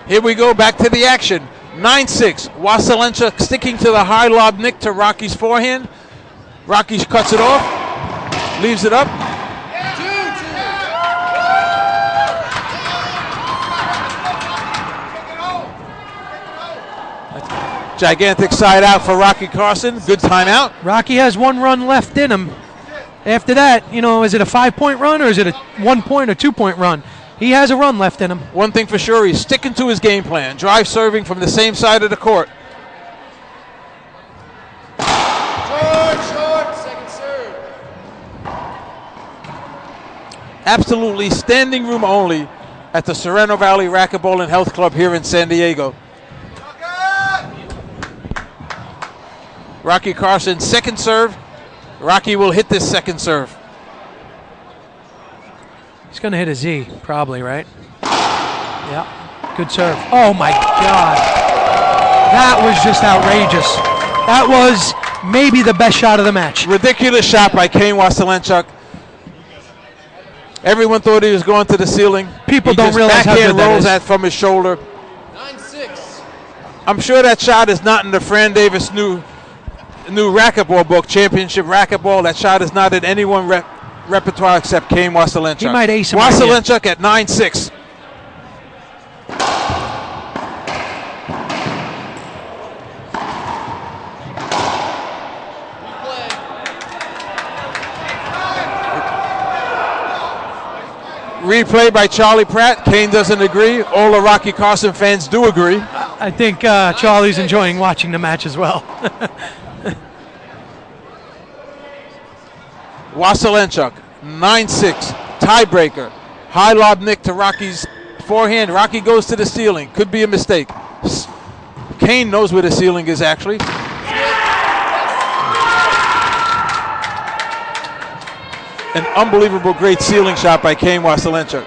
[SPEAKER 3] Here we go, back to the action. 9-6. Waselenchuk sticking to the high lob nick to Rocky's forehand. Rocky cuts it off, leaves it up. Gigantic side out for Rocky Carson. Good timeout.
[SPEAKER 1] Rocky has 1 run left in him. After that, is it a 5-point run or is it a 1-point or 2-point run? He has a run left in him.
[SPEAKER 3] One thing for sure, he's sticking to his game plan. Drive serving from the same side of the court.
[SPEAKER 2] Short, second serve.
[SPEAKER 3] Absolutely standing room only at the Sereno Valley Racquetball and Health Club here in San Diego. Rocky Carson, second serve. Rocky will hit this second serve.
[SPEAKER 1] He's going to hit a Z, probably, right? Yeah. Good serve. Oh, my God. That was just outrageous. That was maybe the best shot of the match.
[SPEAKER 3] Ridiculous shot by Kane Waselenchuk. Everyone thought he was going to the ceiling.
[SPEAKER 1] People
[SPEAKER 3] He
[SPEAKER 1] don't
[SPEAKER 3] just
[SPEAKER 1] realize how
[SPEAKER 3] backhand
[SPEAKER 1] good that
[SPEAKER 3] rolls
[SPEAKER 1] is.
[SPEAKER 3] that from his shoulder.
[SPEAKER 2] 9-6.
[SPEAKER 3] I'm sure that shot is not in the Fran Davis new racquetball book, Championship Racquetball. That shot is not in any repertoire except Kane Waselenchuk.
[SPEAKER 1] He might ace him right
[SPEAKER 3] Waselenchuk at 9-6. Replay by Charlie Pratt. Kane doesn't agree. All the Rocky Carson fans do agree.
[SPEAKER 1] I think Charlie's enjoying watching the match as well.
[SPEAKER 3] Waselenchuk, 9-6, tiebreaker. High lob nick to Rocky's forehand. Rocky goes to the ceiling. Could be a mistake. Kane knows where the ceiling is, actually. An unbelievable great ceiling shot by Kane Waselenchuk.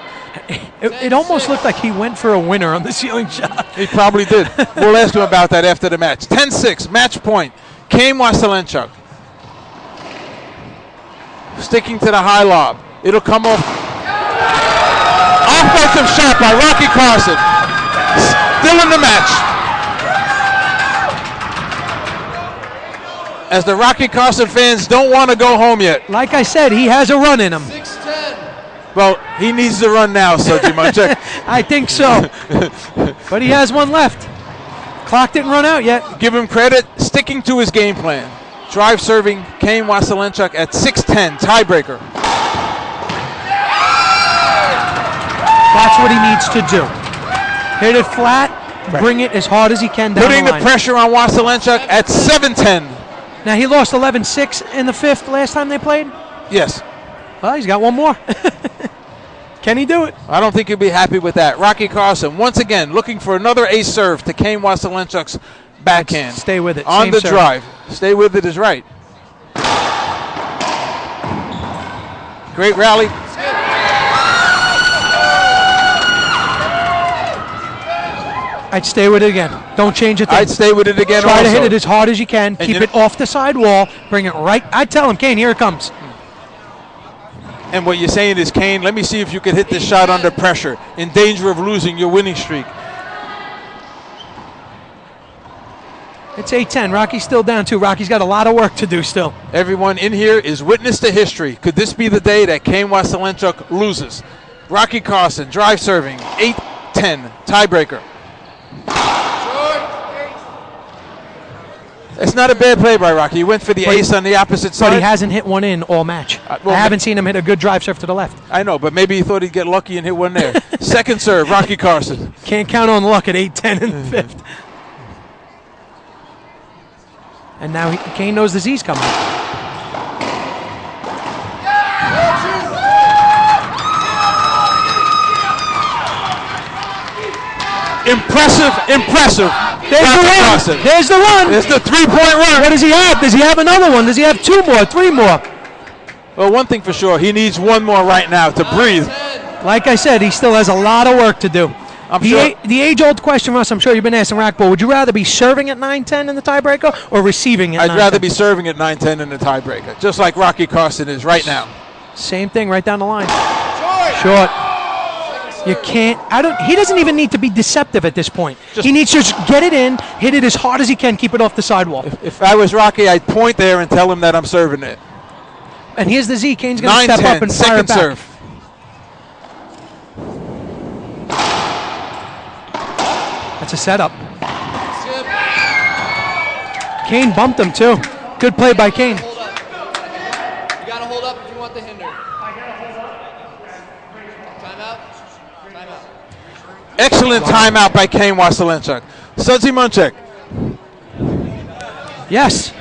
[SPEAKER 1] It almost looked like he went for a winner on the ceiling shot.
[SPEAKER 3] He probably did. We'll ask him about that after the match. 10-6, match point. Kane Waselenchuk. Sticking to the high lob. It'll come off. Offensive shot by Rocky Carson. Still in the match. As the Rocky Carson fans don't want to go home yet.
[SPEAKER 1] Like I said, he has a run in him.
[SPEAKER 2] 6-10.
[SPEAKER 3] Well, he needs to run now, Waselenchuk.
[SPEAKER 1] I think so. But he has one left. Clock didn't run out yet.
[SPEAKER 3] Give him credit, sticking to his game plan. Drive serving Kane Waselenchuk at 6-10, tiebreaker.
[SPEAKER 1] That's what he needs to do. Hit it flat, bring it as hard as he can down
[SPEAKER 3] Putting
[SPEAKER 1] the
[SPEAKER 3] the
[SPEAKER 1] line.
[SPEAKER 3] pressure on Waselenchuk at 7-10.
[SPEAKER 1] Now, he lost 11-6 in the fifth last time they played.
[SPEAKER 3] Yes.
[SPEAKER 1] Well, he's got one more. Can he do it?
[SPEAKER 3] I don't think he'll be happy with that. Rocky Carson, once again, looking for another ace serve to Kane Waselenchuk's backhand.
[SPEAKER 1] Stay with it.
[SPEAKER 3] On
[SPEAKER 1] Same
[SPEAKER 3] the
[SPEAKER 1] serve.
[SPEAKER 3] drive. Stay with it is right. Great rally.
[SPEAKER 1] I'd stay with it again. Don't change a thing.
[SPEAKER 3] I'd stay with it again
[SPEAKER 1] Try to
[SPEAKER 3] also.
[SPEAKER 1] hit it as hard as you can. Keep
[SPEAKER 3] you
[SPEAKER 1] it off the side wall. Bring it right. I'd tell him, Kane, here it comes.
[SPEAKER 3] And what you're saying is, Kane, let me see if you can hit this shot under pressure, in danger of losing your winning streak.
[SPEAKER 1] It's 8-10. Rocky's still down 2. Rocky's got a lot of work to do still.
[SPEAKER 3] Everyone in here is witness to history. Could this be the day that Kane Waselenchuk loses? Rocky Carson, drive serving, 8-10, tiebreaker. It's not a bad play by Rocky. He went for the ace on the opposite side.
[SPEAKER 1] But he hasn't hit one in all match.
[SPEAKER 3] well,
[SPEAKER 1] I haven't seen him hit a good drive serve to the left.
[SPEAKER 3] I know, but maybe he thought he'd get lucky and hit one there. Second serve, Rocky Carson.
[SPEAKER 1] Can't count on luck at 8-10 in the fifth. And now Kane knows the Z's coming.
[SPEAKER 3] Impressive.
[SPEAKER 1] There's
[SPEAKER 3] Rocky
[SPEAKER 1] the run.
[SPEAKER 3] Carson.
[SPEAKER 1] There's the run.
[SPEAKER 3] There's the three-point run.
[SPEAKER 1] What does he have? Does he have another one? Does he have 2 more, 3 more?
[SPEAKER 3] Well, one thing for sure, he needs one more right now to breathe.
[SPEAKER 1] Like I said, he still has a lot of work to do. The age-old question, Russ, I'm sure you've been asking racquetball, would you rather be serving at 9-10 in the tiebreaker or receiving at 9-10?
[SPEAKER 3] I'd rather be serving at 9-10 in the tiebreaker, just like Rocky Carson is right now.
[SPEAKER 1] Same thing right down the line. Short. You can't. He doesn't even need to be deceptive at this point. He needs to just get it in, hit it as hard as he can, keep it off the sidewall.
[SPEAKER 3] If I was Rocky, I'd point there and tell him that I'm serving it.
[SPEAKER 1] And here's the Z. Kane's going to step up and fire it back.
[SPEAKER 3] Second serve.
[SPEAKER 1] That's a setup. Kane bumped him too. Good play by Kane.
[SPEAKER 2] Hold up. You gotta hold up if you want the hinder. Timeout. Timeout.
[SPEAKER 3] Excellent timeout by Kane Waselenchuk. Waselenchuk.
[SPEAKER 1] Yes.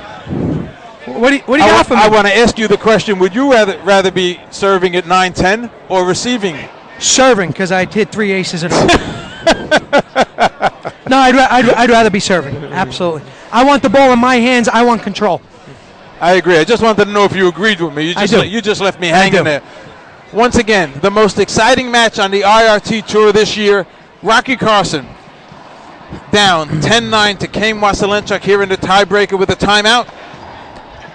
[SPEAKER 1] What do you got for me?
[SPEAKER 3] I want to ask you the question: would you rather be serving at 9-10 or receiving?
[SPEAKER 1] Serving, because I'd hit 3 aces in a row. No, I'd rather be serving. Absolutely. I want the ball in my hands. I want control.
[SPEAKER 3] I agree. I just wanted to know if you agreed with me. You just left me hanging there. Once again, the most exciting match on the IRT Tour this year. Rocky Carson down 10-9 to Kane Waselenchuk here in the tiebreaker with a timeout.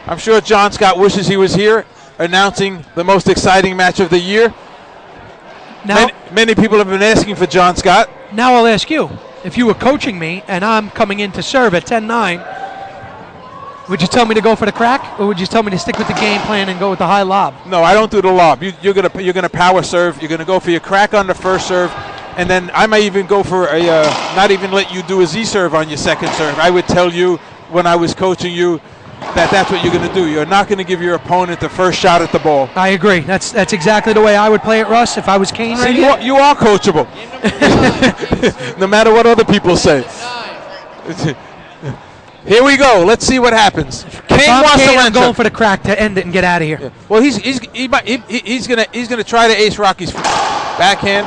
[SPEAKER 3] I'm sure John Scott wishes he was here announcing the most exciting match of the year.
[SPEAKER 1] Now,
[SPEAKER 3] many people have been asking for John Scott.
[SPEAKER 1] Now I'll ask you, if you were coaching me and I'm coming in to serve at 10-9, would you tell me to go for the crack, or would you tell me to stick with the game plan and go with the high lob?
[SPEAKER 3] No, I don't do the lob. You're gonna power serve. You're gonna go for your crack on the first serve, and then I might even go for a not even let you do a Z serve on your second serve. I would tell you when I was coaching you that that's what you're gonna do. You're not gonna give your opponent the first shot at the ball.
[SPEAKER 1] I agree. That's exactly the way I would play it, Russ. If I was Kane right here.
[SPEAKER 3] You are coachable, no matter what other people say. Here we go. Let's see what happens. Kane
[SPEAKER 1] I'm going for the crack to end it and get out of here.
[SPEAKER 3] Yeah. Well, he's gonna try to ace Rocky's backhand.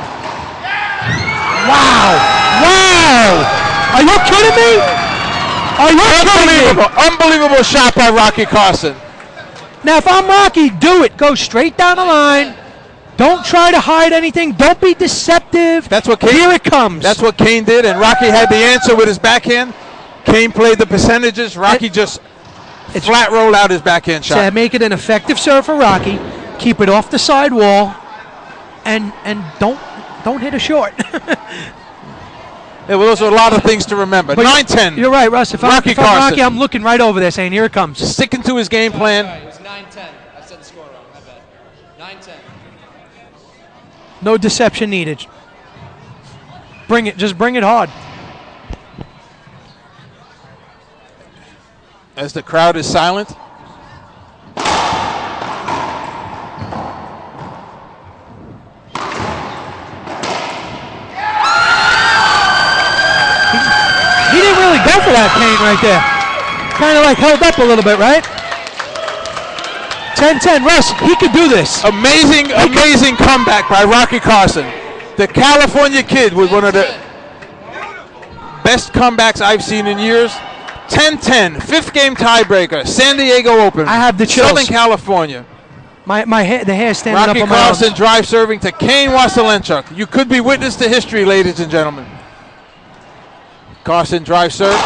[SPEAKER 1] Wow! Are you kidding me? Are you kidding me?
[SPEAKER 3] Unbelievable shot by Rocky Carson.
[SPEAKER 1] Now, if I'm Rocky, do it. Go straight down the line. Don't try to hide anything. Don't be deceptive.
[SPEAKER 3] That's what Kane,
[SPEAKER 1] here it comes.
[SPEAKER 3] That's what Kane did, and Rocky had the answer with his backhand. Kane played the percentages. Rocky just flat rolled out his backhand shot.
[SPEAKER 1] To make it an effective serve for Rocky, keep it off the side wall, and don't hit a short.
[SPEAKER 3] Yeah, well, those are a lot of things to remember. 9-10.
[SPEAKER 1] You're right, Russ. If I'm Rocky, I'm looking right over there saying, here it comes.
[SPEAKER 3] Sticking to his game plan.
[SPEAKER 2] It was 9-10. I said the score wrong. My bad. 9-10.
[SPEAKER 1] No deception needed. Bring it. Just bring it hard.
[SPEAKER 3] As the crowd is silent.
[SPEAKER 1] He didn't really go for that, Kane, right there. Kind of like held up a little bit, right? 10-10. Russ, he could do this.
[SPEAKER 3] Amazing comeback by Rocky Carson. The California kid with one of the best comebacks I've seen in years. 10-10, fifth game tiebreaker, San Diego Open.
[SPEAKER 1] I have the chills.
[SPEAKER 3] Southern California.
[SPEAKER 1] The hair standing
[SPEAKER 3] Rocky
[SPEAKER 1] up on my
[SPEAKER 3] Carson
[SPEAKER 1] arms.
[SPEAKER 3] drive serving to Kane Waselenchuk. You could be witness to history, ladies and gentlemen. Carson drive serve.
[SPEAKER 2] I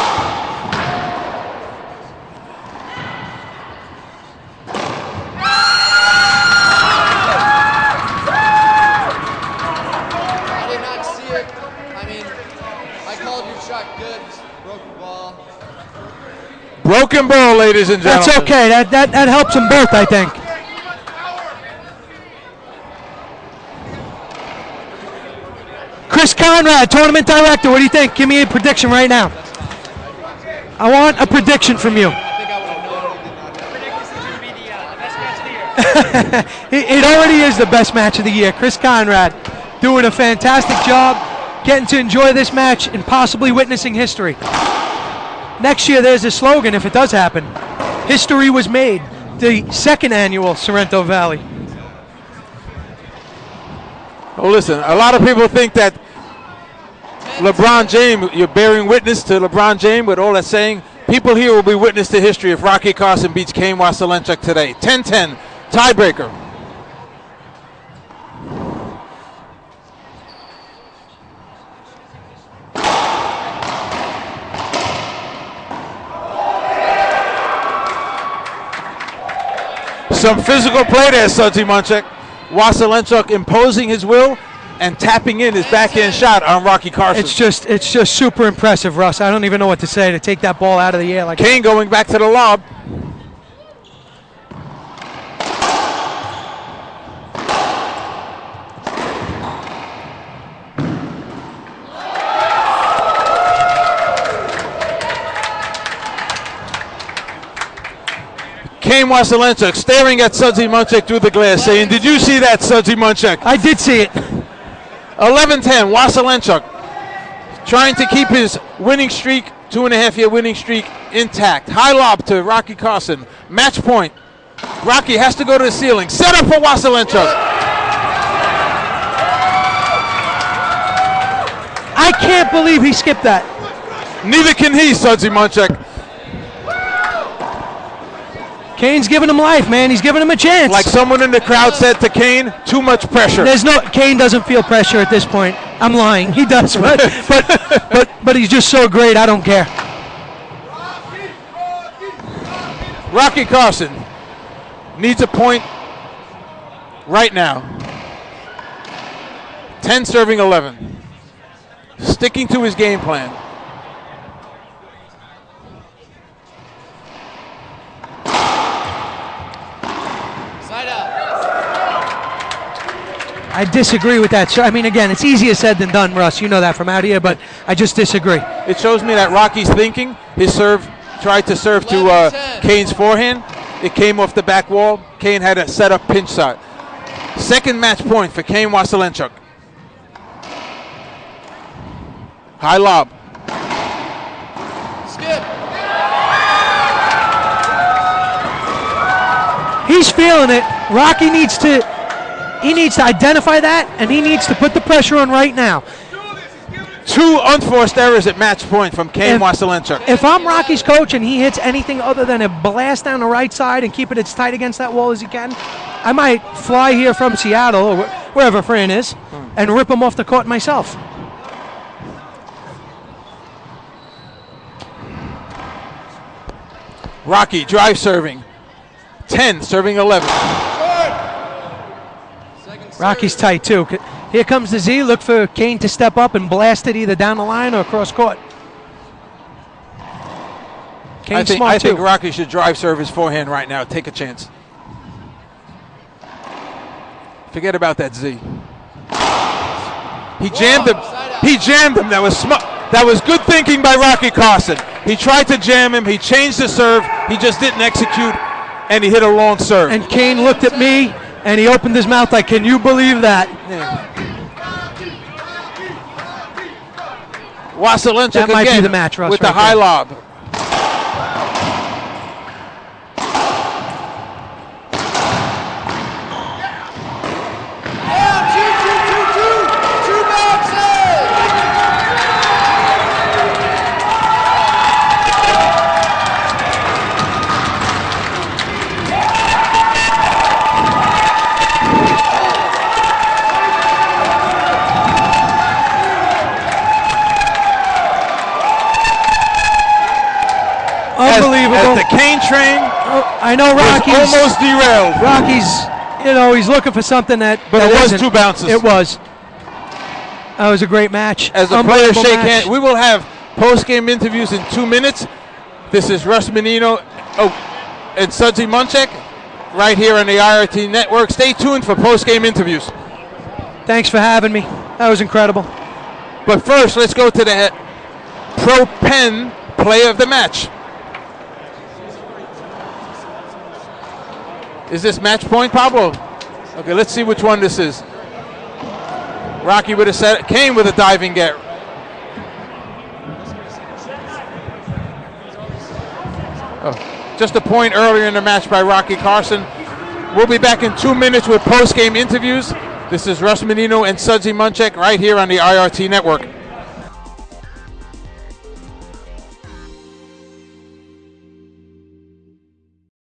[SPEAKER 2] did not see it. I mean, I called your shot good. Broke the ball.
[SPEAKER 3] Broken ball, ladies and gentlemen.
[SPEAKER 1] That's okay. That helps them both, I think. Chris Conrad, tournament director, what do you think? Give me a prediction right now. I want a prediction from you.
[SPEAKER 2] I think I would have known he did not have it.
[SPEAKER 6] Predict this is going to be the best match of the year.
[SPEAKER 1] It already is the best match of the year. Chris Conrad doing a fantastic job, getting to enjoy this match and possibly witnessing history. Next year, there's a slogan if it does happen. History was made. The second annual Sorrento Valley.
[SPEAKER 3] Oh, listen, a lot of people think that LeBron James, you're bearing witness to LeBron James with all that saying. People here will be witness to history if Rocky Carson beats Kane Waselenchuk today. 10-10, tiebreaker. Some physical play there, Sudsy Munchak. Waselenchuk imposing his will and tapping in his backhand shot on Rocky Carson.
[SPEAKER 1] It's just super impressive, Russ. I don't even know what to say to take that ball out of the air like
[SPEAKER 3] Kane going back to the lob. Kane Waselenchuk staring at Sudsy Munchak through the glass saying, did you see that, Sudsy Munchak?
[SPEAKER 1] I did see it.
[SPEAKER 3] 11-10, Waselenchuk trying to keep his winning streak, 2.5-year winning streak intact. High lob to Rocky Carson. Match point. Rocky has to go to the ceiling. Set up for Waselenchuk.
[SPEAKER 1] I can't believe he skipped that.
[SPEAKER 3] Neither can he, Sudsy Munchak.
[SPEAKER 1] Kane's giving him life, man. He's giving him a chance.
[SPEAKER 3] Like someone in the crowd said to Kane, too much pressure.
[SPEAKER 1] Kane doesn't feel pressure at this point. I'm lying. He does, but he's just so great. I don't care.
[SPEAKER 3] Rocky Carson needs a point right now. 10 serving 11. Sticking to his game plan.
[SPEAKER 2] Side out.
[SPEAKER 1] I disagree with that. So, I mean, again, it's easier said than done, Russ. You know that from out here, but I just disagree.
[SPEAKER 3] It shows me that Rocky's thinking. His serve tried to serve to Kane's forehand. It came off the back wall. Kane had a set-up pinch shot. Second match point for Kane Waselenchuk. High lob.
[SPEAKER 2] Skip.
[SPEAKER 1] He's feeling it. Rocky needs to identify that, and he needs to put the pressure on right now.
[SPEAKER 3] 2 unforced errors at match point from Kane Waselenchuk.
[SPEAKER 1] If I'm Rocky's coach and he hits anything other than a blast down the right side and keep it as tight against that wall as he can, I might fly here from Seattle or wherever Fran is and rip him off the court myself.
[SPEAKER 3] Rocky drive serving. 10 serving 11.
[SPEAKER 1] Rocky's tight too. Here comes the Z. Look for Kane to step up and blast it either down the line or across court.
[SPEAKER 3] I think Rocky should drive serve his forehand right now. Take a chance. Forget about that Z. He jammed him. He jammed him. That was smart. That was good thinking by Rocky Carson. He tried to jam him. He changed the serve. He just didn't execute, and he hit a long serve.
[SPEAKER 1] And Kane looked at me, and he opened his mouth like, "Can you believe that?"
[SPEAKER 3] Yeah. Waselenchuk
[SPEAKER 1] That might
[SPEAKER 3] again
[SPEAKER 1] be the match, Russ,
[SPEAKER 3] with
[SPEAKER 1] right
[SPEAKER 3] the high
[SPEAKER 1] there.
[SPEAKER 3] lob.
[SPEAKER 2] Two boxes.
[SPEAKER 1] Unbelievable.
[SPEAKER 3] As the Kane train
[SPEAKER 1] I know
[SPEAKER 3] was
[SPEAKER 1] Rocky's
[SPEAKER 3] almost derailed.
[SPEAKER 1] He's looking for something that.
[SPEAKER 3] But
[SPEAKER 1] that
[SPEAKER 3] it was
[SPEAKER 1] isn't.
[SPEAKER 3] 2 bounces.
[SPEAKER 1] It was. That was a great match.
[SPEAKER 3] As the players shake hands, we will have post-game interviews in 2 minutes. This is Russ Menino and Sudsy Munchak right here on the IRT Network. Stay tuned for post-game interviews.
[SPEAKER 1] Thanks for having me. That was incredible.
[SPEAKER 3] But first, let's go to the Pro Pen play of the match. Is this match point, Pablo? Okay, let's see which one this is. Rocky with a set, Kane with a diving get. Oh, just a point earlier in the match by Rocky Carson. We'll be back in 2 minutes with post-game interviews. This is Russ Menino and Sudsy Munchak right here on the IRT Network.